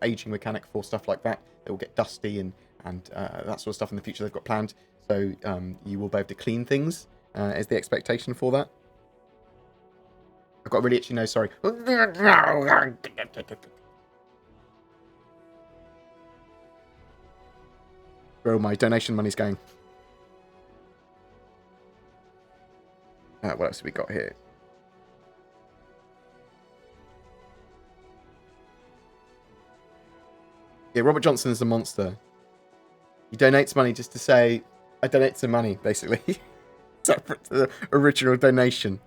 aging mechanic for stuff like that. It will get dusty and that sort of stuff in the future they've got planned. So you will be able to clean things is the expectation for that. I've got a really itchy nose, sorry. Where all my donation money's going. What else have we got here? Yeah, Robert Johnson is a monster. He donates money just to say, I donate some money, basically. Separate to the original donation.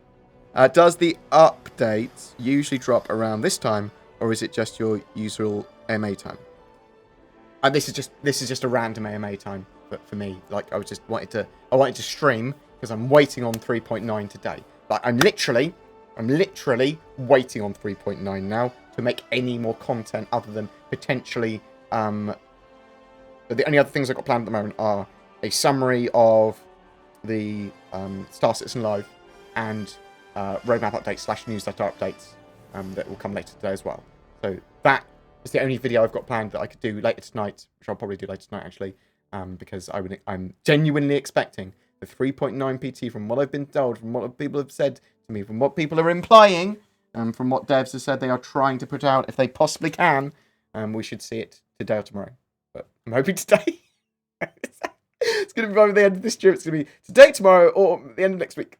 Does the update usually drop around this time, or is it just your usual AMA time? This is just a random AMA time for me. Like I wanted to stream because I'm waiting on 3.9 today. Like I'm literally waiting on 3.9 now to make any more content other than potentially. The only other things I've got planned at the moment are a summary of the Star Citizen Live and roadmap updates / newsletter updates that will come later today as well. So that is the only video I've got planned that I could do later tonight, which I'll probably do later tonight actually, because I'm genuinely expecting the 3.9 PT from what I've been told, from what people have said to me, from what people are implying, from what devs have said they are trying to put out, if they possibly can, we should see it today or tomorrow. But I'm hoping today. It's going to be by the end of this stream. It's going to be today, tomorrow, or the end of next week.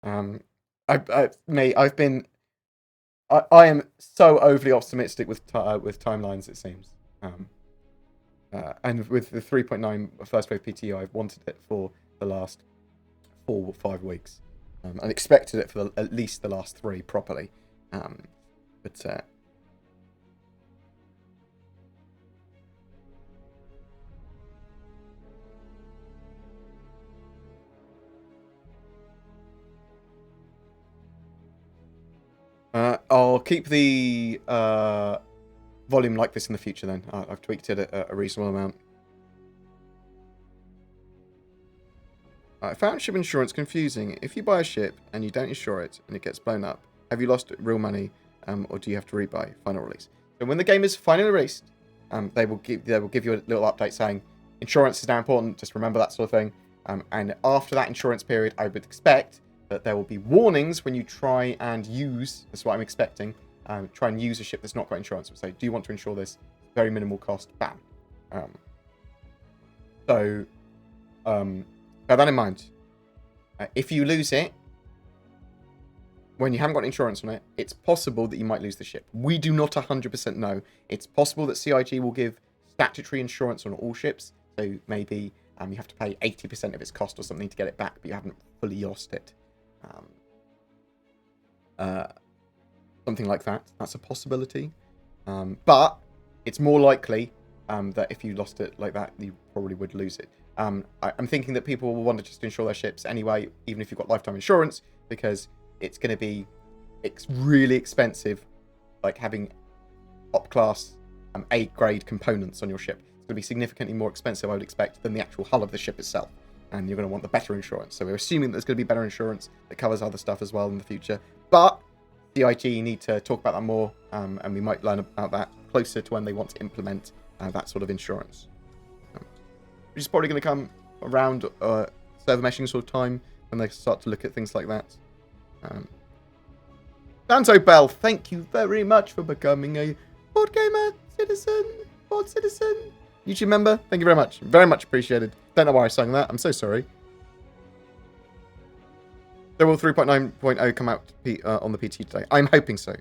I am so overly optimistic with timelines, it seems. And with the 3.9 first wave PTU, I've wanted it for the last 4 or 5 weeks. And expected it for at least the last 3 properly. I'll keep the volume like this in the future then. I've tweaked it a reasonable amount. I found ship insurance confusing. If you buy a ship and you don't insure it and it gets blown up, have you lost real money or do you have to rebuy final release? So when the game is finally released, they will give you a little update saying insurance is now important, just remember that sort of thing. And after that insurance period, I would expect that there will be warnings when you try and use, that's what I'm expecting, try and use a ship that's not got insurance. So, do you want to insure this? Very minimal cost, bam. Bear that in mind. If you lose it, when you haven't got insurance on it, it's possible that you might lose the ship. We do not 100% know. It's possible that CIG will give statutory insurance on all ships, so maybe you have to pay 80% of its cost or something to get it back, but you haven't fully lost it. Something like that. That's a possibility. But it's more likely that if you lost it like that, you probably would lose it. I'm thinking that people will want to just insure their ships anyway, even if you've got lifetime insurance, because it's going to be really expensive, like having top class A grade components on your ship. It's going to be significantly more expensive, I would expect, than the actual hull of the ship itself. And you're going to want the better insurance. So we're assuming that there's going to be better insurance that covers other stuff as well in the future. But CIG need to talk about that more, and we might learn about that closer to when they want to implement that sort of insurance. Which is probably going to come around server meshing sort of time when they start to look at things like that. Santo Bell, thank you very much for becoming a BoredGamer citizen, board citizen, YouTube member. Thank you very much. Very much appreciated. Don't know why I sang that. I'm so sorry. So will 3.9.0 come out on the PTU today? I'm hoping so.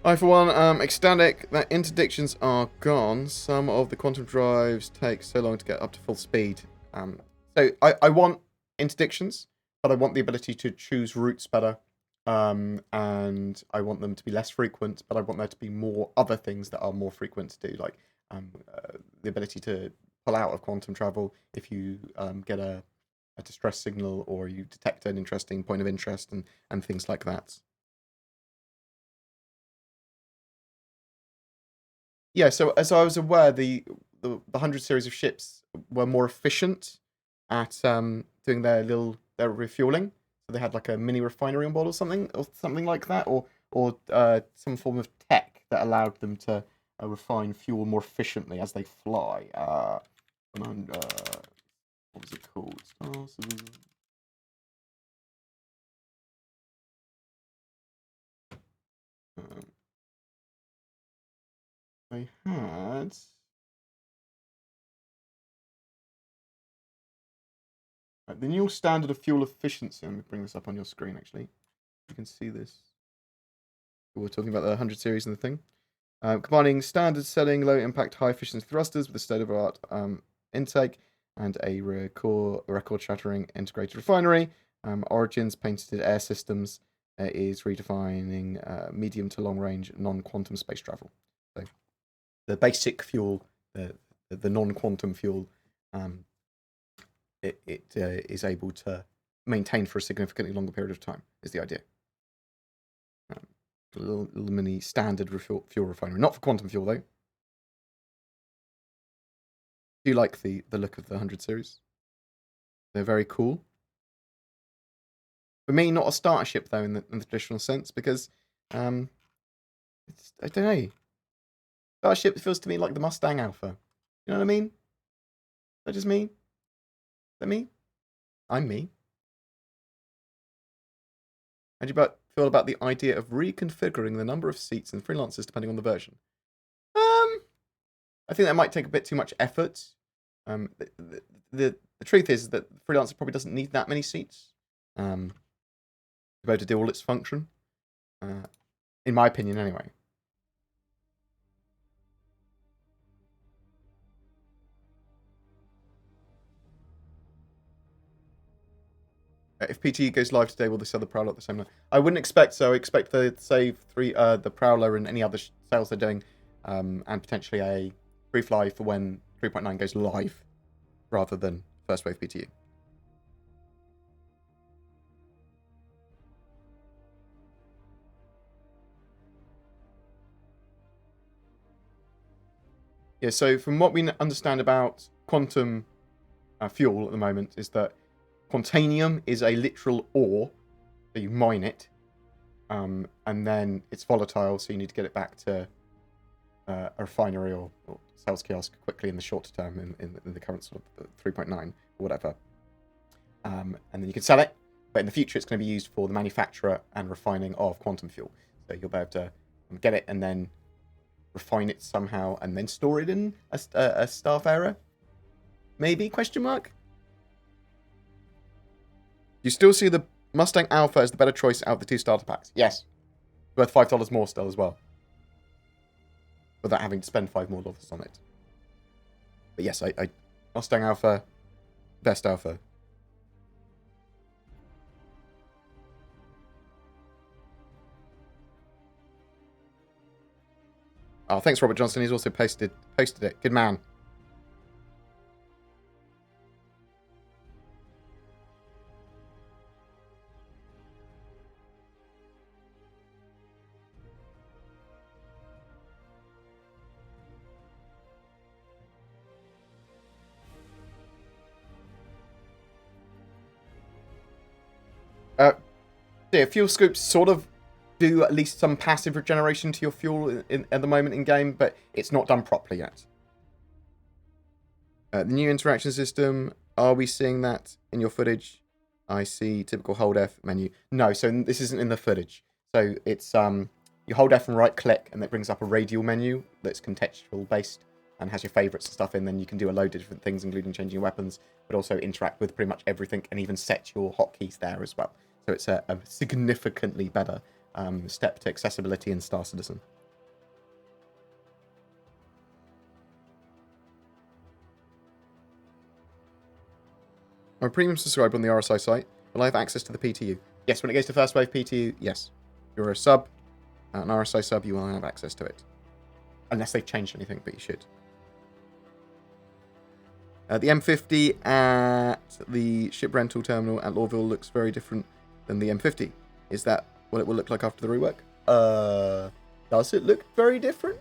I, for one, am ecstatic that interdictions are gone. Some of the quantum drives take so long to get up to full speed. So I want interdictions, but I want the ability to choose routes better. And I want them to be less frequent, but I want there to be more other things that are more frequent to do, like the ability to pull out of quantum travel if you get a distress signal or you detect an interesting point of interest and things like that. Yeah, so as I was aware, the 100 series of ships were more efficient at doing their refueling. So they had like a mini refinery on board or something like that, or some form of tech that allowed them to refine fuel more efficiently as they fly. What was it called? They had. The new standard of fuel efficiency. Let me bring this up on your screen, actually. You can see this. We're talking about the 100 series and the thing. Combining standard setting, low impact, high efficiency thrusters with a state of the art intake and a record shattering integrated refinery. Origins patented air systems is redefining medium to long range non quantum space travel. So the basic fuel, the non quantum fuel, it is able to maintain for a significantly longer period of time, is the idea. A little mini standard fuel refinery. Not for quantum fuel, though. Do you like the look of the 100 series? They're very cool. For me, not a starter ship, though, in the traditional sense, because, I don't know. Starter ship feels to me like the Mustang Alpha. You know what I mean? Is that just me? Is that me? I'm me. How do you feel about the idea of reconfiguring the number of seats and freelancers depending on the version? I think that might take a bit too much effort. The truth is that freelancer probably doesn't need that many seats to be able to do all its function. In my opinion, anyway. If PTU goes live today, will they sell the Prowler at the same time? I wouldn't expect so. I expect to save the Prowler and any other sales they're doing, and potentially a free fly for when 3.9 goes live, rather than first wave PTU. Yeah, so from what we understand about quantum fuel at the moment is that quantanium is a literal ore, so you mine it, and then it's volatile, so you need to get it back to a refinery or sales kiosk quickly in the short term in the current sort of 3.9 or whatever. And then you can sell it, but in the future it's going to be used for the manufacture and refining of quantum fuel. So you'll be able to get it and then refine it somehow and then store it in a staff era? Maybe? Question mark? You still see the Mustang Alpha as the better choice out of the two starter packs? Yes. Worth $5 more still as well. Without having to spend $5 more on it. But yes, I Mustang Alpha, best Alpha. Oh, thanks, Robert Johnson. He's also posted it. Good man. Yeah, fuel scoops sort of do at least some passive regeneration to your fuel at the moment in game, but it's not done properly yet. The new interaction system, are we seeing that in your footage? I see typical hold F menu. No, so this isn't in the footage. So it's you hold F and right click, and that brings up a radial menu that's contextual based and has your favorites and stuff in. Then you can do a load of different things, including changing your weapons, but also interact with pretty much everything and even set your hotkeys there as well. So it's a significantly better step to accessibility in Star Citizen. I'm a premium subscriber on the RSI site. Will I have access to the PTU? Yes, when it goes to first wave PTU, yes. If you're a sub, an RSI sub, you will have access to it. Unless they've changed anything, but you should. The M50 at the ship rental terminal at Lawville looks very different than the M50. Is that what it will look like after the rework? Does it look very different?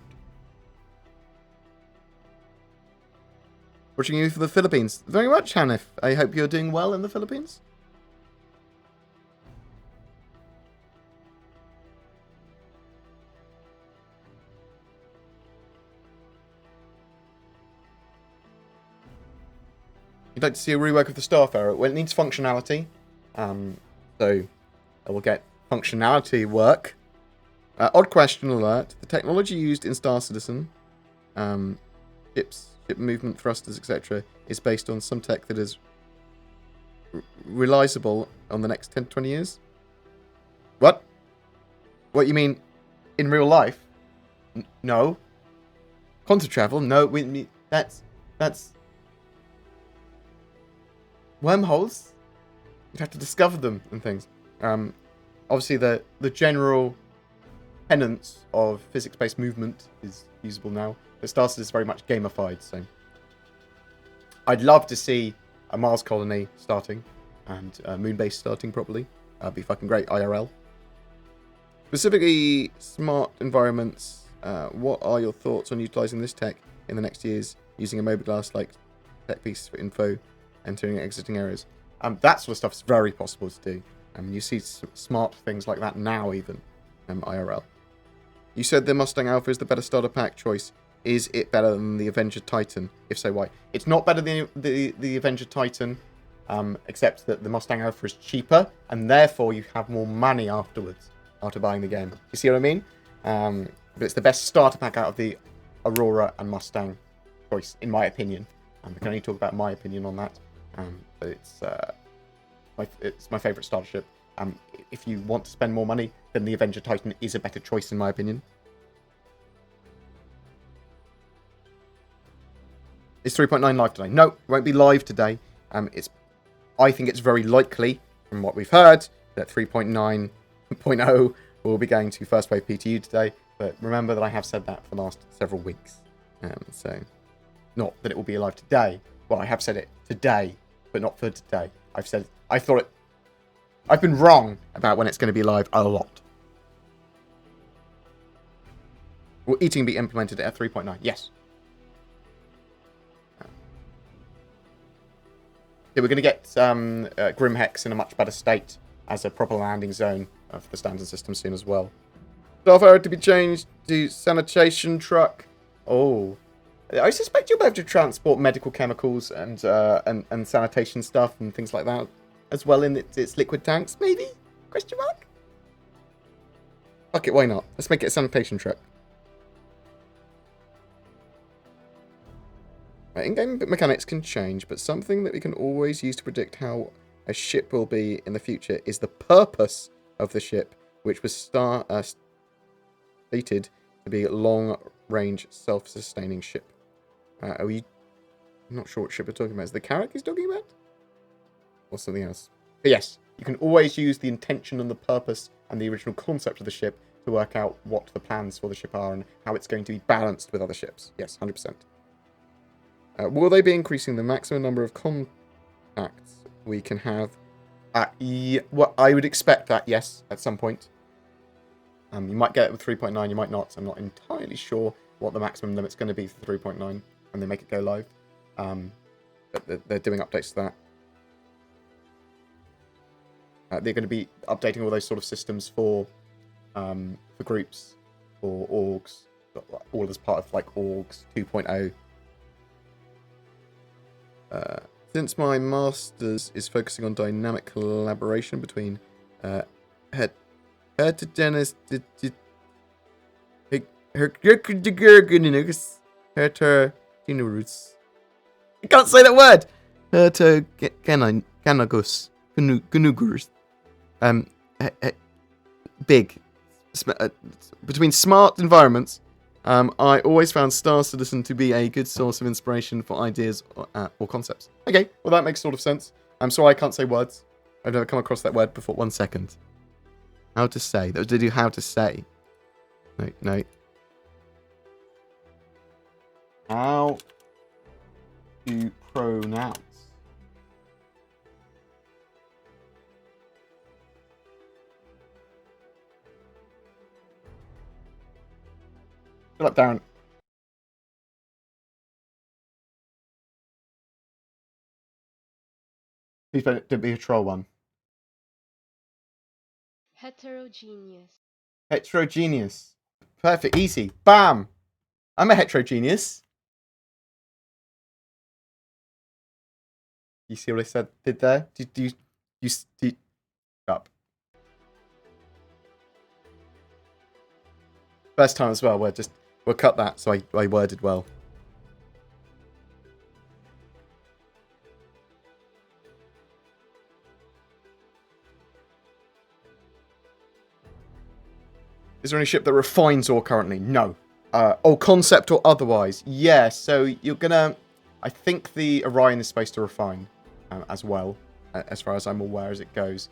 Watching you for the Philippines. Very much, Hanif. I hope you're doing well in the Philippines. You'd like to see a rework of the Starfarer? Well, it needs functionality. So I will get functionality work. Odd question alert. The technology used in Star Citizen, ship movement thrusters, etc., is based on some tech that is realizable on the next 10 to 20 years. What? What you mean in real life? No. Quantum travel? No. That's wormholes. You'd have to discover them and things. Obviously, the general tenets of physics-based movement is usable now. But Star Citizen is very much gamified, so I'd love to see a Mars colony starting and a moon base starting properly. That'd be fucking great, IRL. Specifically, smart environments. What are your thoughts on utilizing this tech in the next years, using a mobiGlass-like tech piece for info, entering and exiting areas? That sort of stuff is very possible to do. You see smart things like that now, even IRL. You said the Mustang Alpha is the better starter pack choice. Is it better than the Avenger Titan? If so, why? It's not better than the Avenger Titan, except that the Mustang Alpha is cheaper, and therefore you have more money afterwards, after buying the game. You see what I mean? But it's the best starter pack out of the Aurora and Mustang choice, in my opinion. I can only talk about my opinion on that. But it's my favourite starter ship. If you want to spend more money, then the Avenger Titan is a better choice, in my opinion. Is 3.9 live today? No, it won't be live today. I think it's very likely, from what we've heard, that 3.9.0 will be going to first wave PTU today. But remember that I have said that for the last several weeks. So, not that it will be live today. Well, I have said it today, but not for today. I've been wrong about when it's going to be live a lot. Will eating be implemented at 3.9? Yes. Yeah, we're going to get Grimhex in a much better state as a proper landing zone for the standard system soon as well. Starfire to be changed to sanitation truck. Oh, I suspect you'll be able to transport medical chemicals and sanitation stuff and things like that as well in its liquid tanks, maybe? Question mark? Fuck it, why not? Let's make it a sanitation truck. In-game mechanics can change, but something that we can always use to predict how a ship will be in the future is the purpose of the ship, which was stated to be a long-range, self-sustaining ship. I'm not sure what ship we're talking about. Is the Carrack he's talking about? Or something else? But yes, you can always use the intention and the purpose and the original concept of the ship to work out what the plans for the ship are and how it's going to be balanced with other ships. Yes, 100%. Will they be increasing the maximum number of contacts we can have? Well, I would expect that, yes, at some point. You might get it with 3.9, you might not. So I'm not entirely sure what the maximum limit's going to be for 3.9 when they make it go live. But they're doing updates to that. They're going to be updating all those sort of systems for groups, for orgs, all as part of like orgs 2.0. Since my master's is focusing on dynamic collaboration between heterogeneous heterogeneous. I can't say that word. Heterogeneous big between smart environments. I always found Star Citizen to be a good source of inspiration for ideas or concepts. Okay, well that makes sort of sense. I'm sorry I can't say words. I've never come across that word before. 1 second. How to say. That did you how to say. No. How to pronounce. Shut up, Darren. Please don't be a troll one. Heterogeneous. Heterogeneous. Perfect. Easy. Bam. I'm a heterogeneous. You see what I did there? Do you up? First time as well. We'll cut that so I worded well. Is there any ship that refines ore currently? No. Concept or otherwise? Yeah, so you're gonna... I think the Orion is supposed to refine as well, as far as I'm aware as it goes.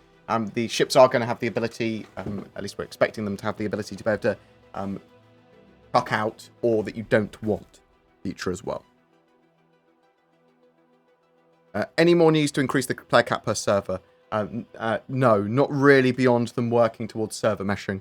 The ships are going to have the ability, at least we're expecting them to have the ability to be able to chuck out ore that you don't want feature as well. Any more news to increase the player cap per server? No, not really beyond them working towards server meshing.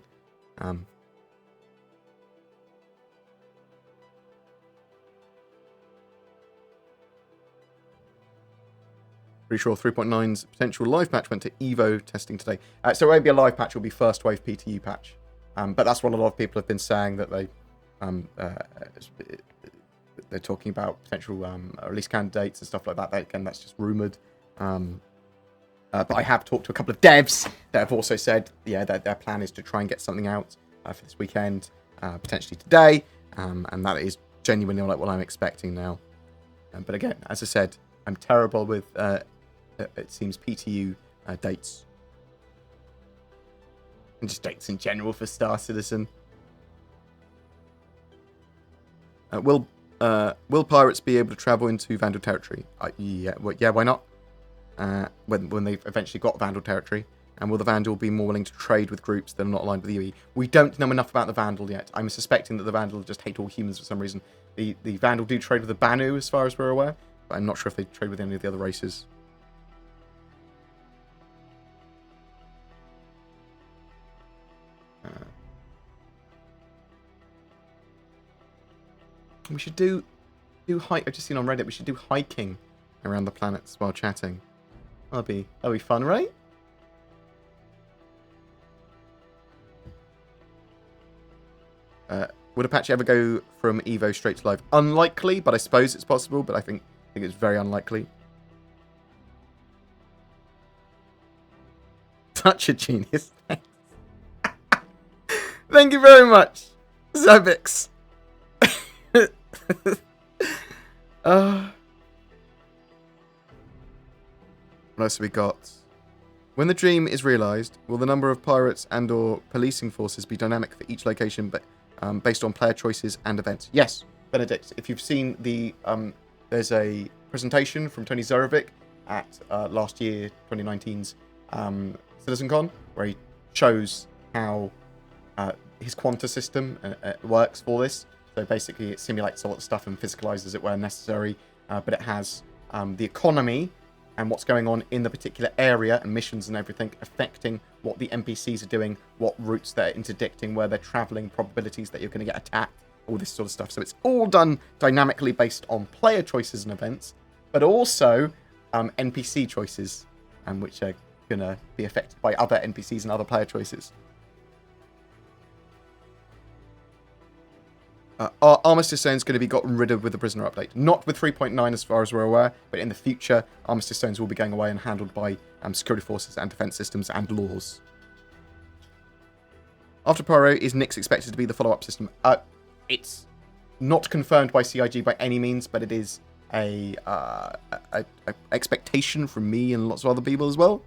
Pretty sure 3.9's potential live patch went to Evo testing today. So it won't be a live patch, it'll be first wave PTU patch. But that's what a lot of people have been saying, that they're talking about potential release candidates and stuff like that. Again, that's just rumoured. But I have talked to a couple of devs that have also said, yeah, that their plan is to try and get something out for this weekend, potentially today, and that is genuinely like what I'm expecting now. But again, as I said, I'm terrible with, it seems, PTU dates. And just dates in general for Star Citizen. Will pirates be able to travel into Vandal territory? Yeah, why not? When they've eventually got Vandal territory. And will the Vandal be more willing to trade with groups that are not aligned with the UE? We don't know enough about the Vandal yet. I'm suspecting that the Vandal just hate all humans for some reason. The Vandal do trade with the Banu, as far as we're aware. But I'm not sure if they trade with any of the other races. We should do hike. I've just seen on Reddit. We should do hiking around the planets while chatting. That'll be fun, right? Would a patch ever go from Evo straight to live? Unlikely, but I suppose it's possible. But I think it's very unlikely. Such a genius. Thank you very much, Zebix. What else have we got? When the dream is realised, will the number of pirates and or policing forces be dynamic for each location, but based on player choices and events? Yes, Benedict. If you've seen the there's a presentation from Tony Zurovic at last year 2019's CitizenCon, where he shows how his quanta system works for this. So basically it simulates a lot of stuff and physicalizes it where necessary, but it has the economy and what's going on in the particular area and missions and everything affecting what the NPCs are doing, what routes they're interdicting, where they're traveling, probabilities that you're going to get attacked, all this sort of stuff. So it's all done dynamically based on player choices and events, but also NPC choices, which are going to be affected by other NPCs and other player choices. Armistice Zones going to be gotten rid of with the Prisoner update. Not with 3.9 as far as we're aware, but in the future, Armistice Zones will be going away and handled by security forces and defense systems and laws. After Pyro, is Nyx expected to be the follow-up system? It's not confirmed by CIG by any means, but it is a expectation from me and lots of other people as well.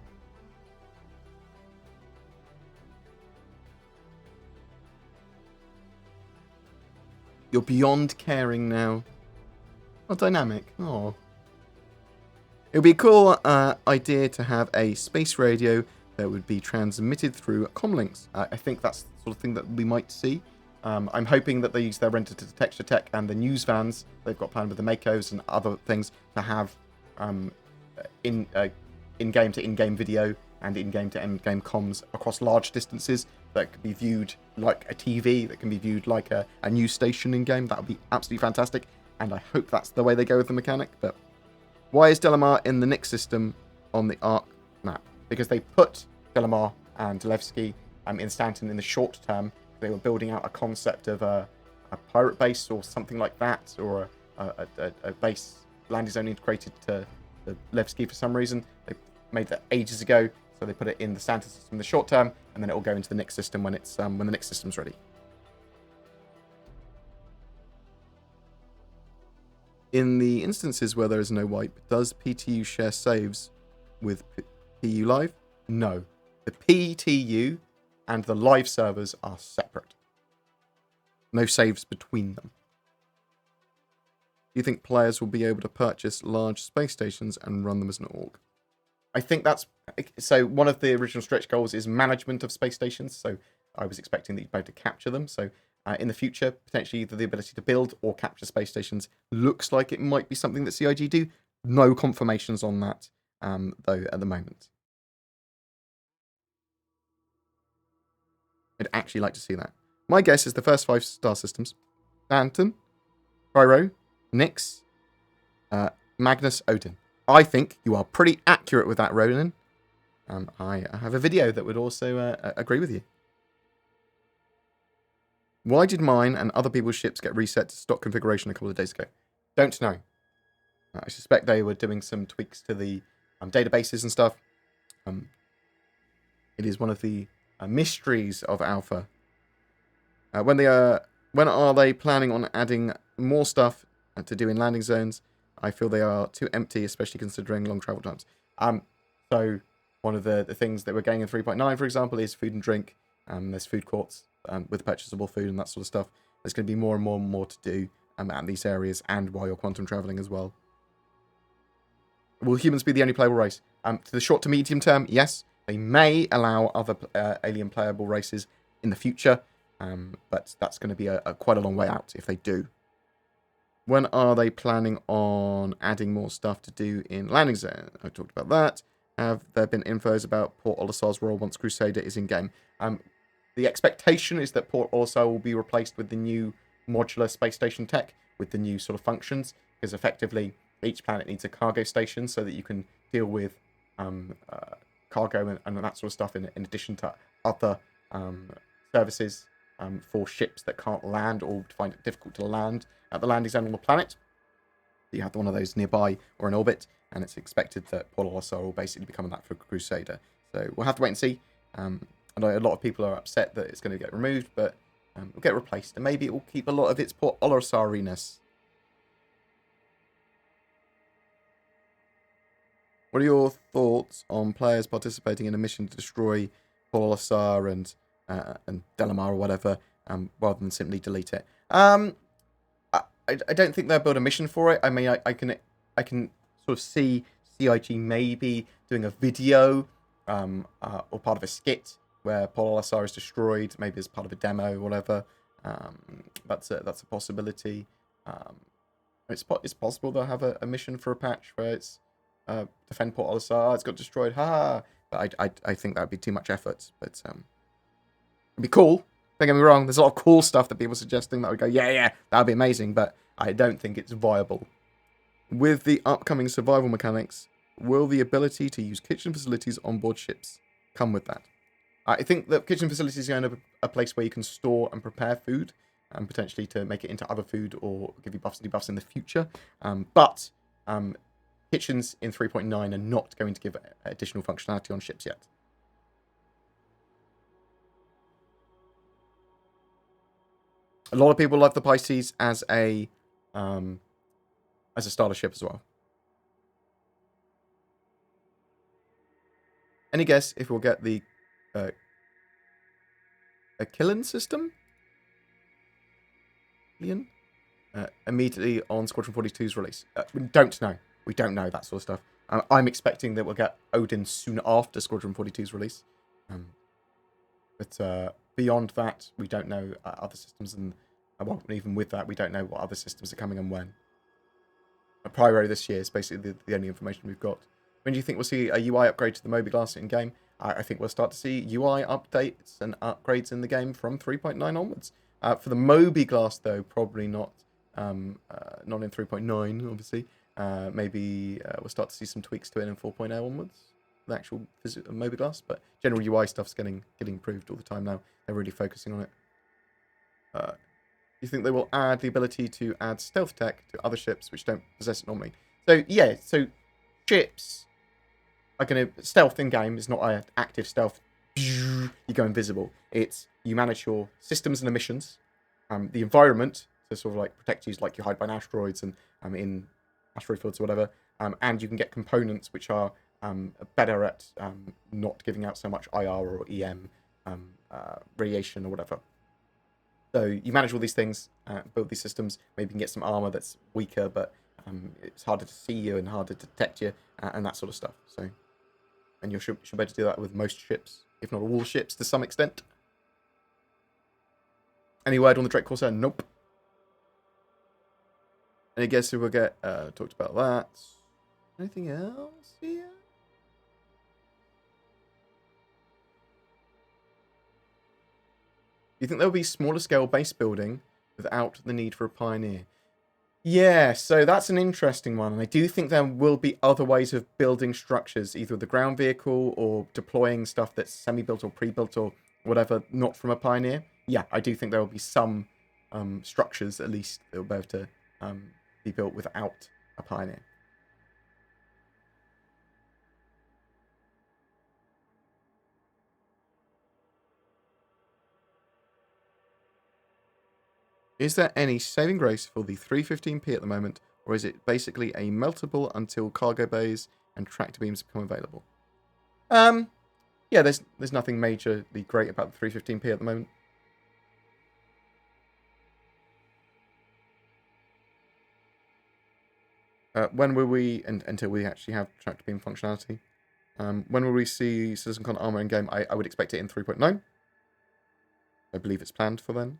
You're beyond caring now. Oh, dynamic. Oh. It would be a cool idea to have a space radio that would be transmitted through comlinks. I think that's the sort of thing that we might see. I'm hoping that they use their render-to-texture tech and the news vans they've got planned with the Makos and other things to have in-game to in-game video and in-game to in-game comms across large distances that could be viewed like a TV, that can be viewed like a news station in-game. That would be absolutely fantastic, and I hope that's the way they go with the mechanic. But why is Delamar in the Nyx system on the Ark map? Because they put Delamar and Levski in Stanton in the short term. They were building out a concept of a pirate base or something like that, or a base landing zone integrated to the Levski for some reason. They made that ages ago, so they put it in the Stanton system in the short term, and then it will go into the Nyx system when it's when the Nyx system's ready. In the instances where there is no wipe, does PTU share saves with PU Live? No. The PTU and the live servers are separate. No saves between them. Do you think players will be able to purchase large space stations and run them as an org? I think that's... So one of the original stretch goals is management of space stations. So I was expecting that you'd be able to capture them. So in the future, potentially either the ability to build or capture space stations looks like it might be something that CIG do. No confirmations on that, though, at the moment. I'd actually like to see that. My guess is the first 5 star systems: Stanton, Pyro, Nyx, Magnus, Odin. I think you are pretty accurate with that, Ronan. I have a video that would also agree with you. Why did mine and other people's ships get reset to stock configuration a couple of days ago? Don't know. I suspect they were doing some tweaks to the databases and stuff. It is one of the mysteries of Alpha. When are they planning on adding more stuff to do in landing zones? I feel they are too empty, especially considering long travel times. So one of the things that we're getting in 3.9, for example, is food and drink. There's food courts with purchasable food and that sort of stuff. There's going to be more and more to do at these areas and while you're quantum traveling as well. Will humans be the only playable race? To the short to medium term, yes. They may allow other alien playable races in the future, but that's going to be quite a long way out if they do. When are they planning on adding more stuff to do in landing zone? I talked about that. Have there been infos about Port Olisar's role once Crusader is in-game? The expectation is that Port Olisar will be replaced with the new modular space station tech, with the new sort of functions, because effectively each planet needs a cargo station so that you can deal with cargo and that sort of stuff in addition to other services for ships that can't land or find it difficult to land at the landing zone on the planet. You have one of those nearby or in orbit, and it's expected that Port Olisar will basically become that for Crusader. So we'll have to wait and see. I know a lot of people are upset that it's going to get removed, but it'll get replaced, and maybe it will keep a lot of its Port Olisar-iness. What are your thoughts on players participating in a mission to destroy Port Olisar and Delamar or whatever, rather than simply delete it? I don't think they'll build a mission for it. I mean, I can sort of see CIG maybe doing a video or part of a skit where Port Olisar is destroyed, maybe as part of a demo or whatever. That's a possibility. It's possible they'll have a mission for a patch where it's defend Port Olisar. It's got destroyed. Ha! But I think that would be too much effort. But it'd be cool. Don't get me wrong. There's a lot of cool stuff that people are suggesting that would go, yeah, that would be amazing. But I don't think it's viable. With the upcoming survival mechanics, will the ability to use kitchen facilities on board ships come with that? I think that kitchen facilities are going to be a place where you can store and prepare food, and potentially to make it into other food or give you buffs and debuffs in the future. But kitchens in 3.9 are not going to give additional functionality on ships yet. A lot of people love the Pisces as a starter ship as well. Any guess if we'll get the a killing system? Immediately on Squadron 42's release. We don't know. We don't know that sort of stuff. I'm expecting that we'll get Odin soon after Squadron 42's release. But beyond that, we don't know other systems, and well, even with that, we don't know what other systems are coming and when. Pyro this year is basically the only information we've got. When do you think we'll see a UI upgrade to the Moby Glass in game? I think we'll start to see UI updates and upgrades in the game from 3.9 onwards. For the Moby Glass, though, probably not in 3.9, obviously. Maybe we'll start to see some tweaks to it in 4.0 onwards, the actual Moby Glass. But general UI stuff's getting improved all the time now. They're really focusing on it. You think they will add the ability to add stealth tech to other ships which don't possess it normally? So, yeah, so ships are going to... Stealth in-game is not an active stealth. You go invisible. It's you manage your systems and emissions, the environment to sort of like protect you, like you hide behind asteroids and in asteroid fields or whatever, and you can get components which are better at not giving out so much IR or EM radiation or whatever. So you manage all these things, build these systems. Maybe you can get some armor that's weaker, but it's harder to see you and harder to detect you, and that sort of stuff. So, and you should be able to do that with most ships, if not all ships, to some extent. Any word on the Drake Corsair? Nope. Any guess who will get? Talked about that. Anything else here? Do you think there will be smaller scale base building without the need for a pioneer? Yeah, so that's an interesting one. And I do think there will be other ways of building structures, either the ground vehicle or deploying stuff that's semi-built or pre-built or whatever, not from a pioneer. Yeah, I do think there will be some structures, at least, that will be able to be built without a pioneer. Is there any saving grace for the 315p at the moment, or is it basically a meltable until cargo bays and tractor beams become available? Yeah, there's nothing majorly great about the 315p at the moment. When will we, until we actually have tractor beam functionality, when will we see CitizenCon armor in game? I would expect it in 3.9. I believe it's planned for then.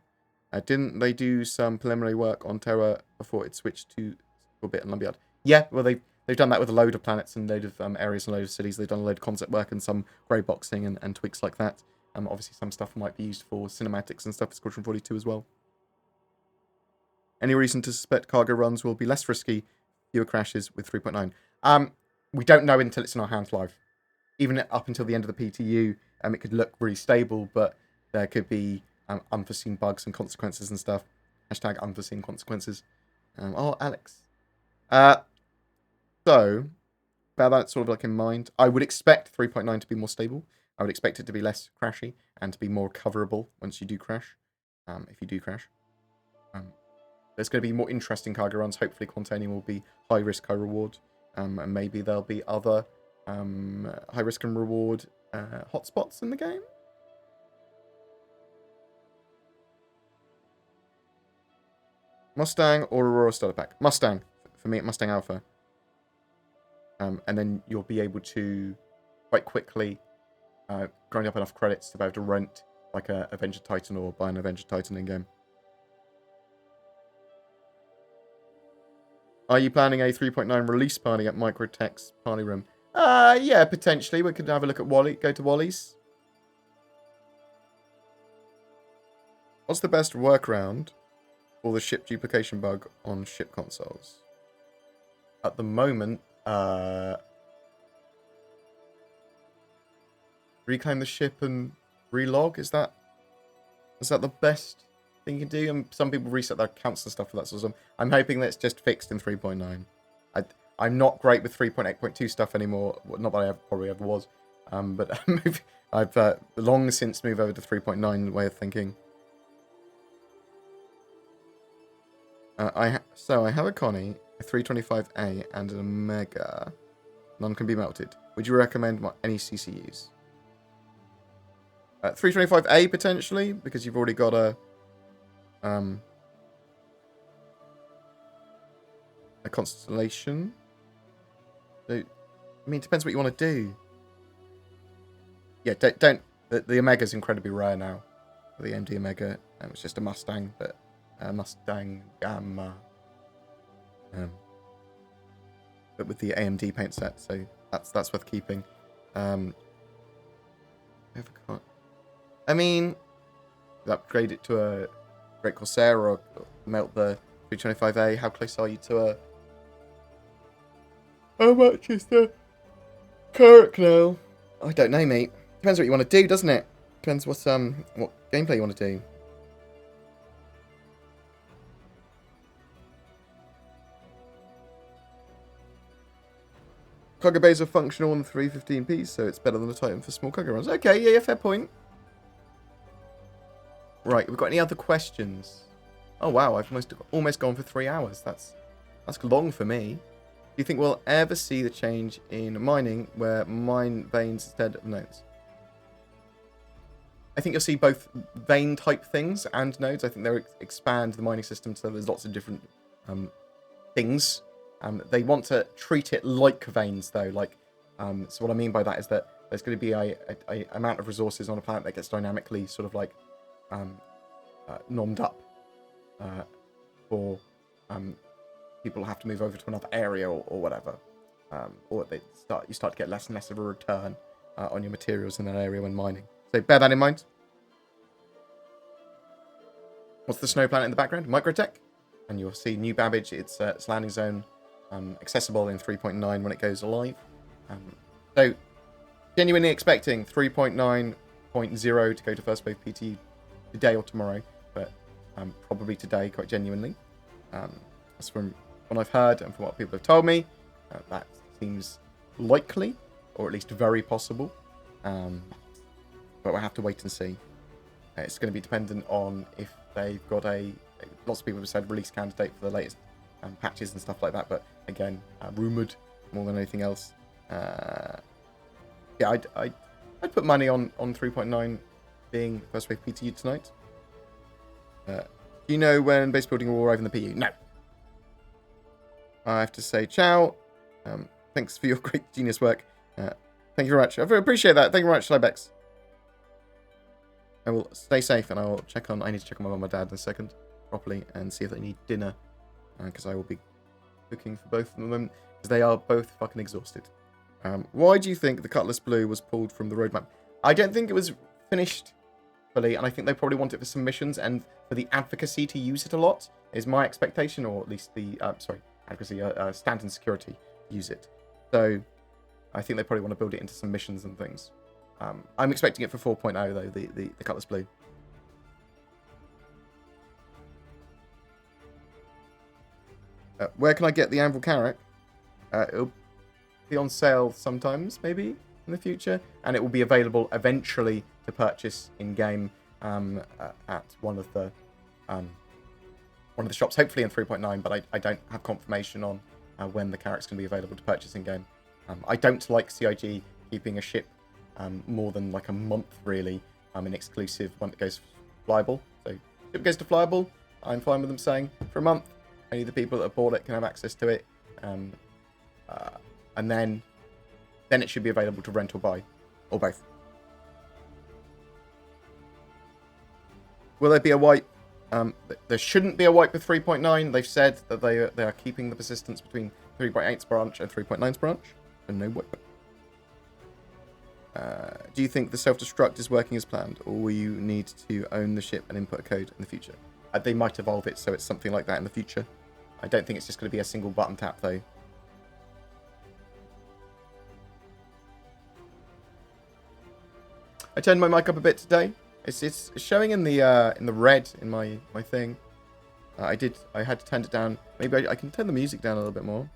Didn't they do some preliminary work on Terra before it switched to Orbit and Lumberyard? Yeah, well, they've done that with a load of planets and a load of areas and a load of cities. They've done a load of concept work and some grey boxing and tweaks like that. Obviously, some stuff might be used for cinematics and stuff for Squadron 42 as well. Any reason to suspect cargo runs will be less risky, fewer crashes with 3.9? We don't know until it's in our hands live. Even up until the end of the PTU, it could look really stable, but there could be unforeseen bugs and consequences and stuff. Hashtag unforeseen consequences. Oh, Alex. So, bear that sort of like in mind. I would expect 3.9 to be more stable. I would expect it to be less crashy and to be more coverable once you do crash. If you do crash. There's going to be more interesting cargo runs. Hopefully, Quantanium will be high risk, high reward. And maybe there'll be other high risk and reward hotspots in the game. Mustang or Aurora starter pack? Mustang. For me, Mustang Alpha. And then you'll be able to quite quickly grind up enough credits to be able to rent like a Avenger Titan or buy an Avenger Titan in-game. Are you planning a 3.9 release party at Microtech's party room? Yeah, potentially. We could have a look at Wally. Go to Wally's. What's the best workaround for the ship duplication bug on ship consoles? At the moment, reclaim the ship and relog? Is that the best thing you can do? And some people reset their accounts and stuff for that sort of stuff. I'm hoping that's just fixed in 3.9. I'm not great with 3.8.2 stuff anymore. Well, not that I probably ever was. But I've long since moved over to 3.9 way of thinking. So I have a Connie, a 325A, and an Omega. None can be melted. Would you recommend any CCUs? 325A potentially, because you've already got a Constellation. So, I mean, it depends what you want to do. Yeah, don't. The Omega's incredibly rare now. The AMD Omega. It's just a Mustang, but Mustang Gamma. But with the AMD paint set, so that's worth keeping. I mean, upgrade it to a Great Corsair or melt the 325A. How close are you to a? How much is the Carrack now? I don't know, mate. Depends what you want to do, doesn't it? Depends what gameplay you want to do. Cargo bays are functional on the 315p, so it's better than the Titan for small cargo runs. Okay, yeah, fair point. Right, we've got any other questions? Oh wow, I've almost gone for 3 hours. That's long for me. Do you think we'll ever see the change in mining where mine veins instead of nodes? I think you'll see both vein type things and nodes. I think they'll expand the mining system so there's lots of different things. They want to treat it like veins though. So what I mean by that is that there's going to be a amount of resources on a planet that gets dynamically sort of like nommed up for people have to move over to another area or whatever, or you start to get less and less of a return on your materials in that area when mining. So bear that in mind. What's the snow planet in the background? Microtech, and you'll see New Babbage. It's landing zone accessible in 3.9 when it goes live. So genuinely expecting 3.9.0 to go to first wave PTU today or tomorrow, but probably today, quite genuinely. That's from what I've heard and from what people have told me. That seems likely, or at least very possible. But we'll have to wait and see. It's going to be dependent on if they've got lots of people have said release candidate for the latest patches and stuff like that. But again, rumoured more than anything else. Yeah, I'd put money on 3.9 being first wave PTU tonight. Do you know when base building will arrive in the PU? No. I have to say ciao. Thanks for your great genius work. Thank you very much. I appreciate that. Thank you very much, Slybex. I will stay safe and I will I need to check on my mum and dad in a second properly and see if they need dinner. Because I will be cooking for both of them because they are both fucking exhausted. Why do you think the Cutlass Blue was pulled from the roadmap? I don't think it was finished fully, and I think they probably want it for submissions and for the advocacy to use it a lot, is my expectation, or at least the, advocacy, stand and security use it. So I think they probably want to build it into some missions and things. I'm expecting it for 4.0 though, the Cutlass Blue. Where can I get the Anvil Carrack? It'll be on sale sometimes, maybe, in the future. And it will be available eventually to purchase in-game at one of the shops, hopefully in 3.9, but I don't have confirmation on when the Carrack's going to be available to purchase in-game. I don't like CIG keeping a ship more than like a month, really, in exclusive when it goes flyable. So, if it goes to flyable, I'm fine with them saying, for a month, only the people that have bought it can have access to it. And then it should be available to rent or buy, or both. Will there be a wipe? There shouldn't be a wipe with 3.9. They've said that they are keeping the persistence between 3.8's branch and 3.9's branch, and no wipe. Do you think the self-destruct is working as planned, or will you need to own the ship and input a code in the future? They might evolve it so it's something like that in the future. I don't think it's just going to be a single button tap, though. I turned my mic up a bit today. It's showing in the red in my thing. I had to turn it down. Maybe I can turn the music down a little bit more.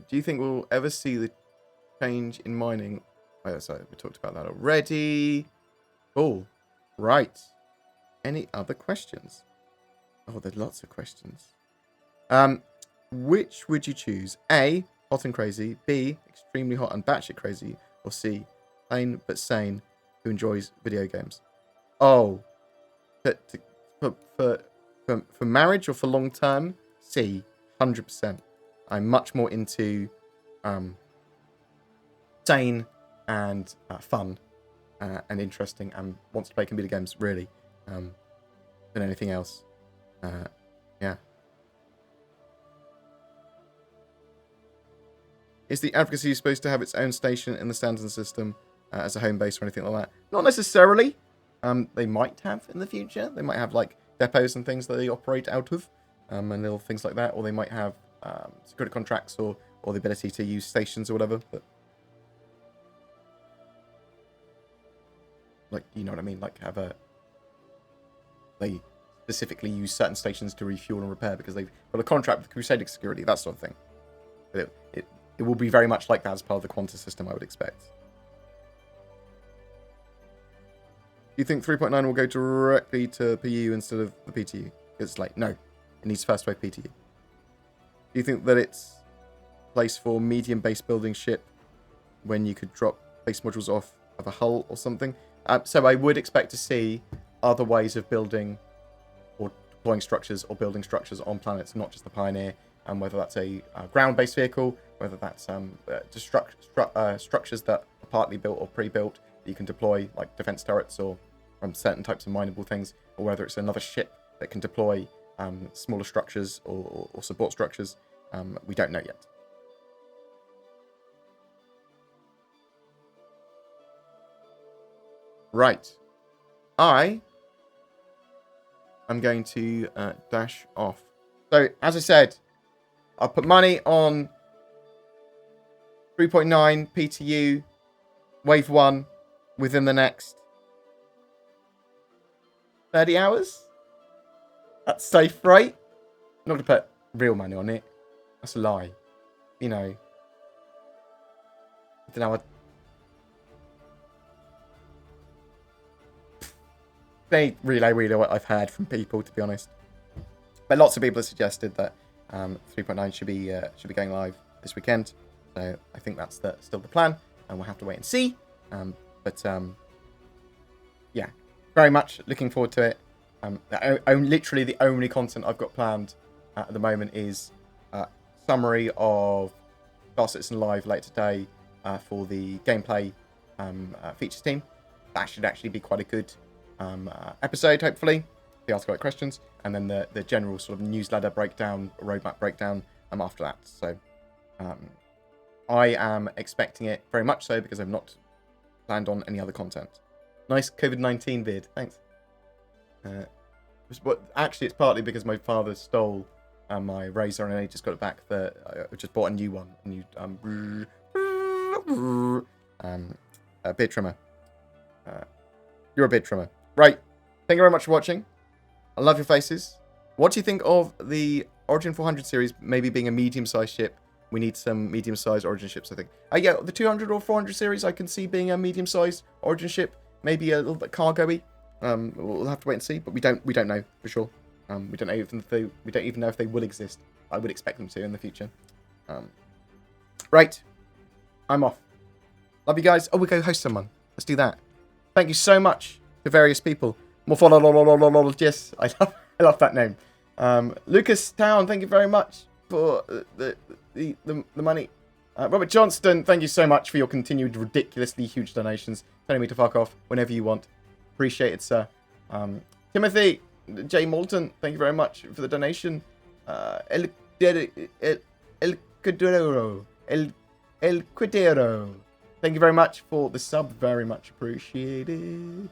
Do you think we'll ever see the change in mining? Oh, sorry, we talked about that already. Oh, right. Any other questions? Oh, there's lots of questions. Which would you choose? A, hot and crazy. B, extremely hot and batshit crazy. Or C, plain but sane who enjoys video games. Oh, for marriage or for long term? C, 100%. I'm much more into sane and fun and interesting and wants to play computer games really than anything else. Yeah. Is the advocacy supposed to have its own station in the standard system as a home base or anything like that? Not necessarily. They might have in the future. They might have like depots and things that they operate out of, and little things like that. Or they might have security contracts or the ability to use stations or whatever. But like, you know what I mean? Like they specifically use certain stations to refuel and repair because they've got a contract with Crusader Security, that sort of thing. But it will be very much like that as part of the Quanta system, I would expect. Do you think 3.9 will go directly to PU instead of the PTU? It's like, no. It needs first wave PTU. Do you think that it's a place for medium base building ship when you could drop base modules off of a hull or something? So I would expect to see other ways of building or deploying structures or building structures on planets, not just the Pioneer, and whether that's a ground-based vehicle, whether that's just structures that are partly built or pre-built that you can deploy, like defense turrets or certain types of mineable things, or whether it's another ship that can deploy smaller structures or support structures. We don't know yet. Right. I'm going to dash off. So, as I said, I'll put money on 3.9 PTU Wave 1 within the next 30 hours. That's safe, right? I'm not going to put real money on it. That's a lie. You know. I don't know. They really what I've heard from people, to be honest. But lots of people have suggested that 3.9 should be going live this weekend. So I think that's still the plan, and we'll have to wait and see. Yeah, very much looking forward to it. Literally the only content I've got planned at the moment is summary of Star Citizen Live later today for the gameplay features team. That should actually be quite a good episode, hopefully. The article like questions, and then the general sort of newsletter breakdown, roadmap breakdown after that. So I am expecting it very much so because I've not planned on any other content. Nice COVID-19 beard, thanks. Actually, it's partly because my father stole my razor and I just got it back. I just bought a new one, a beard trimmer. You're a beard trimmer, right? Thank you very much for watching. I love your faces. What do you think of the Origin 400 series maybe being a medium-sized ship? We need some medium-sized Origin ships, I think. Yeah, the 200 or 400 series I can see being a medium-sized Origin ship, maybe a little bit cargo-y. We'll have to wait and see, but we don't know for sure. We don't even know if they will exist. I would expect them to in the future. Right, I'm off. Love you guys. Oh, we'll go host someone. Let's do that. Thank you so much to various people. Yes, I love that name. Lucas Town, thank you very much for the money. Robert Johnston, thank you so much for your continued ridiculously huge donations. Telling me to fuck off whenever you want. Appreciate it, sir. Timothy J. Moulton, thank you very much for the donation. El Quidero. Thank you very much for the sub. Very much appreciated.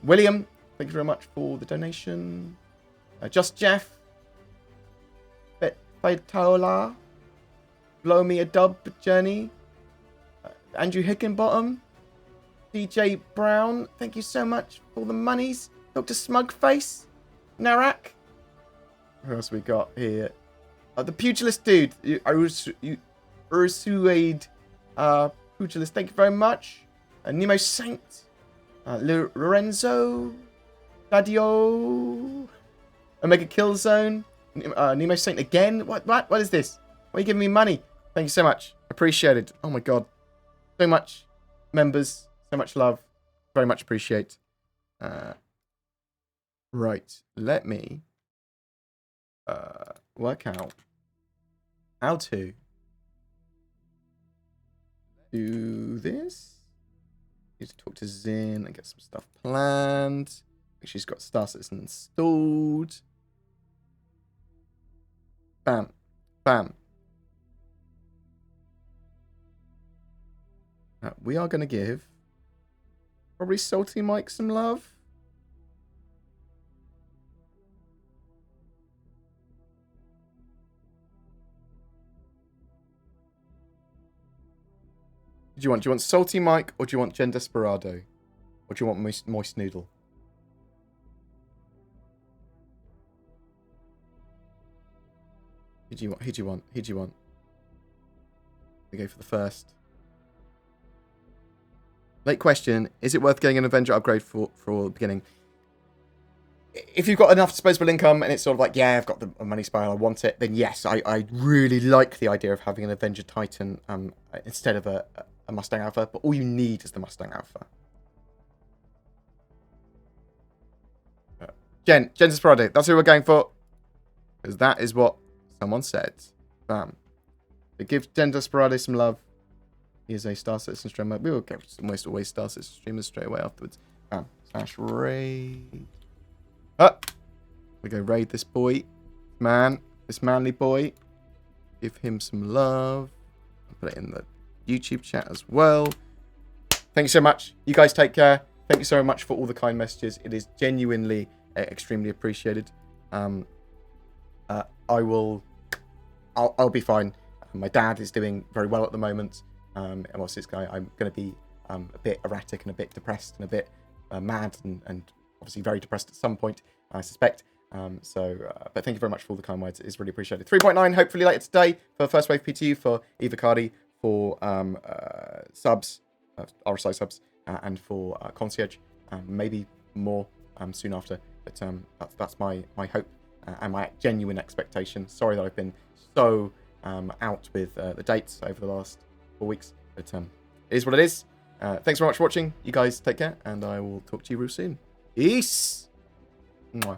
William, thank you very much for the donation. Just Jeff. Faitola. Blow Me a Dub Journey. Andrew Hickenbottom. DJ Brown. Thank you so much for the monies. Dr. Smugface. Narak. Who else we got here? The Pugilist Dude. Ursuade Pugilist. Thank you very much. Nemo Saint. Lorenzo. Dadio. Omega Killzone. Nemo Saint again. What is this? Why are you giving me money? Thank you so much. Appreciated. Oh my god. So much members. So much love. Very much appreciate. Right. Let me work out how to do this. Need to talk to Zin and get some stuff planned. Make sure she's got Star Citizen installed. Bam. Bam. We are going to give probably Salty Mike some love. Do you want Salty Mike or do you want Jen Desperado? Or do you want Moist Noodle? Who do you want? We go for the first. Late question. Is it worth getting an Avenger upgrade for the beginning? If you've got enough disposable income and it's sort of like, yeah, I've got the money spiral, I want it, then yes, I really like the idea of having an Avenger Titan instead of a Mustang Alpha, but all you need is the Mustang Alpha. Jen Desperado, that's who we're going for. Because that is what someone said. Bam. But give Jen Desperado some love. He is a Star Citizen streamer. We will get almost always Star Citizen streamers straight away afterwards. Bam. / raid. We go raid this boy. This manly boy. Give him some love. I'll put it in the YouTube chat as well. Thank you so much. You guys take care. Thank you so much for all the kind messages. It is genuinely extremely appreciated. I'll be fine. My dad is doing very well at the moment. And whilst this guy, I'm going to be a bit erratic and a bit depressed and a bit mad and obviously very depressed at some point, I suspect. But thank you very much for all the kind words. It is really appreciated. 3.9 hopefully later today for First Wave PTU, for EVOCATI, for subs, RSI subs, and for Concierge. Maybe more soon after. But that's my hope and my genuine expectation. Sorry that I've been so out with the dates over the last 4 weeks. But it is what it is. Thanks very much for watching. You guys take care, and I will talk to you real soon. Peace! Mwah.